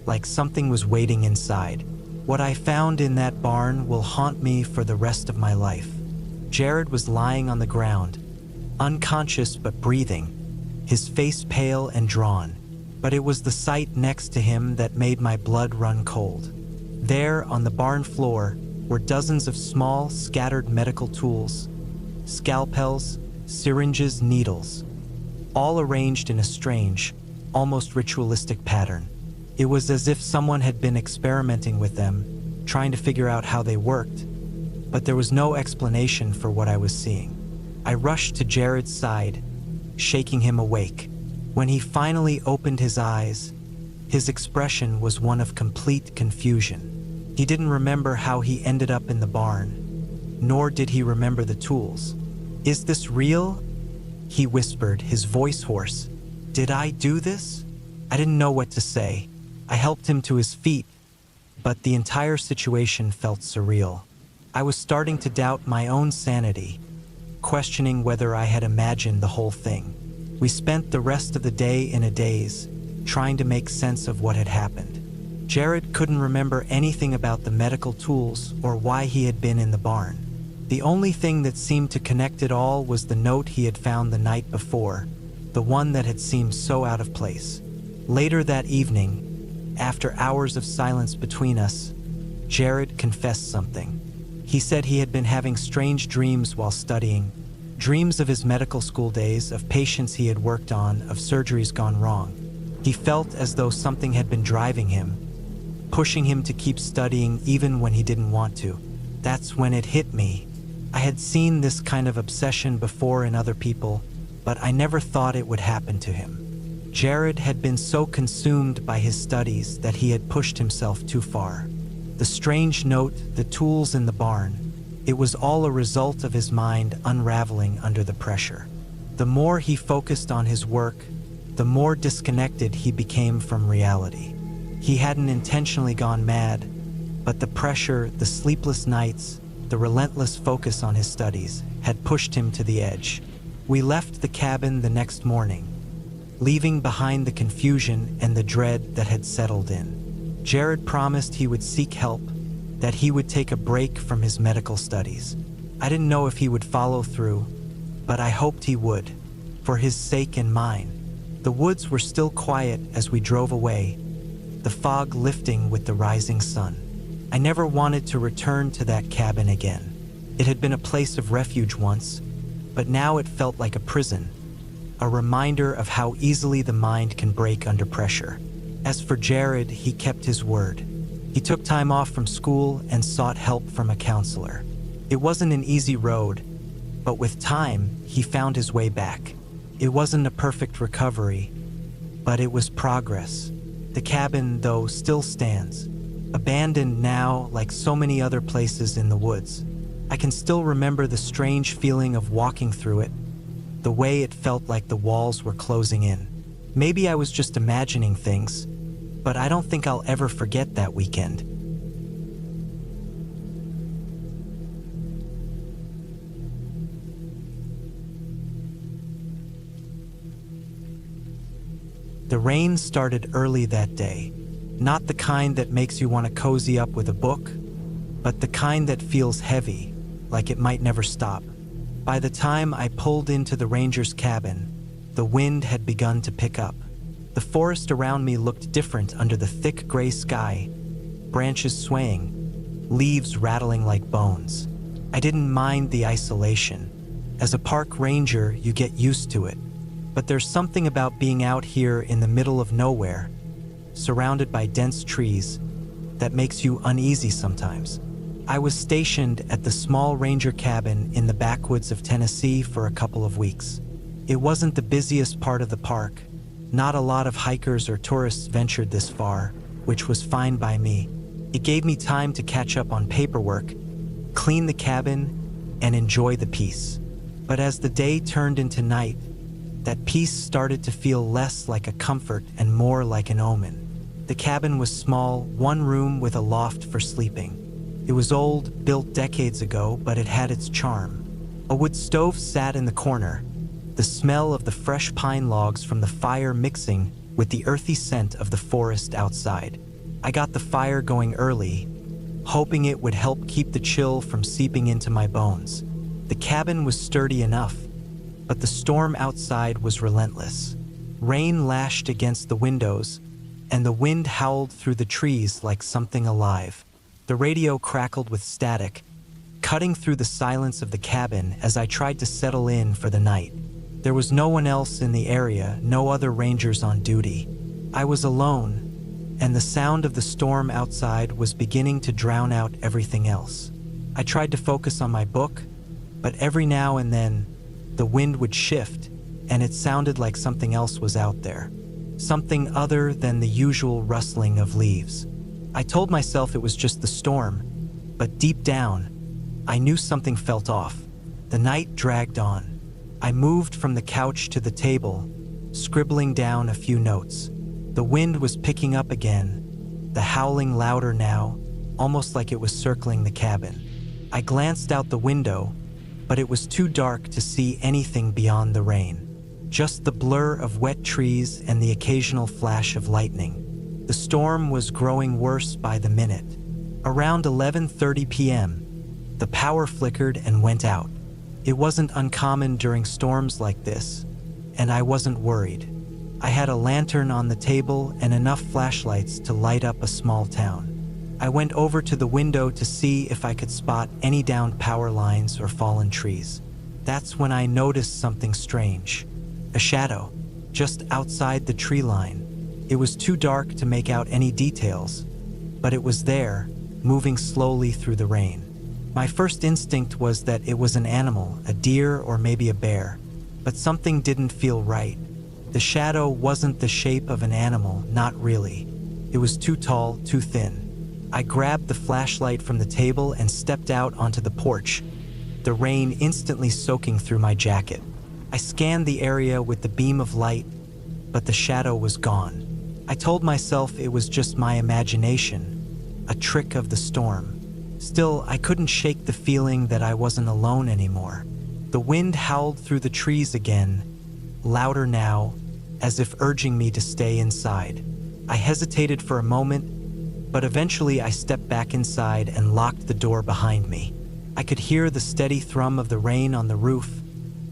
like something was waiting inside. What I found in that barn will haunt me for the rest of my life. Jared was lying on the ground, unconscious but breathing, his face pale and drawn. But it was the sight next to him that made my blood run cold. There, on the barn floor, were dozens of small, scattered medical tools, scalpels, syringes, needles, all arranged in a strange, almost ritualistic pattern. It was as if someone had been experimenting with them, trying to figure out how they worked, but there was no explanation for what I was seeing. I rushed to Jared's side, shaking him awake. When he finally opened his eyes, his expression was one of complete confusion. He didn't remember how he ended up in the barn, nor did he remember the tools. "Is this real?" he whispered, his voice hoarse. "Did I do this?" I didn't know what to say. I helped him to his feet, but the entire situation felt surreal. I was starting to doubt my own sanity, questioning whether I had imagined the whole thing. We spent the rest of the day in a daze, trying to make sense of what had happened. Jared couldn't remember anything about the medical tools or why he had been in the barn. The only thing that seemed to connect it all was the note he had found the night before, the one that had seemed so out of place. Later that evening, after hours of silence between us, Jared confessed something. He said he had been having strange dreams while studying, dreams of his medical school days, of patients he had worked on, of surgeries gone wrong. He felt as though something had been driving him, pushing him to keep studying even when he didn't want to. That's when it hit me. I had seen this kind of obsession before in other people, but I never thought it would happen to him. Jared had been so consumed by his studies that he had pushed himself too far. The strange note, the tools in the barn, it was all a result of his mind unraveling under the pressure. The more he focused on his work, the more disconnected he became from reality. He hadn't intentionally gone mad, but the pressure, the sleepless nights, the relentless focus on his studies had pushed him to the edge. We left the cabin the next morning, leaving behind the confusion and the dread that had settled in. Jared promised he would seek help, that he would take a break from his medical studies. I didn't know if he would follow through, but I hoped he would, for his sake and mine. The woods were still quiet as we drove away, the fog lifting with the rising sun. I never wanted to return to that cabin again. It had been a place of refuge once, but now it felt like a prison, a reminder of how easily the mind can break under pressure. As for Jared, he kept his word. He took time off from school and sought help from a counselor. It wasn't an easy road, but with time, he found his way back. It wasn't a perfect recovery, but it was progress. The cabin, though, still stands, abandoned now like so many other places in the woods. I can still remember the strange feeling of walking through it, the way it felt like the walls were closing in. Maybe I was just imagining things, but I don't think I'll ever forget that weekend. The rain started early that day, not the kind that makes you want to cozy up with a book, but the kind that feels heavy, like it might never stop. By the time I pulled into the ranger's cabin, the wind had begun to pick up. The forest around me looked different under the thick gray sky, branches swaying, leaves rattling like bones. I didn't mind the isolation. As a park ranger, you get used to it. But there's something about being out here in the middle of nowhere, surrounded by dense trees, that makes you uneasy sometimes. I was stationed at the small ranger cabin in the backwoods of Tennessee for a couple of weeks. It wasn't the busiest part of the park. Not a lot of hikers or tourists ventured this far, which was fine by me. It gave me time to catch up on paperwork, clean the cabin, and enjoy the peace. But as the day turned into night, that peace started to feel less like a comfort and more like an omen. The cabin was small, one room with a loft for sleeping. It was old, built decades ago, but it had its charm. A wood stove sat in the corner, the smell of the fresh pine logs from the fire mixing with the earthy scent of the forest outside. I got the fire going early, hoping it would help keep the chill from seeping into my bones. The cabin was sturdy enough, but the storm outside was relentless. Rain lashed against the windows, and the wind howled through the trees like something alive. The radio crackled with static, cutting through the silence of the cabin as I tried to settle in for the night. There was no one else in the area, no other rangers on duty. I was alone, and the sound of the storm outside was beginning to drown out everything else. I tried to focus on my book, but every now and then, the wind would shift, and it sounded like something else was out there. Something other than the usual rustling of leaves. I told myself it was just the storm, but deep down, I knew something felt off. The night dragged on. I moved from the couch to the table, scribbling down a few notes. The wind was picking up again, the howling louder now, almost like it was circling the cabin. I glanced out the window, but it was too dark to see anything beyond the rain. Just the blur of wet trees and the occasional flash of lightning. The storm was growing worse by the minute. Around 11:30 p.m., The power flickered and went out. It wasn't uncommon during storms like this, and I wasn't worried. I had a lantern on the table and enough flashlights to light up a small town. I went over to the window to see if I could spot any downed power lines or fallen trees. That's when I noticed something strange. A shadow, just outside the tree line. It was too dark to make out any details, but it was there, moving slowly through the rain. My first instinct was that it was an animal, a deer or maybe a bear, but something didn't feel right. The shadow wasn't the shape of an animal, not really. It was too tall, too thin. I grabbed the flashlight from the table and stepped out onto the porch, the rain instantly soaking through my jacket. I scanned the area with the beam of light, but the shadow was gone. I told myself it was just my imagination, a trick of the storm. Still, I couldn't shake the feeling that I wasn't alone anymore. The wind howled through the trees again, louder now, as if urging me to stay inside. I hesitated for a moment, but eventually I stepped back inside and locked the door behind me. I could hear the steady thrum of the rain on the roof,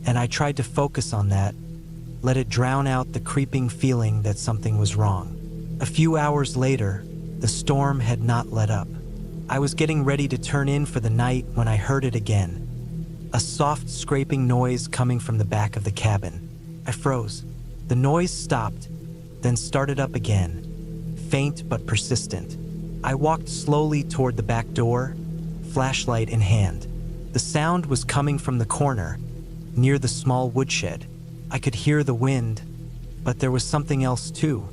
and I tried to focus on that, let it drown out the creeping feeling that something was wrong. A few hours later, the storm had not let up. I was getting ready to turn in for the night when I heard it again. A soft scraping noise coming from the back of the cabin. I froze. The noise stopped, then started up again, faint but persistent. I walked slowly toward the back door, flashlight in hand. The sound was coming from the corner, near the small woodshed. I could hear the wind, but there was something else too,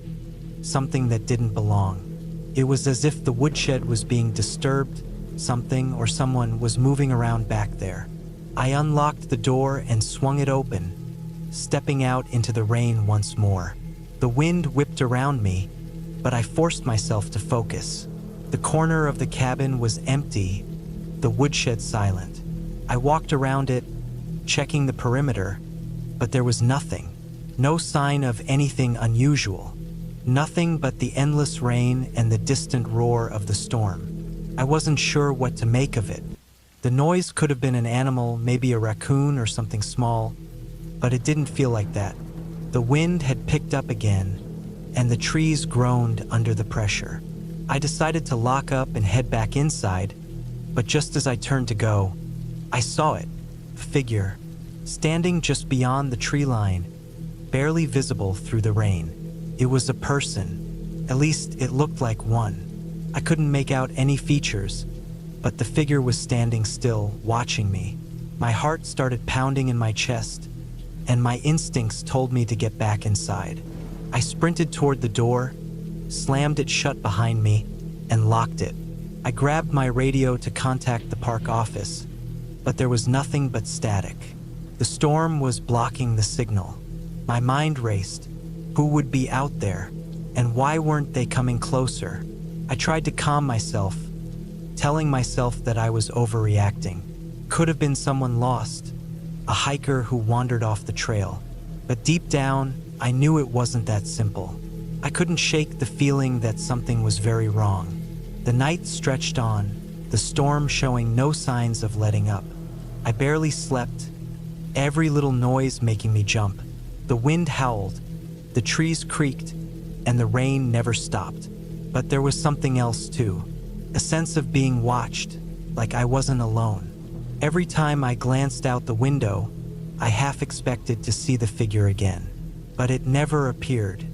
something that didn't belong. It was as if the woodshed was being disturbed, something or someone was moving around back there. I unlocked the door and swung it open, stepping out into the rain once more. The wind whipped around me, but I forced myself to focus. The corner of the cabin was empty, the woodshed silent. I walked around it, checking the perimeter, but there was nothing. No sign of anything unusual. Nothing but the endless rain and the distant roar of the storm. I wasn't sure what to make of it. The noise could have been an animal, maybe a raccoon or something small, but it didn't feel like that. The wind had picked up again, and the trees groaned under the pressure. I decided to lock up and head back inside, but just as I turned to go, I saw it, a figure, standing just beyond the tree line, barely visible through the rain. It was a person, at least it looked like one. I couldn't make out any features, but the figure was standing still, watching me. My heart started pounding in my chest, and my instincts told me to get back inside. I sprinted toward the door, slammed it shut behind me, and locked it. I grabbed my radio to contact the park office, but there was nothing but static. The storm was blocking the signal. My mind raced. Who would be out there, and why weren't they coming closer? I tried to calm myself, telling myself that I was overreacting. Could have been someone lost, a hiker who wandered off the trail. But deep down, I knew it wasn't that simple. I couldn't shake the feeling that something was very wrong. The night stretched on, the storm showing no signs of letting up. I barely slept, every little noise making me jump. The wind howled, the trees creaked, and the rain never stopped. But there was something else too, a sense of being watched, like I wasn't alone. Every time I glanced out the window, I half expected to see the figure again, but it never appeared.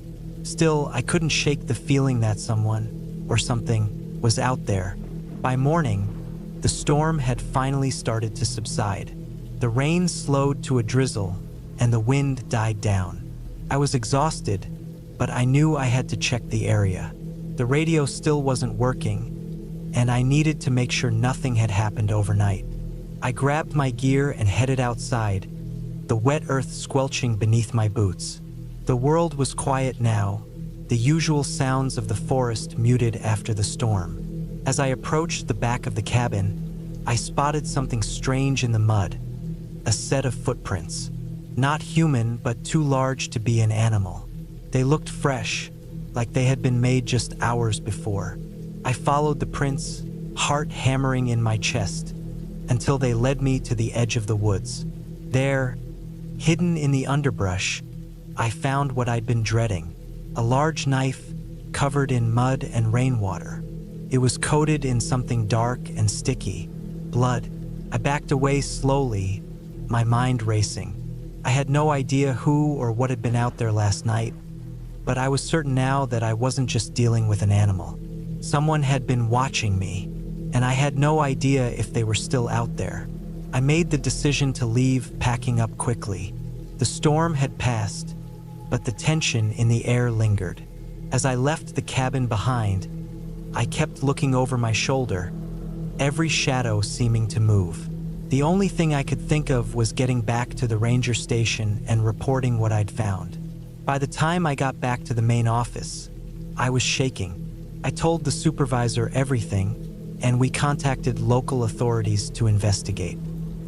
Still, I couldn't shake the feeling that someone, or something, was out there. By morning, the storm had finally started to subside. The rain slowed to a drizzle, and the wind died down. I was exhausted, but I knew I had to check the area. The radio still wasn't working, and I needed to make sure nothing had happened overnight. I grabbed my gear and headed outside, the wet earth squelching beneath my boots. The world was quiet now, the usual sounds of the forest muted after the storm. As I approached the back of the cabin, I spotted something strange in the mud, a set of footprints. Not human, but too large to be an animal. They looked fresh, like they had been made just hours before. I followed the prints, heart hammering in my chest. until they led me to the edge of the woods. There, hidden in the underbrush, I found what I'd been dreading: a large knife covered in mud and rainwater. It was coated in something dark and sticky: blood. I backed away slowly, my mind racing. I had no idea who or what had been out there last night, but I was certain now that I wasn't just dealing with an animal. Someone had been watching me, and I had no idea if they were still out there. I made the decision to leave, packing up quickly. The storm had passed, but the tension in the air lingered. As I left the cabin behind, I kept looking over my shoulder, every shadow seeming to move. The only thing I could think of was getting back to the ranger station and reporting what I'd found. By the time I got back to the main office, I was shaking. I told the supervisor everything, and we contacted local authorities to investigate.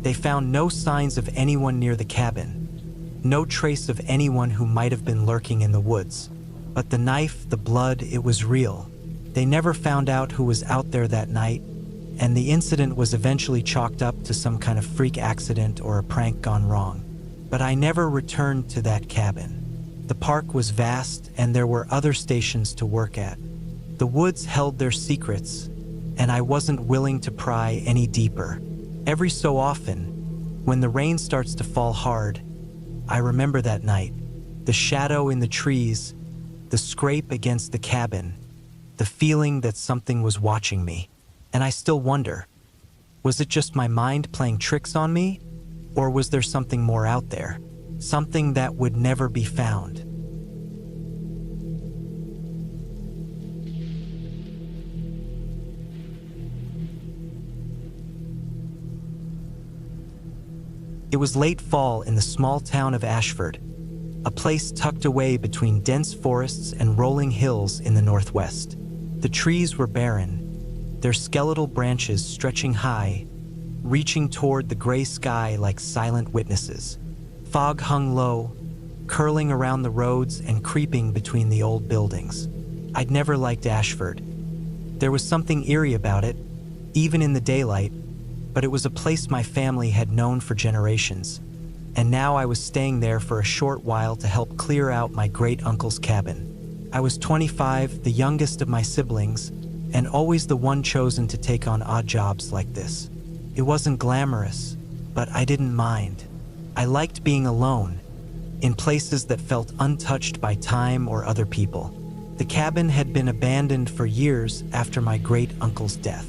They found no signs of anyone near the cabin, no trace of anyone who might have been lurking in the woods. But the knife, the blood, it was real. They never found out who was out there that night, and the incident was eventually chalked up to some kind of freak accident or a prank gone wrong. But I never returned to that cabin. The park was vast, and there were other stations to work at. The woods held their secrets, and I wasn't willing to pry any deeper. Every so often, when the rain starts to fall hard, I remember that night, the shadow in the trees, the scrape against the cabin, the feeling that something was watching me. And I still wonder, was it just my mind playing tricks on me? Or was there something more out there? Something that would never be found? It was late fall in the small town of Ashford, a place tucked away between dense forests and rolling hills in the northwest. The trees were barren, their skeletal branches stretching high, reaching toward the gray sky like silent witnesses. Fog hung low, curling around the roads and creeping between the old buildings. I'd never liked Ashford. There was something eerie about it, even in the daylight, but it was a place my family had known for generations, and now I was staying there for a short while to help clear out my great-uncle's cabin. I was 25, the youngest of my siblings, and always the one chosen to take on odd jobs like this. It wasn't glamorous, but I didn't mind. I liked being alone, in places that felt untouched by time or other people. The cabin had been abandoned for years after my great-uncle's death.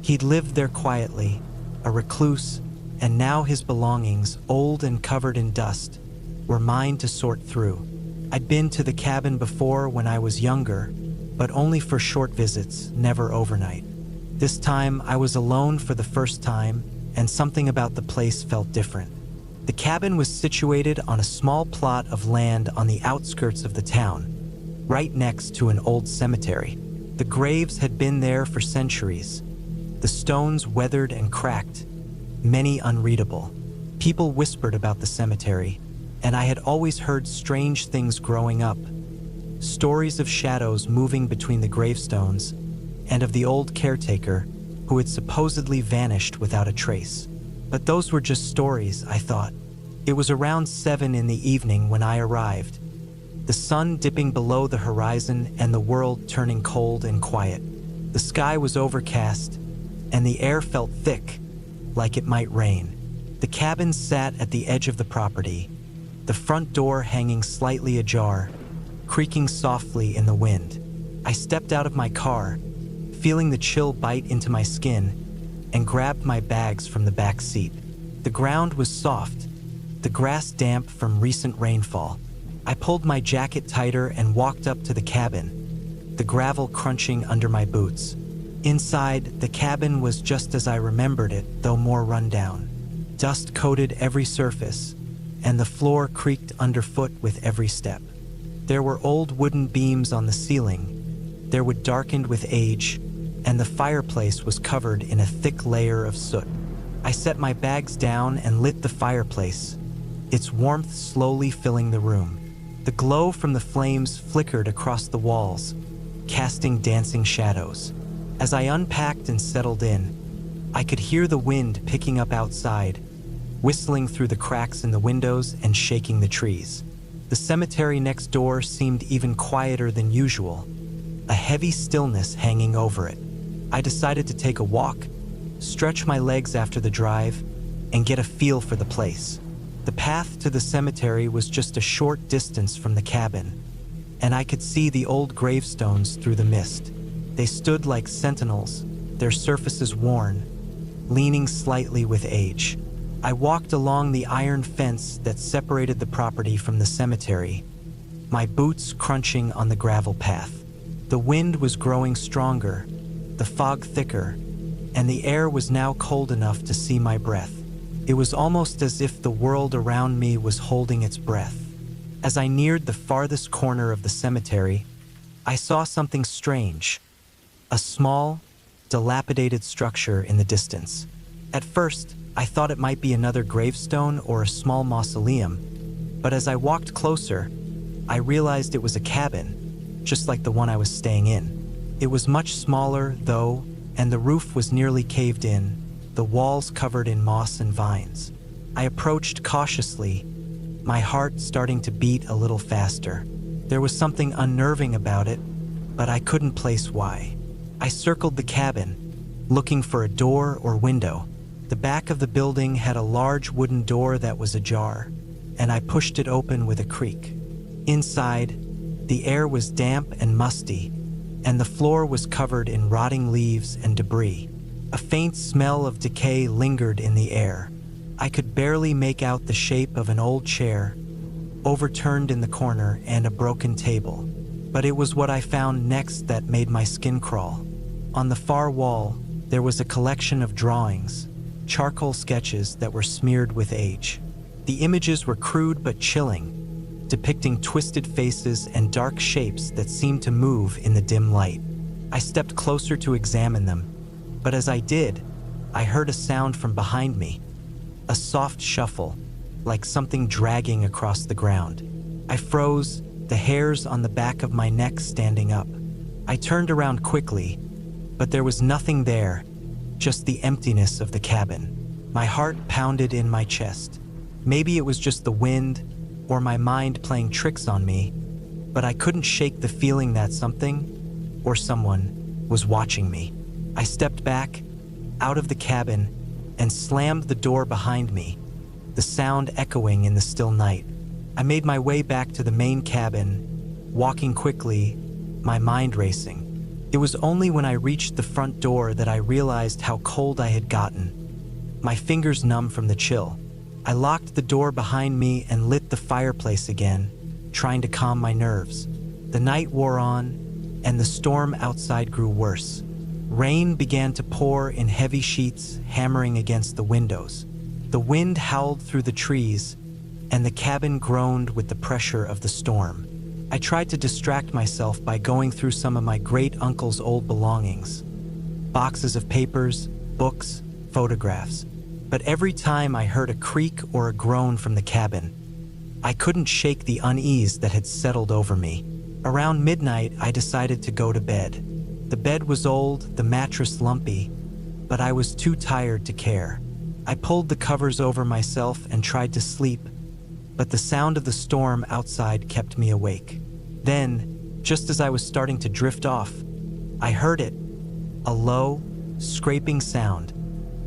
He'd lived there quietly, a recluse, and now his belongings, old and covered in dust, were mine to sort through. I'd been to the cabin before when I was younger, but only for short visits, never overnight. This time, I was alone for the first time, and something about the place felt different. The cabin was situated on a small plot of land on the outskirts of the town, right next to an old cemetery. The graves had been there for centuries, the stones weathered and cracked, many unreadable. People whispered about the cemetery, and I had always heard strange things growing up. Stories of shadows moving between the gravestones, and of the old caretaker who had supposedly vanished without a trace. But those were just stories, I thought. It was around 7 in the evening when I arrived, the sun dipping below the horizon and the world turning cold and quiet. The sky was overcast, and the air felt thick, like it might rain. The cabin sat at the edge of the property, the front door hanging slightly ajar, creaking softly in the wind. I stepped out of my car, feeling the chill bite into my skin, and grabbed my bags from the back seat. The ground was soft, the grass damp from recent rainfall. I pulled my jacket tighter and walked up to the cabin, the gravel crunching under my boots. Inside, the cabin was just as I remembered it, though more rundown. Dust coated every surface, and the floor creaked underfoot with every step. There were old wooden beams on the ceiling, their wood darkened with age, and the fireplace was covered in a thick layer of soot. I set my bags down and lit the fireplace, its warmth slowly filling the room. The glow from the flames flickered across the walls, casting dancing shadows. As I unpacked and settled in, I could hear the wind picking up outside, whistling through the cracks in the windows and shaking the trees. The cemetery next door seemed even quieter than usual, a heavy stillness hanging over it. I decided to take a walk, stretch my legs after the drive, and get a feel for the place. The path to the cemetery was just a short distance from the cabin, and I could see the old gravestones through the mist. They stood like sentinels, their surfaces worn, leaning slightly with age. I walked along the iron fence that separated the property from the cemetery, my boots crunching on the gravel path. The wind was growing stronger, the fog thicker, and the air was now cold enough to see my breath. It was almost as if the world around me was holding its breath. As I neared the farthest corner of the cemetery, I saw something strange, a small, dilapidated structure in the distance. At first, I thought it might be another gravestone or a small mausoleum, but as I walked closer, I realized it was a cabin, just like the one I was staying in. It was much smaller, though, and the roof was nearly caved in, the walls covered in moss and vines. I approached cautiously, my heart starting to beat a little faster. There was something unnerving about it, but I couldn't place why. I circled the cabin, looking for a door or window. The back of the building had a large wooden door that was ajar, and I pushed it open with a creak. Inside, the air was damp and musty, and the floor was covered in rotting leaves and debris. A faint smell of decay lingered in the air. I could barely make out the shape of an old chair, overturned in the corner, and a broken table. But it was what I found next that made my skin crawl. On the far wall, there was a collection of drawings, charcoal sketches that were smeared with age. The images were crude but chilling, depicting twisted faces and dark shapes that seemed to move in the dim light. I stepped closer to examine them, but as I did, I heard a sound from behind me, a soft shuffle, like something dragging across the ground. I froze, the hairs on the back of my neck standing up. I turned around quickly, but there was nothing there, just the emptiness of the cabin. My heart pounded in my chest. Maybe it was just the wind or my mind playing tricks on me, but I couldn't shake the feeling that something or someone was watching me. I stepped back, out of the cabin, and slammed the door behind me, the sound echoing in the still night. I made my way back to the main cabin, walking quickly, my mind racing. It was only when I reached the front door that I realized how cold I had gotten, my fingers numb from the chill. I locked the door behind me and lit the fireplace again, trying to calm my nerves. The night wore on, and the storm outside grew worse. Rain began to pour in heavy sheets, hammering against the windows. The wind howled through the trees, and the cabin groaned with the pressure of the storm. I tried to distract myself by going through some of my great-uncle's old belongings. Boxes of papers, books, photographs. But every time I heard a creak or a groan from the cabin, I couldn't shake the unease that had settled over me. Around midnight, I decided to go to bed. The bed was old, the mattress lumpy, but I was too tired to care. I pulled the covers over myself and tried to sleep, but the sound of the storm outside kept me awake. Then, just as I was starting to drift off, I heard it, a low, scraping sound,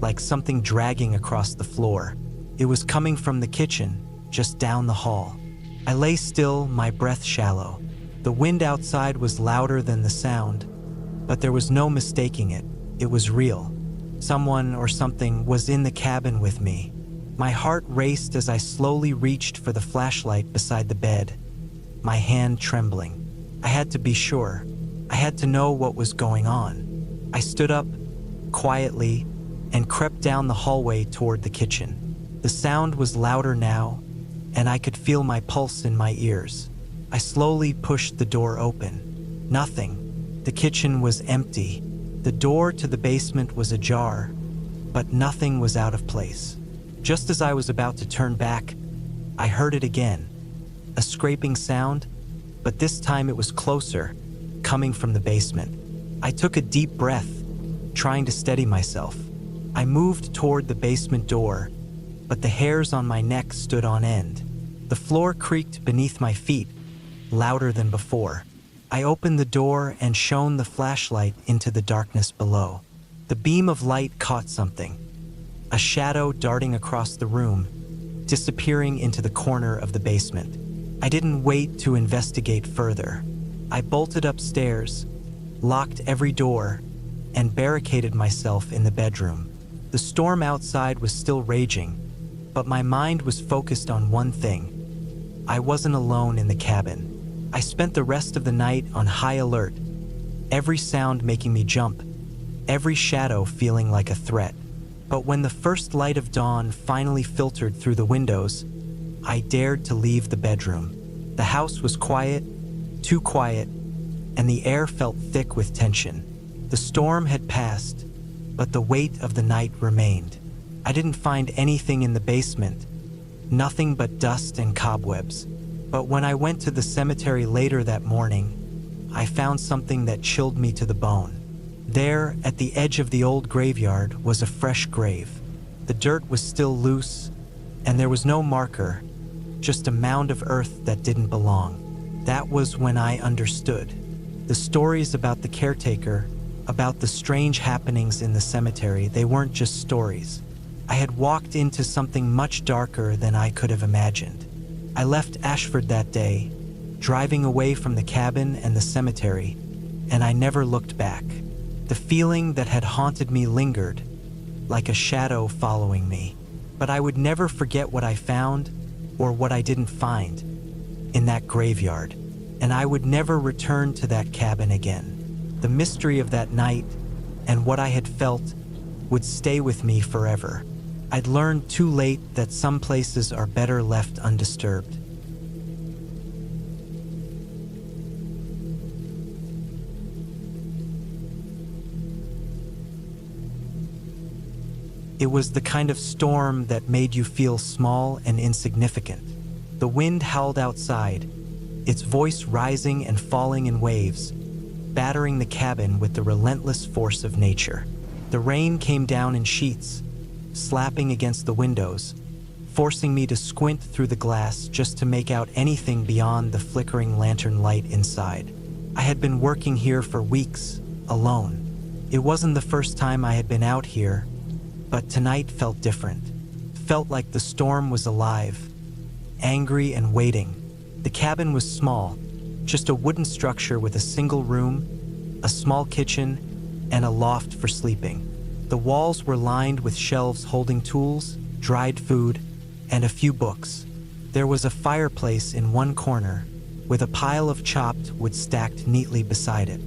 like something dragging across the floor. It was coming from the kitchen, just down the hall. I lay still, my breath shallow. The wind outside was louder than the sound, but there was no mistaking it. It was real. Someone or something was in the cabin with me. My heart raced as I slowly reached for the flashlight beside the bed, my hand trembling. I had to be sure. I had to know what was going on. I stood up, quietly, and crept down the hallway toward the kitchen. The sound was louder now, and I could feel my pulse in my ears. I slowly pushed the door open. Nothing. The kitchen was empty. The door to the basement was ajar, but nothing was out of place. Just as I was about to turn back, I heard it again. A scraping sound, but this time it was closer, coming from the basement. I took a deep breath, trying to steady myself. I moved toward the basement door, but the hairs on my neck stood on end. The floor creaked beneath my feet, louder than before. I opened the door and shone the flashlight into the darkness below. The beam of light caught something, a shadow darting across the room, disappearing into the corner of the basement. I didn't wait to investigate further. I bolted upstairs, locked every door, and barricaded myself in the bedroom. The storm outside was still raging, but my mind was focused on one thing. I wasn't alone in the cabin. I spent the rest of the night on high alert, every sound making me jump, every shadow feeling like a threat. But when the first light of dawn finally filtered through the windows, I dared to leave the bedroom. The house was quiet, too quiet, and the air felt thick with tension. The storm had passed, but the weight of the night remained. I didn't find anything in the basement, nothing but dust and cobwebs. But when I went to the cemetery later that morning, I found something that chilled me to the bone. There, at the edge of the old graveyard, was a fresh grave. The dirt was still loose, and there was no marker, just a mound of earth that didn't belong. That was when I understood. The stories about the caretaker, about the strange happenings in the cemetery, they weren't just stories. I had walked into something much darker than I could have imagined. I left Ashford that day, driving away from the cabin and the cemetery, and I never looked back. The feeling that had haunted me lingered, like a shadow following me. But I would never forget what I found, or what I didn't find, in that graveyard. And I would never return to that cabin again. The mystery of that night, and what I had felt, would stay with me forever. I'd learned too late that some places are better left undisturbed. It was the kind of storm that made you feel small and insignificant. The wind howled outside, its voice rising and falling in waves, battering the cabin with the relentless force of nature. The rain came down in sheets, slapping against the windows, forcing me to squint through the glass just to make out anything beyond the flickering lantern light inside. I had been working here for weeks, alone. It wasn't the first time I had been out here, but tonight felt different. Felt like the storm was alive, angry and waiting. The cabin was small, just a wooden structure with a single room, a small kitchen, and a loft for sleeping. The walls were lined with shelves holding tools, dried food, and a few books. There was a fireplace in one corner, with a pile of chopped wood stacked neatly beside it.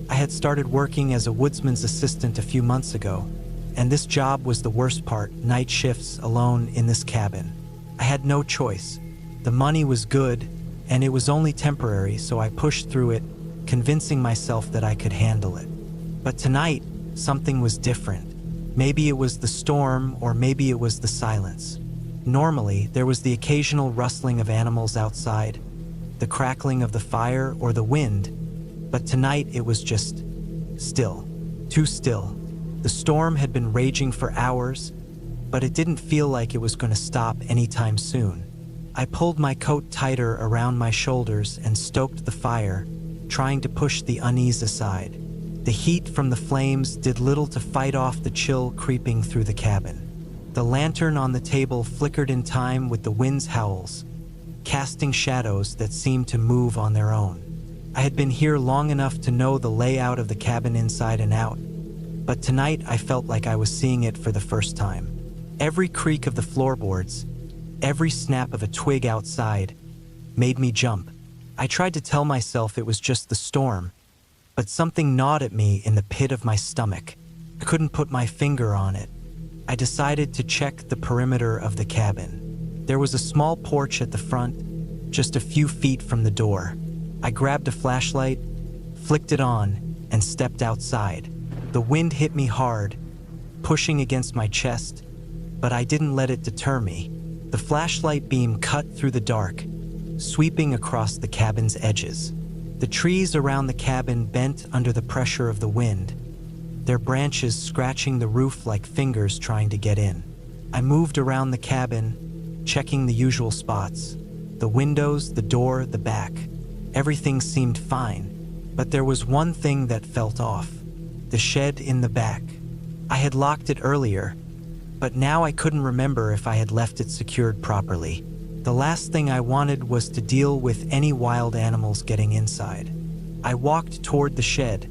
I had started working as a woodsman's assistant a few months ago, and this job was the worst part, night shifts alone in this cabin. I had no choice. The money was good, and it was only temporary, so I pushed through it, convincing myself that I could handle it. But tonight, something was different. Maybe it was the storm, or maybe it was the silence. Normally, there was the occasional rustling of animals outside, the crackling of the fire, or the wind, but tonight it was just still, too still. The storm had been raging for hours, but it didn't feel like it was going to stop anytime soon. I pulled my coat tighter around my shoulders and stoked the fire, trying to push the unease aside. The heat from the flames did little to fight off the chill creeping through the cabin. The lantern on the table flickered in time with the wind's howls, casting shadows that seemed to move on their own. I had been here long enough to know the layout of the cabin inside and out, but tonight I felt like I was seeing it for the first time. Every creak of the floorboards, every snap of a twig outside, made me jump. I tried to tell myself it was just the storm, but something gnawed at me in the pit of my stomach. I couldn't put my finger on it. I decided to check the perimeter of the cabin. There was a small porch at the front, just a few feet from the door. I grabbed a flashlight, flicked it on, and stepped outside. The wind hit me hard, pushing against my chest, but I didn't let it deter me. The flashlight beam cut through the dark, sweeping across the cabin's edges. The trees around the cabin bent under the pressure of the wind, their branches scratching the roof like fingers trying to get in. I moved around the cabin, checking the usual spots. The windows, the door, the back. Everything seemed fine, but there was one thing that felt off. The shed in the back. I had locked it earlier, but now I couldn't remember if I had left it secured properly. The last thing I wanted was to deal with any wild animals getting inside. I walked toward the shed,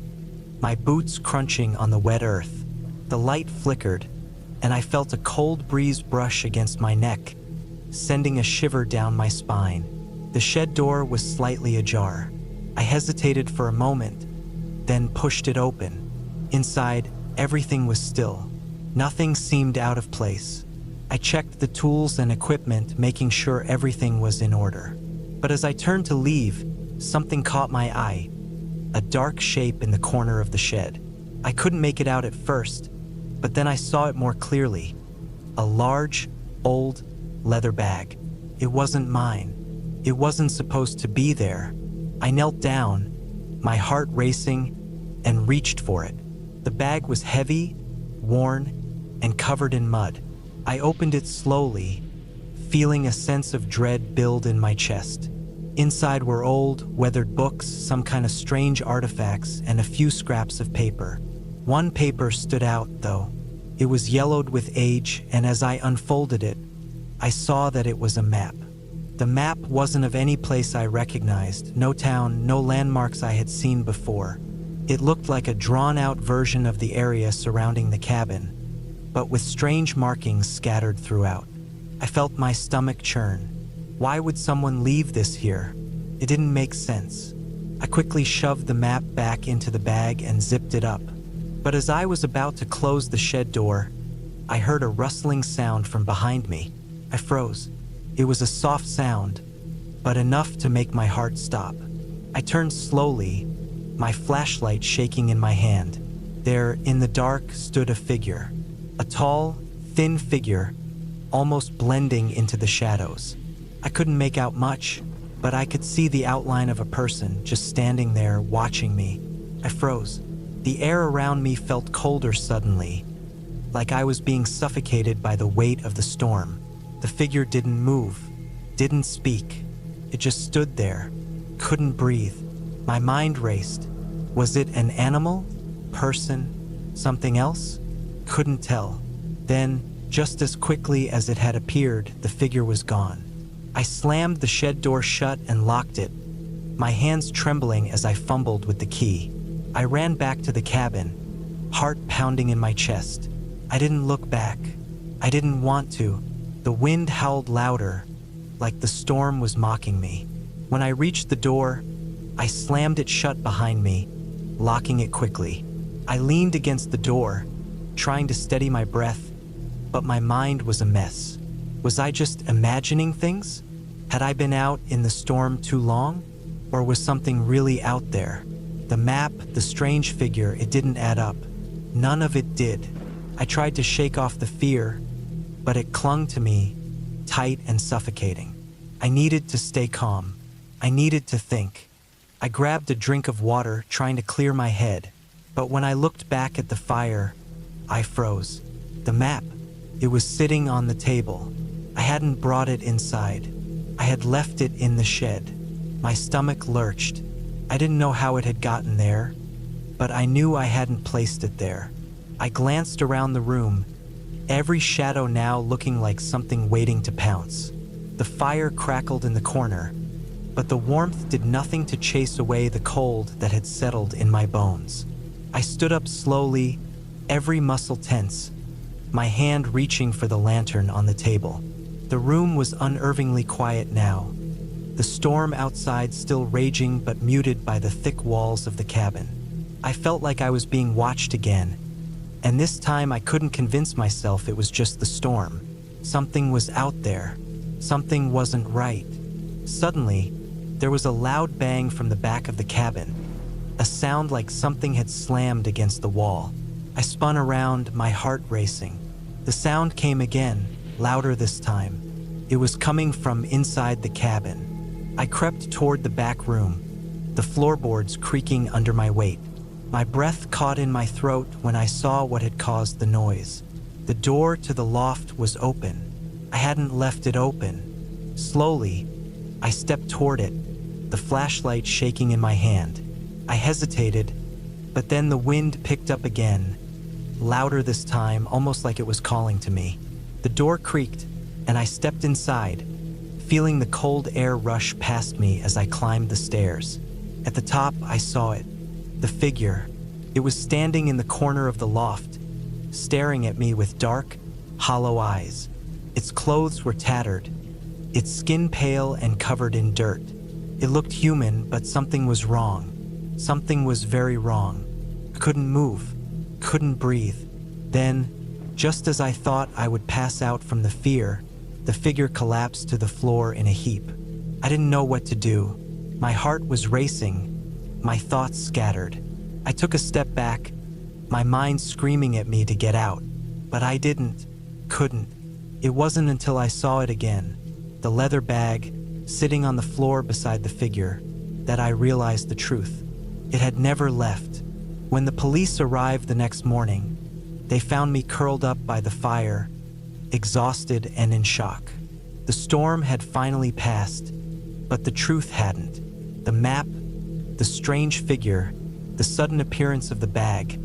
my boots crunching on the wet earth. The light flickered, and I felt a cold breeze brush against my neck, sending a shiver down my spine. The shed door was slightly ajar. I hesitated for a moment, then pushed it open. Inside, everything was still. Nothing seemed out of place. I checked the tools and equipment, making sure everything was in order. But as I turned to leave, something caught my eye. A dark shape in the corner of the shed. I couldn't make it out at first, but then I saw it more clearly. A large, old, leather bag. It wasn't mine. It wasn't supposed to be there. I knelt down, my heart racing, and reached for it. The bag was heavy, worn, and covered in mud. I opened it slowly, feeling a sense of dread build in my chest. Inside were old, weathered books, some kind of strange artifacts, and a few scraps of paper. One paper stood out, though. It was yellowed with age, and as I unfolded it, I saw that it was a map. The map wasn't of any place I recognized, no town, no landmarks I had seen before. It looked like a drawn-out version of the area surrounding the cabin, but with strange markings scattered throughout. I felt my stomach churn. Why would someone leave this here? It didn't make sense. I quickly shoved the map back into the bag and zipped it up. But as I was about to close the shed door, I heard a rustling sound from behind me. I froze. It was a soft sound, but enough to make my heart stop. I turned slowly, my flashlight shaking in my hand. There, in the dark, stood a figure. A tall, thin figure, almost blending into the shadows. I couldn't make out much, but I could see the outline of a person just standing there watching me. I froze. The air around me felt colder suddenly, like I was being suffocated by the weight of the storm. The figure didn't move, didn't speak. It just stood there, couldn't breathe. My mind raced. Was it an animal? Person? Something else? Couldn't tell. Then, just as quickly as it had appeared, the figure was gone. I slammed the shed door shut and locked it, my hands trembling as I fumbled with the key. I ran back to the cabin, heart pounding in my chest. I didn't look back. I didn't want to. The wind howled louder, like the storm was mocking me. When I reached the door, I slammed it shut behind me, locking it quickly. I leaned against the door, trying to steady my breath, but my mind was a mess. Was I just imagining things? Had I been out in the storm too long? Or was something really out there? The map, the strange figure, it didn't add up. None of it did. I tried to shake off the fear, but it clung to me, tight and suffocating. I needed to stay calm. I needed to think. I grabbed a drink of water, trying to clear my head, but when I looked back at the fire, I froze. The map, it was sitting on the table. I hadn't brought it inside. I had left it in the shed. My stomach lurched. I didn't know how it had gotten there, but I knew I hadn't placed it there. I glanced around the room, every shadow now looking like something waiting to pounce. The fire crackled in the corner, but the warmth did nothing to chase away the cold that had settled in my bones. I stood up slowly, every muscle tense, my hand reaching for the lantern on the table. The room was unnervingly quiet now, the storm outside still raging but muted by the thick walls of the cabin. I felt like I was being watched again, and this time I couldn't convince myself it was just the storm. Something was out there. Something wasn't right. Suddenly, there was a loud bang from the back of the cabin, a sound like something had slammed against the wall. I spun around, my heart racing. The sound came again, louder this time. It was coming from inside the cabin. I crept toward the back room, the floorboards creaking under my weight. My breath caught in my throat when I saw what had caused the noise. The door to the loft was open. I hadn't left it open. Slowly, I stepped toward it, the flashlight shaking in my hand. I hesitated, but then the wind picked up again, louder this time, almost like it was calling to me. The door creaked, and I stepped inside, feeling the cold air rush past me as I climbed the stairs. At the top, I saw it. The figure. It was standing in the corner of the loft, staring at me with dark, hollow eyes. Its clothes were tattered, its skin pale and covered in dirt. It looked human, but something was wrong. Something was very wrong. I couldn't move, couldn't breathe. Then, just as I thought I would pass out from the fear, the figure collapsed to the floor in a heap. I didn't know what to do. My heart was racing, my thoughts scattered. I took a step back, my mind screaming at me to get out. But I couldn't. It wasn't until I saw it again, the leather bag, sitting on the floor beside the figure, that I realized the truth. It had never left. When the police arrived the next morning, they found me curled up by the fire, exhausted and in shock. The storm had finally passed, but the truth hadn't. The map, the strange figure, the sudden appearance of the bag,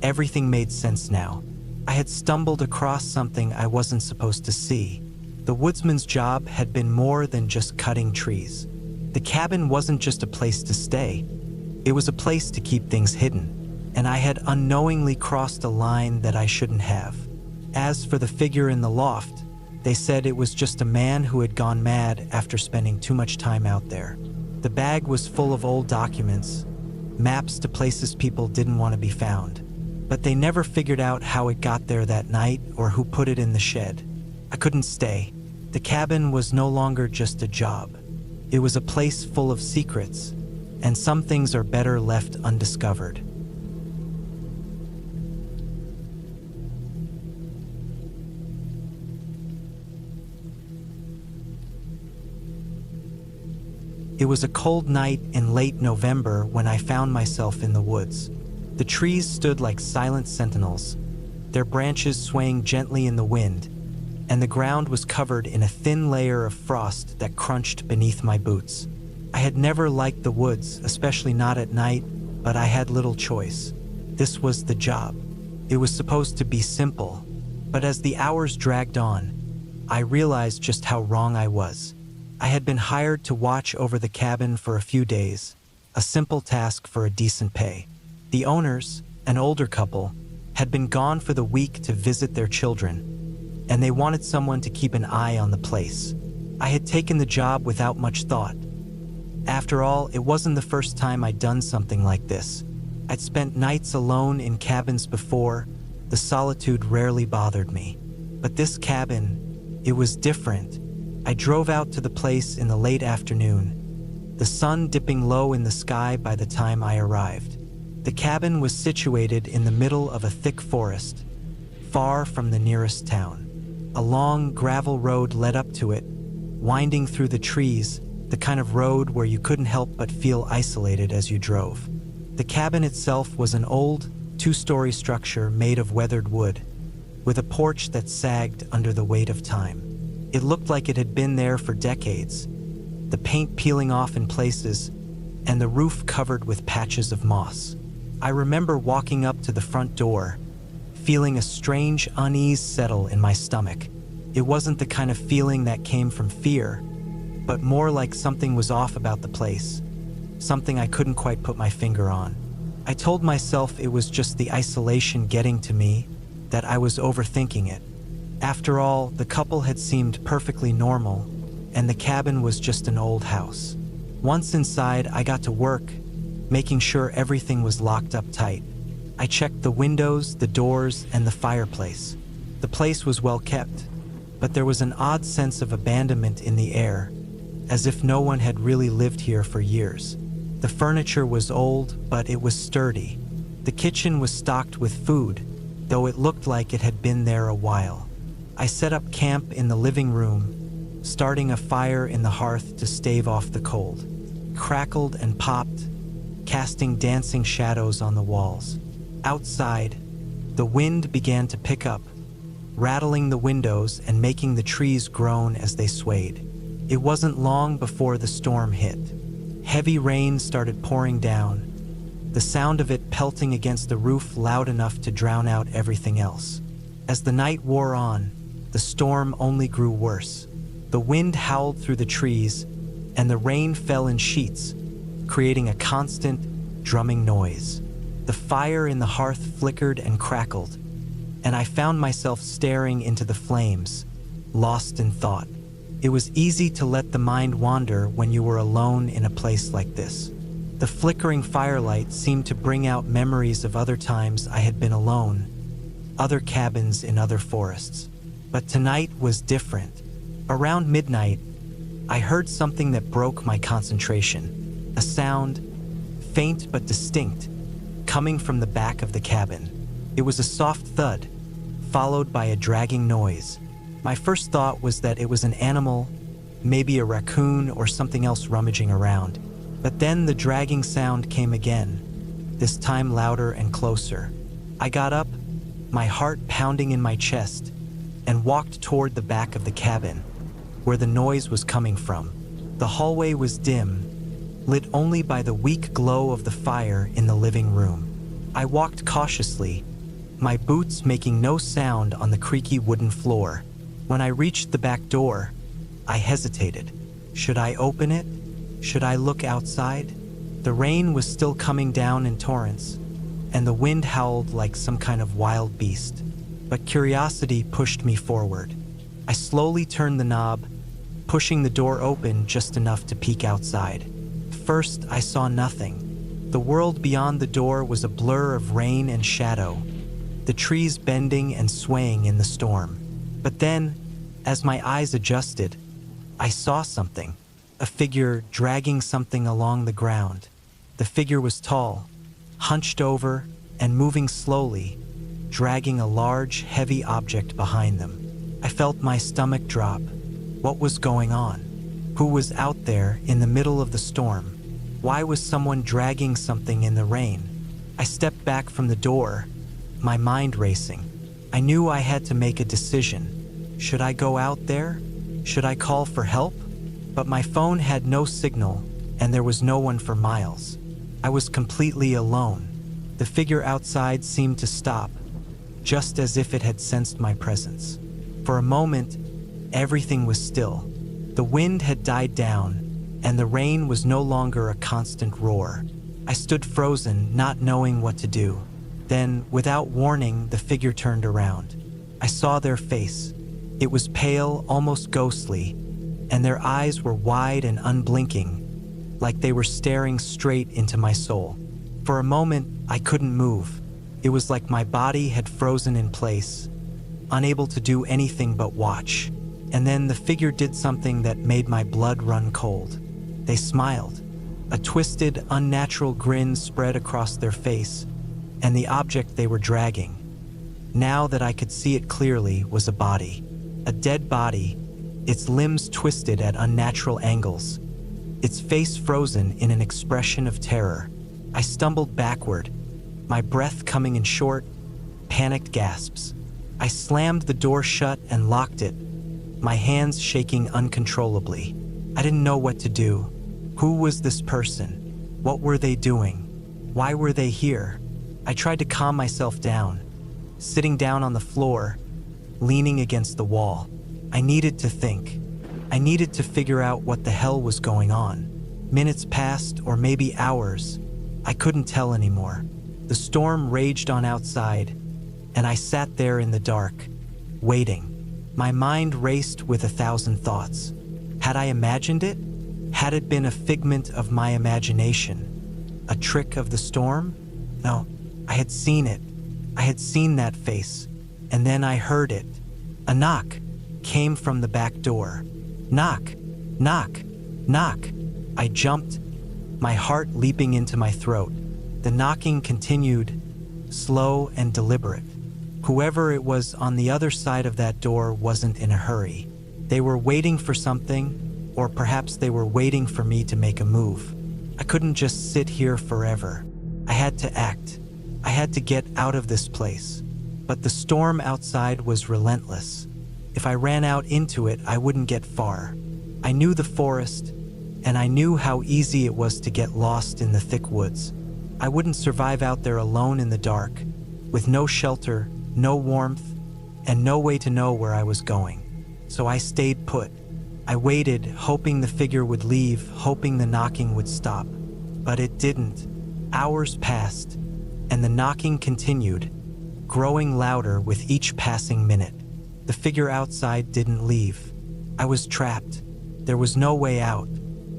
everything made sense now. I had stumbled across something I wasn't supposed to see. The woodsman's job had been more than just cutting trees. The cabin wasn't just a place to stay. It was a place to keep things hidden, and I had unknowingly crossed a line that I shouldn't have. As for the figure in the loft, they said it was just a man who had gone mad after spending too much time out there. The bag was full of old documents, maps to places people didn't want to be found. But they never figured out how it got there that night or who put it in the shed. I couldn't stay. The cabin was no longer just a job. It was a place full of secrets, and some things are better left undiscovered. It was a cold night in late November when I found myself in the woods. The trees stood like silent sentinels, their branches swaying gently in the wind, and the ground was covered in a thin layer of frost that crunched beneath my boots. I had never liked the woods, especially not at night, but I had little choice. This was the job. It was supposed to be simple, but as the hours dragged on, I realized just how wrong I was. I had been hired to watch over the cabin for a few days, a simple task for a decent pay. The owners, an older couple, had been gone for the week to visit their children, and they wanted someone to keep an eye on the place. I had taken the job without much thought. After all, it wasn't the first time I'd done something like this. I'd spent nights alone in cabins before. The solitude rarely bothered me. But this cabin, it was different. I drove out to the place in the late afternoon, the sun dipping low in the sky by the time I arrived. The cabin was situated in the middle of a thick forest, far from the nearest town. A long gravel road led up to it, winding through the trees, the kind of road where you couldn't help but feel isolated as you drove. The cabin itself was an old, two-story structure made of weathered wood, with a porch that sagged under the weight of time. It looked like it had been there for decades, the paint peeling off in places, and the roof covered with patches of moss. I remember walking up to the front door, feeling a strange unease settle in my stomach. It wasn't the kind of feeling that came from fear, but more like something was off about the place, something I couldn't quite put my finger on. I told myself it was just the isolation getting to me, that I was overthinking it. After all, the couple had seemed perfectly normal, and the cabin was just an old house. Once inside, I got to work, making sure everything was locked up tight. I checked the windows, the doors, and the fireplace. The place was well kept, but there was an odd sense of abandonment in the air, as if no one had really lived here for years. The furniture was old, but it was sturdy. The kitchen was stocked with food, though it looked like it had been there a while. I set up camp in the living room, starting a fire in the hearth to stave off the cold. Crackled and popped, casting dancing shadows on the walls. Outside, the wind began to pick up, rattling the windows and making the trees groan as they swayed. It wasn't long before the storm hit. Heavy rain started pouring down, the sound of it pelting against the roof loud enough to drown out everything else. As the night wore on, the storm only grew worse. The wind howled through the trees, and the rain fell in sheets, creating a constant, drumming noise. The fire in the hearth flickered and crackled, and I found myself staring into the flames, lost in thought. It was easy to let the mind wander when you were alone in a place like this. The flickering firelight seemed to bring out memories of other times I had been alone, other cabins in other forests. But tonight was different. Around midnight, I heard something that broke my concentration. A sound, faint but distinct, coming from the back of the cabin. It was a soft thud, followed by a dragging noise. My first thought was that it was an animal, maybe a raccoon or something else rummaging around. But then the dragging sound came again, this time louder and closer. I got up, my heart pounding in my chest, and walked toward the back of the cabin, where the noise was coming from. The hallway was dim, lit only by the weak glow of the fire in the living room. I walked cautiously, my boots making no sound on the creaky wooden floor. When I reached the back door, I hesitated. Should I open it? Should I look outside? The rain was still coming down in torrents, and the wind howled like some kind of wild beast. But curiosity pushed me forward. I slowly turned the knob, pushing the door open just enough to peek outside. First, I saw nothing. The world beyond the door was a blur of rain and shadow, the trees bending and swaying in the storm. But then, as my eyes adjusted, I saw something. A figure dragging something along the ground. The figure was tall, hunched over, and moving slowly, dragging a large, heavy object behind them. I felt my stomach drop. What was going on? Who was out there in the middle of the storm? Why was someone dragging something in the rain? I stepped back from the door, my mind racing. I knew I had to make a decision. Should I go out there? Should I call for help? But my phone had no signal, and there was no one for miles. I was completely alone. The figure outside seemed to stop, just as if it had sensed my presence. For a moment, everything was still. The wind had died down, and the rain was no longer a constant roar. I stood frozen, not knowing what to do. Then, without warning, the figure turned around. I saw their face. It was pale, almost ghostly, and their eyes were wide and unblinking, like they were staring straight into my soul. For a moment, I couldn't move. It was like my body had frozen in place, unable to do anything but watch. And then the figure did something that made my blood run cold. They smiled. A twisted, unnatural grin spread across their face, and the object they were dragging, now that I could see it clearly, was a body. A dead body, its limbs twisted at unnatural angles, its face frozen in an expression of terror. I stumbled backward, my breath coming in short, panicked gasps. I slammed the door shut and locked it, my hands shaking uncontrollably. I didn't know what to do. Who was this person? What were they doing? Why were they here? I tried to calm myself down, sitting down on the floor, leaning against the wall. I needed to think. I needed to figure out what the hell was going on. Minutes passed, or maybe hours. I couldn't tell anymore. The storm raged on outside, and I sat there in the dark, waiting. My mind raced with 1,000 thoughts. Had I imagined it? Had it been a figment of my imagination? A trick of the storm? No, I had seen it. I had seen that face. And then I heard it. A knock came from the back door. Knock, knock, knock. I jumped, my heart leaping into my throat. The knocking continued, slow and deliberate. Whoever it was on the other side of that door wasn't in a hurry. They were waiting for something, or perhaps they were waiting for me to make a move. I couldn't just sit here forever. I had to act. I had to get out of this place. But the storm outside was relentless. If I ran out into it, I wouldn't get far. I knew the forest, and I knew how easy it was to get lost in the thick woods. I wouldn't survive out there alone in the dark, with no shelter, no warmth, and no way to know where I was going. So I stayed put. I waited, hoping the figure would leave, hoping the knocking would stop. But it didn't. Hours passed, and the knocking continued, growing louder with each passing minute. The figure outside didn't leave. I was trapped. There was no way out.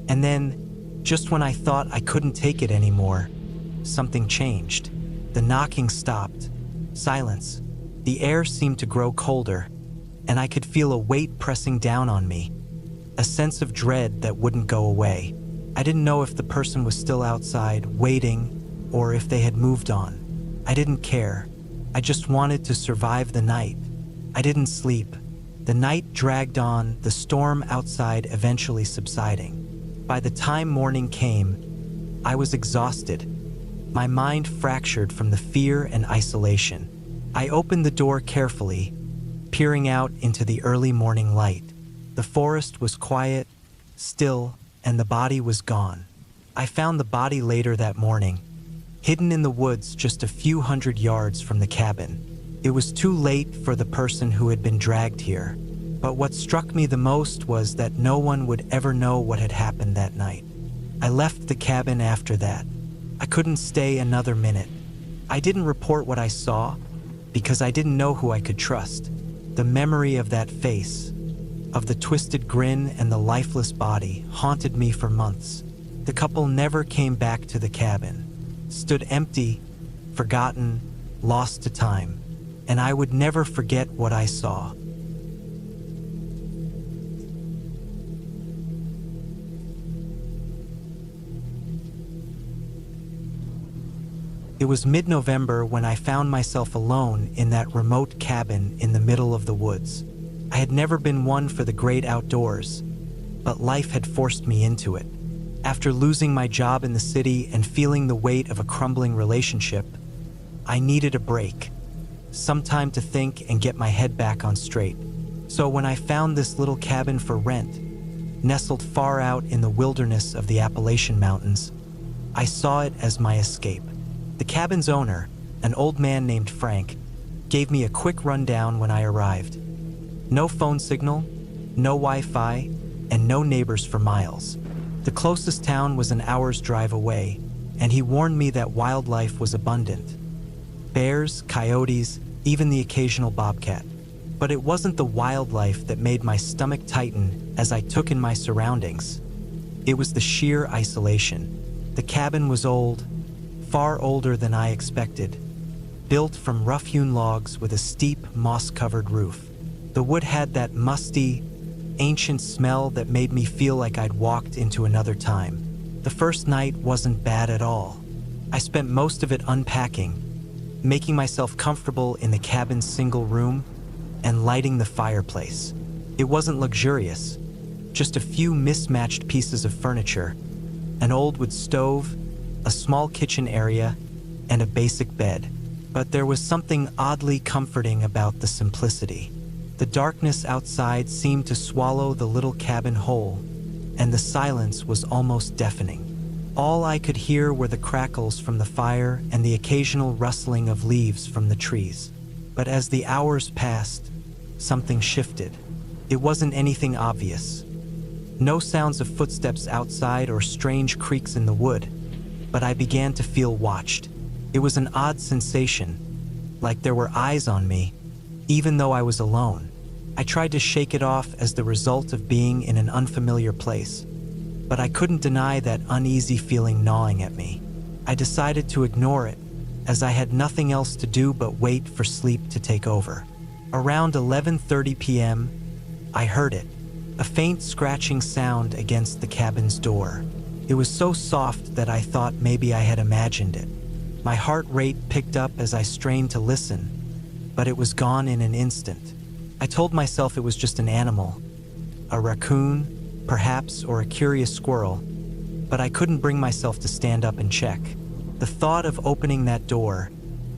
And then, just when I thought I couldn't take it anymore, something changed. The knocking stopped. Silence. The air seemed to grow colder, and I could feel a weight pressing down on me. A sense of dread that wouldn't go away. I didn't know if the person was still outside, waiting, or if they had moved on. I didn't care. I just wanted to survive the night. I didn't sleep. The night dragged on, the storm outside eventually subsiding. By the time morning came, I was exhausted. My mind fractured from the fear and isolation. I opened the door carefully, peering out into the early morning light. The forest was quiet, still, and the body was gone. I found the body later that morning, hidden in the woods just a few hundred yards from the cabin. It was too late for the person who had been dragged here. But what struck me the most was that no one would ever know what had happened that night. I left the cabin after that. I couldn't stay another minute. I didn't report what I saw because I didn't know who I could trust. The memory of that face, of the twisted grin and the lifeless body, haunted me for months. The couple never came back to the cabin, stood empty, forgotten, lost to time, and I would never forget what I saw. It was mid-November when I found myself alone in that remote cabin in the middle of the woods. I had never been one for the great outdoors, but life had forced me into it. After losing my job in the city and feeling the weight of a crumbling relationship, I needed a break, some time to think and get my head back on straight. So when I found this little cabin for rent, nestled far out in the wilderness of the Appalachian Mountains, I saw it as my escape. The cabin's owner, an old man named Frank, gave me a quick rundown when I arrived. No phone signal, no Wi-Fi, and no neighbors for miles. The closest town was an hour's drive away, and he warned me that wildlife was abundant. Bears, coyotes, even the occasional bobcat. But it wasn't the wildlife that made my stomach tighten as I took in my surroundings. It was the sheer isolation. The cabin was old, far older than I expected, built from rough-hewn logs with a steep, moss-covered roof. The wood had that musty, ancient smell that made me feel like I'd walked into another time. The first night wasn't bad at all. I spent most of it unpacking, making myself comfortable in the cabin's single room, and lighting the fireplace. It wasn't luxurious, just a few mismatched pieces of furniture, an old wood stove, a small kitchen area, and a basic bed. But there was something oddly comforting about the simplicity. The darkness outside seemed to swallow the little cabin whole, and the silence was almost deafening. All I could hear were the crackles from the fire and the occasional rustling of leaves from the trees. But as the hours passed, something shifted. It wasn't anything obvious. No sounds of footsteps outside or strange creaks in the wood. But I began to feel watched. It was an odd sensation, like there were eyes on me, even though I was alone. I tried to shake it off as the result of being in an unfamiliar place, but I couldn't deny that uneasy feeling gnawing at me. I decided to ignore it, as I had nothing else to do but wait for sleep to take over. Around 11:30 p.m., I heard it, a faint scratching sound against the cabin's door. It was so soft that I thought maybe I had imagined it. My heart rate picked up as I strained to listen, but it was gone in an instant. I told myself it was just an animal, a raccoon, perhaps, or a curious squirrel, but I couldn't bring myself to stand up and check. The thought of opening that door,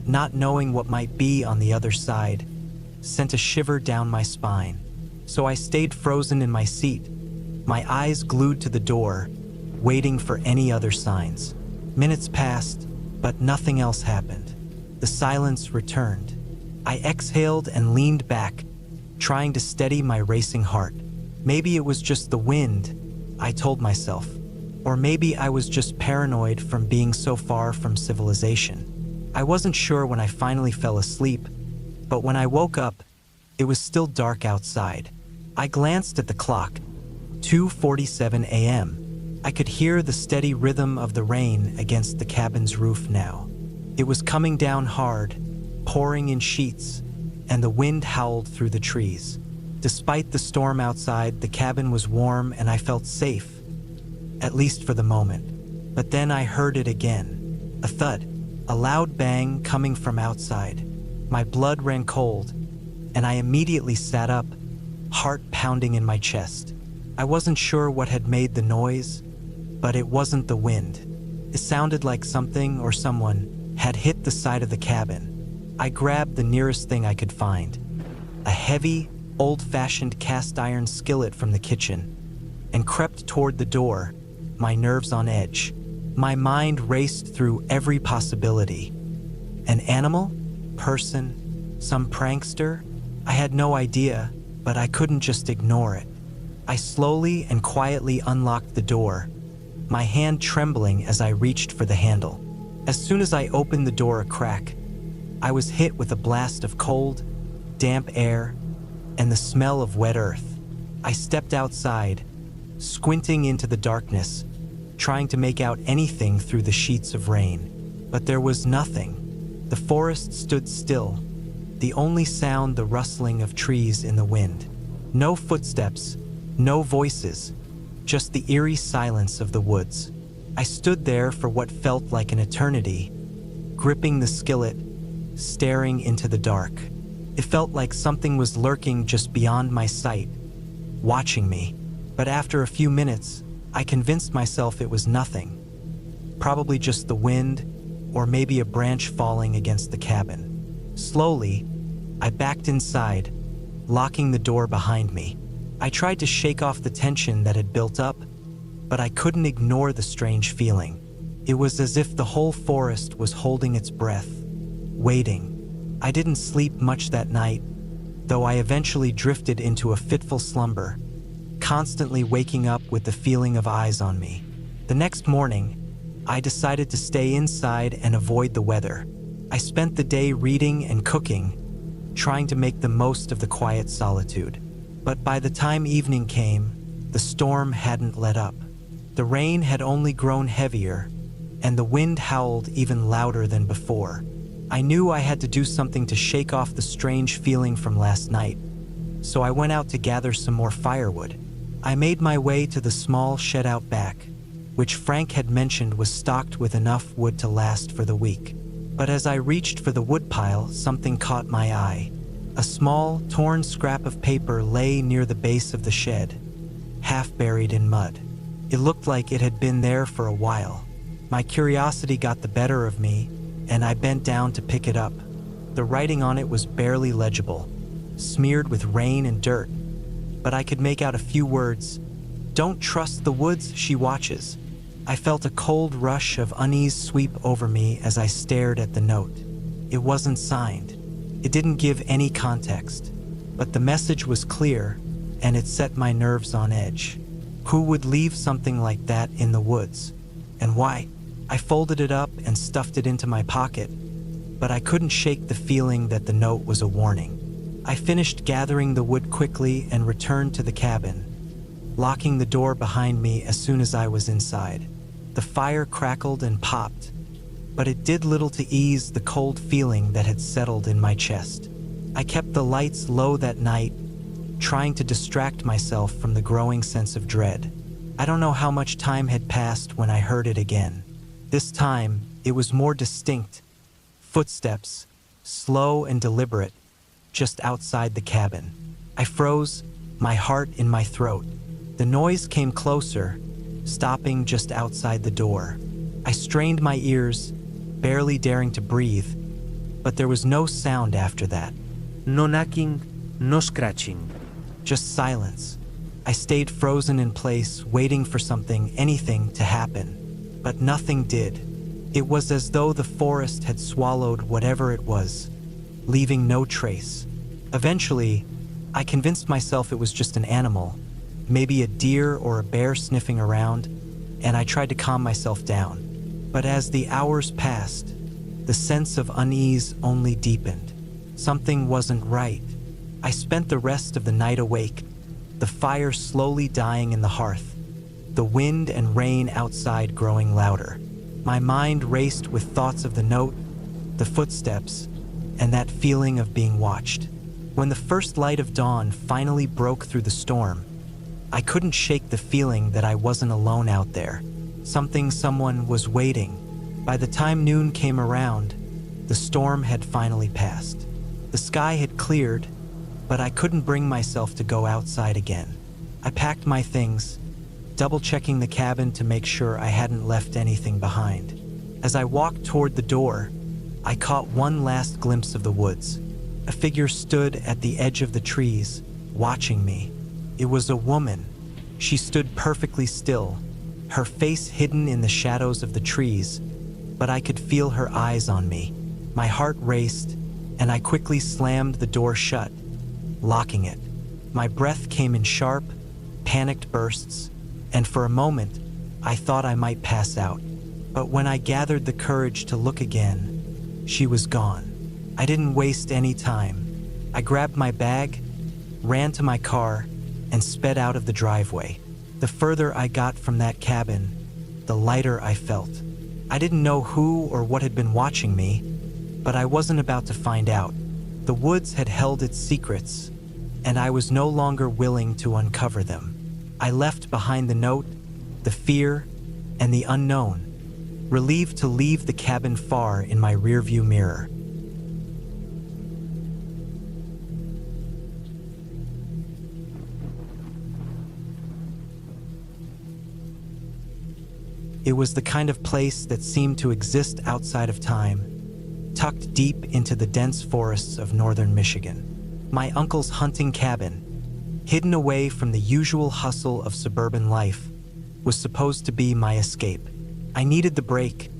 not knowing what might be on the other side, sent a shiver down my spine. So I stayed frozen in my seat, my eyes glued to the door, waiting for any other signs. Minutes passed, but nothing else happened. The silence returned. I exhaled and leaned back, trying to steady my racing heart. Maybe it was just the wind, I told myself. Or maybe I was just paranoid from being so far from civilization. I wasn't sure when I finally fell asleep, but when I woke up, it was still dark outside. I glanced at the clock, 2:47 a.m. I could hear the steady rhythm of the rain against the cabin's roof now. It was coming down hard, pouring in sheets, and the wind howled through the trees. Despite the storm outside, the cabin was warm and I felt safe, at least for the moment. But then I heard it again. A thud, a loud bang coming from outside. My blood ran cold, and I immediately sat up, heart pounding in my chest. I wasn't sure what had made the noise, but it wasn't the wind. It sounded like something or someone had hit the side of the cabin. I grabbed the nearest thing I could find, a heavy, old-fashioned cast-iron skillet from the kitchen, and crept toward the door, my nerves on edge. My mind raced through every possibility. An animal? Person? Some prankster? I had no idea, but I couldn't just ignore it. I slowly and quietly unlocked the door, my hand trembling as I reached for the handle. As soon as I opened the door a crack, I was hit with a blast of cold, damp air and the smell of wet earth. I stepped outside, squinting into the darkness, trying to make out anything through the sheets of rain. But there was nothing. The forest stood still, the only sound the rustling of trees in the wind. No footsteps, no voices, just the eerie silence of the woods. I stood there for what felt like an eternity, gripping the skillet, staring into the dark. It felt like something was lurking just beyond my sight, watching me. But after a few minutes, I convinced myself it was nothing. Probably just the wind, or maybe a branch falling against the cabin. Slowly, I backed inside, locking the door behind me. I tried to shake off the tension that had built up, but I couldn't ignore the strange feeling. It was as if the whole forest was holding its breath, waiting. I didn't sleep much that night, though I eventually drifted into a fitful slumber, constantly waking up with the feeling of eyes on me. The next morning, I decided to stay inside and avoid the weather. I spent the day reading and cooking, trying to make the most of the quiet solitude. But by the time evening came, the storm hadn't let up. The rain had only grown heavier, and the wind howled even louder than before. I knew I had to do something to shake off the strange feeling from last night, so I went out to gather some more firewood. I made my way to the small shed out back, which Frank had mentioned was stocked with enough wood to last for the week. But as I reached for the woodpile, something caught my eye. A small, torn scrap of paper lay near the base of the shed, half buried in mud. It looked like it had been there for a while. My curiosity got the better of me, and I bent down to pick it up. The writing on it was barely legible, smeared with rain and dirt, but I could make out a few words. "Don't trust the woods she watches." I felt a cold rush of unease sweep over me as I stared at the note. It wasn't signed. It didn't give any context, but the message was clear, and it set my nerves on edge. Who would leave something like that in the woods? And why? I folded it up and stuffed it into my pocket, but I couldn't shake the feeling that the note was a warning. I finished gathering the wood quickly and returned to the cabin, locking the door behind me as soon as I was inside. The fire crackled and popped, but it did little to ease the cold feeling that had settled in my chest. I kept the lights low that night, trying to distract myself from the growing sense of dread. I don't know how much time had passed when I heard it again. This time, it was more distinct. Footsteps, slow and deliberate, just outside the cabin. I froze, my heart in my throat. The noise came closer, stopping just outside the door. I strained my ears, barely daring to breathe, but there was no sound after that. No knocking, no scratching. Just silence. I stayed frozen in place, waiting for something, anything, to happen. But nothing did. It was as though the forest had swallowed whatever it was, leaving no trace. Eventually, I convinced myself it was just an animal, maybe a deer or a bear sniffing around, and I tried to calm myself down. But as the hours passed, the sense of unease only deepened. Something wasn't right. I spent the rest of the night awake, the fire slowly dying in the hearth, the wind and rain outside growing louder. My mind raced with thoughts of the note, the footsteps, and that feeling of being watched. When the first light of dawn finally broke through the storm, I couldn't shake the feeling that I wasn't alone out there. Someone was waiting. By the time noon came around, the storm had finally passed. The sky had cleared, but I couldn't bring myself to go outside again. I packed my things, double-checking the cabin to make sure I hadn't left anything behind. As I walked toward the door, I caught one last glimpse of the woods. A figure stood at the edge of the trees, watching me. It was a woman. She stood perfectly still, her face hidden in the shadows of the trees, but I could feel her eyes on me. My heart raced, and I quickly slammed the door shut, locking it. My breath came in sharp, panicked bursts, and for a moment, I thought I might pass out. But when I gathered the courage to look again, she was gone. I didn't waste any time. I grabbed my bag, ran to my car, and sped out of the driveway. The further I got from that cabin, the lighter I felt. I didn't know who or what had been watching me, but I wasn't about to find out. The woods had held its secrets, and I was no longer willing to uncover them. I left behind the note, the fear, and the unknown, relieved to leave the cabin far in my rearview mirror. It was the kind of place that seemed to exist outside of time, tucked deep into the dense forests of northern Michigan. My uncle's hunting cabin, hidden away from the usual hustle of suburban life, was supposed to be my escape. I needed the break,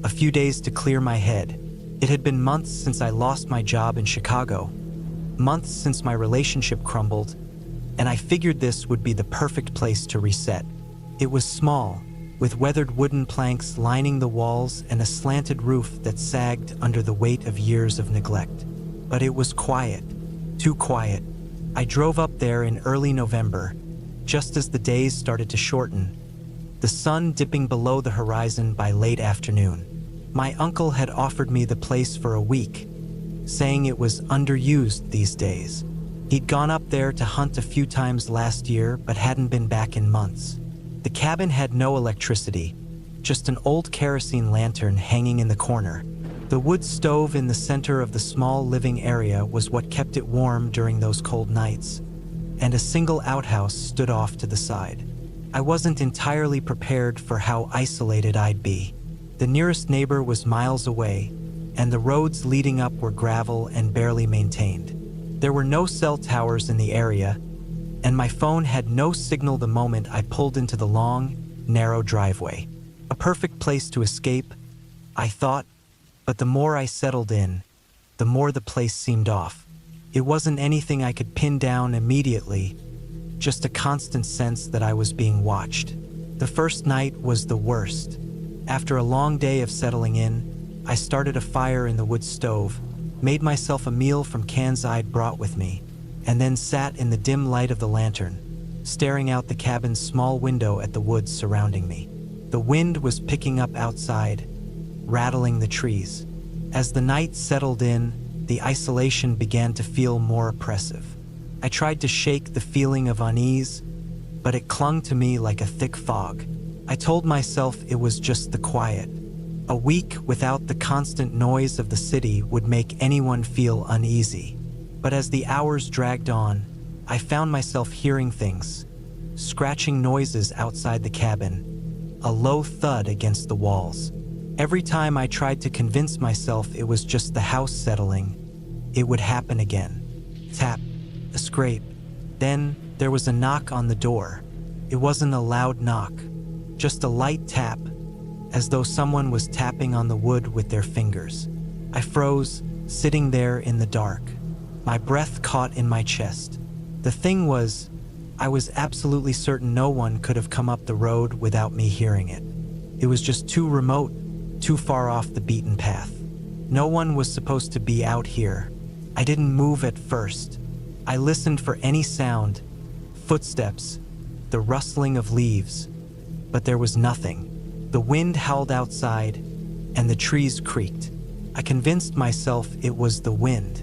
a few days to clear my head. It had been months since I lost my job in Chicago, months since my relationship crumbled, and I figured this would be the perfect place to reset. It was small, with weathered wooden planks lining the walls and a slanted roof that sagged under the weight of years of neglect. But it was quiet, too quiet. I drove up there in early November, just as the days started to shorten, the sun dipping below the horizon by late afternoon. My uncle had offered me the place for a week, saying it was underused these days. He'd gone up there to hunt a few times last year, but hadn't been back in months. The cabin had no electricity, just an old kerosene lantern hanging in the corner. The wood stove in the center of the small living area was what kept it warm during those cold nights, and a single outhouse stood off to the side. I wasn't entirely prepared for how isolated I'd be. The nearest neighbor was miles away, and the roads leading up were gravel and barely maintained. There were no cell towers in the area, and my phone had no signal the moment I pulled into the long, narrow driveway. A perfect place to escape, I thought, but the more I settled in, the more the place seemed off. It wasn't anything I could pin down immediately, just a constant sense that I was being watched. The first night was the worst. After a long day of settling in, I started a fire in the wood stove, made myself a meal from cans I'd brought with me, and then sat in the dim light of the lantern, staring out the cabin's small window at the woods surrounding me. The wind was picking up outside, rattling the trees. As the night settled in, the isolation began to feel more oppressive. I tried to shake the feeling of unease, but it clung to me like a thick fog. I told myself it was just the quiet. A week without the constant noise of the city would make anyone feel uneasy. But as the hours dragged on, I found myself hearing things, scratching noises outside the cabin, a low thud against the walls. Every time I tried to convince myself it was just the house settling, it would happen again. Tap, a scrape. Then there was a knock on the door. It wasn't a loud knock, just a light tap, as though someone was tapping on the wood with their fingers. I froze, sitting there in the dark. My breath caught in my chest. The thing was, I was absolutely certain no one could have come up the road without me hearing it. It was just too remote, too far off the beaten path. No one was supposed to be out here. I didn't move at first. I listened for any sound, footsteps, the rustling of leaves, but there was nothing. The wind howled outside, and the trees creaked. I convinced myself it was the wind.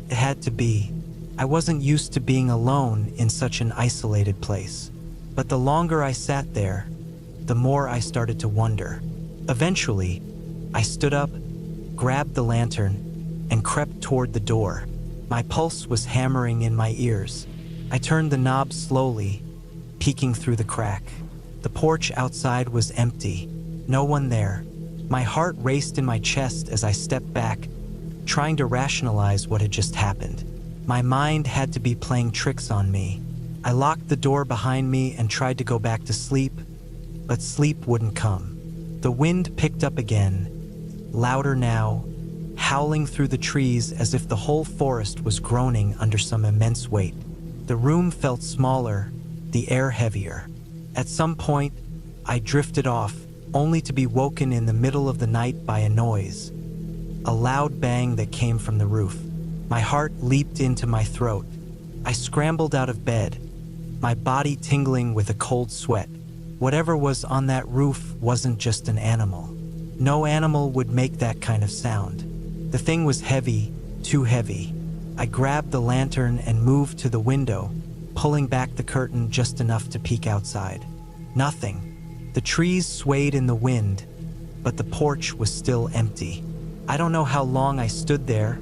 It had to be. I wasn't used to being alone in such an isolated place. But the longer I sat there, the more I started to wonder. Eventually, I stood up, grabbed the lantern, and crept toward the door. My pulse was hammering in my ears. I turned the knob slowly, peeking through the crack. The porch outside was empty. No one there. My heart raced in my chest as I stepped back, trying to rationalize what had just happened. My mind had to be playing tricks on me. I locked the door behind me and tried to go back to sleep, but sleep wouldn't come. The wind picked up again, louder now, howling through the trees as if the whole forest was groaning under some immense weight. The room felt smaller, the air heavier. At some point, I drifted off, only to be woken in the middle of the night by a noise. A loud bang that came from the roof. My heart leaped into my throat. I scrambled out of bed, my body tingling with a cold sweat. Whatever was on that roof wasn't just an animal. No animal would make that kind of sound. The thing was heavy, too heavy. I grabbed the lantern and moved to the window, pulling back the curtain just enough to peek outside. Nothing. The trees swayed in the wind, but the porch was still empty. I don't know how long I stood there,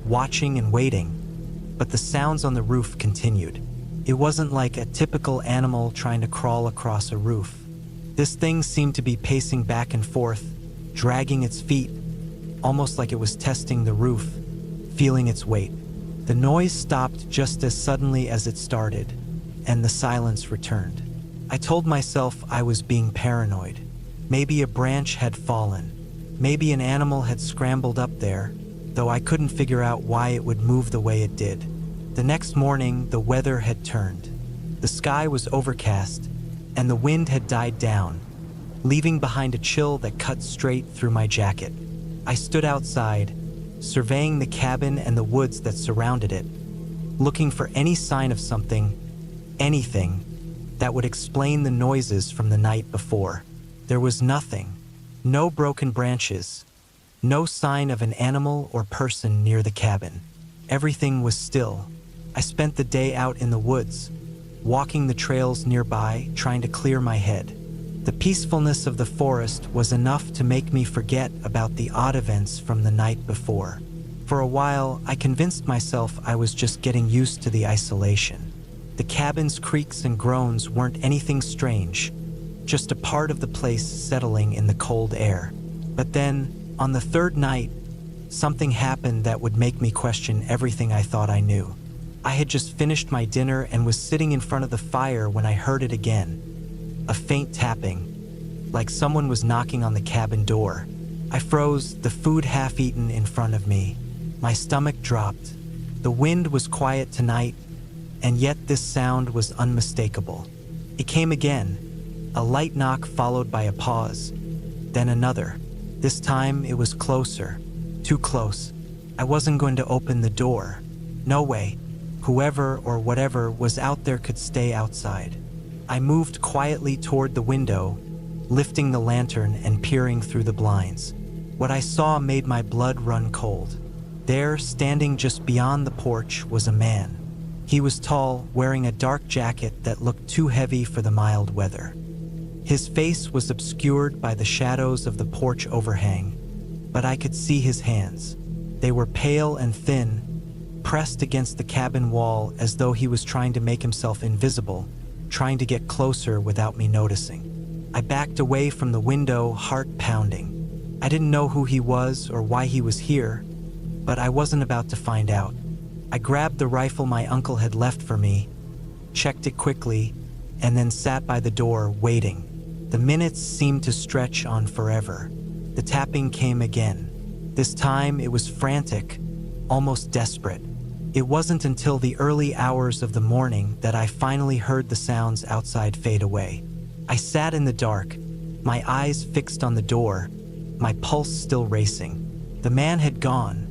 watching and waiting, but the sounds on the roof continued. It wasn't like a typical animal trying to crawl across a roof. This thing seemed to be pacing back and forth, dragging its feet, almost like it was testing the roof, feeling its weight. The noise stopped just as suddenly as it started, and the silence returned. I told myself I was being paranoid. Maybe a branch had fallen. Maybe an animal had scrambled up there, though I couldn't figure out why it would move the way it did. The next morning, the weather had turned. The sky was overcast, and the wind had died down, leaving behind a chill that cut straight through my jacket. I stood outside, surveying the cabin and the woods that surrounded it, looking for any sign of something, anything, that would explain the noises from the night before. There was nothing. No broken branches. No sign of an animal or person near the cabin. Everything was still. I spent the day out in the woods, walking the trails nearby, trying to clear my head. The peacefulness of the forest was enough to make me forget about the odd events from the night before. For a while, I convinced myself I was just getting used to the isolation. The cabin's creaks and groans weren't anything strange, just a part of the place settling in the cold air. But then, on the third night, something happened that would make me question everything I thought I knew. I had just finished my dinner and was sitting in front of the fire when I heard it again. A faint tapping, like someone was knocking on the cabin door. I froze, the food half-eaten in front of me. My stomach dropped. The wind was quiet tonight, and yet this sound was unmistakable. It came again, a light knock followed by a pause, then another. This time it was closer, too close. I wasn't going to open the door. No way. Whoever or whatever was out there could stay outside. I moved quietly toward the window, lifting the lantern and peering through the blinds. What I saw made my blood run cold. There, standing just beyond the porch, was a man. He was tall, wearing a dark jacket that looked too heavy for the mild weather. His face was obscured by the shadows of the porch overhang, but I could see his hands. They were pale and thin, pressed against the cabin wall as though he was trying to make himself invisible, trying to get closer without me noticing. I backed away from the window, heart pounding. I didn't know who he was or why he was here, but I wasn't about to find out. I grabbed the rifle my uncle had left for me, checked it quickly, and then sat by the door, waiting. The minutes seemed to stretch on forever. The tapping came again. This time it was frantic, almost desperate. It wasn't until the early hours of the morning that I finally heard the sounds outside fade away. I sat in the dark, my eyes fixed on the door, my pulse still racing. The man had gone,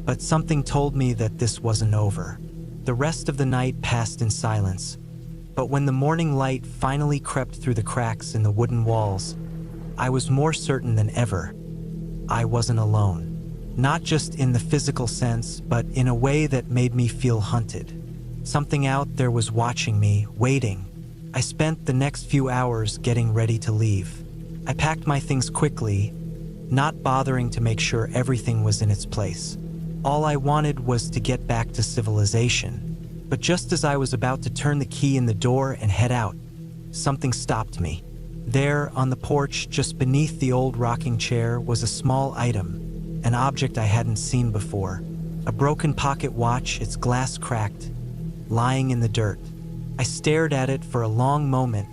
but something told me that this wasn't over. The rest of the night passed in silence, but when the morning light finally crept through the cracks in the wooden walls, I was more certain than ever. I wasn't alone. Not just in the physical sense, but in a way that made me feel hunted. Something out there was watching me, waiting. I spent the next few hours getting ready to leave. I packed my things quickly, not bothering to make sure everything was in its place. All I wanted was to get back to civilization. But just as I was about to turn the key in the door and head out, something stopped me. There, on the porch, just beneath the old rocking chair, was a small item, an object I hadn't seen before. A broken pocket watch, its glass cracked, lying in the dirt. I stared at it for a long moment,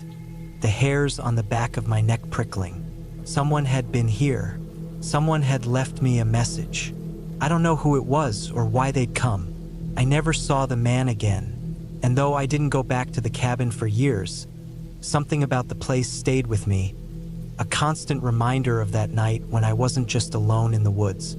the hairs on the back of my neck prickling. Someone had been here. Someone had left me a message. I don't know who it was or why they'd come. I never saw the man again, and though I didn't go back to the cabin for years, something about the place stayed with me, a constant reminder of that night when I wasn't just alone in the woods.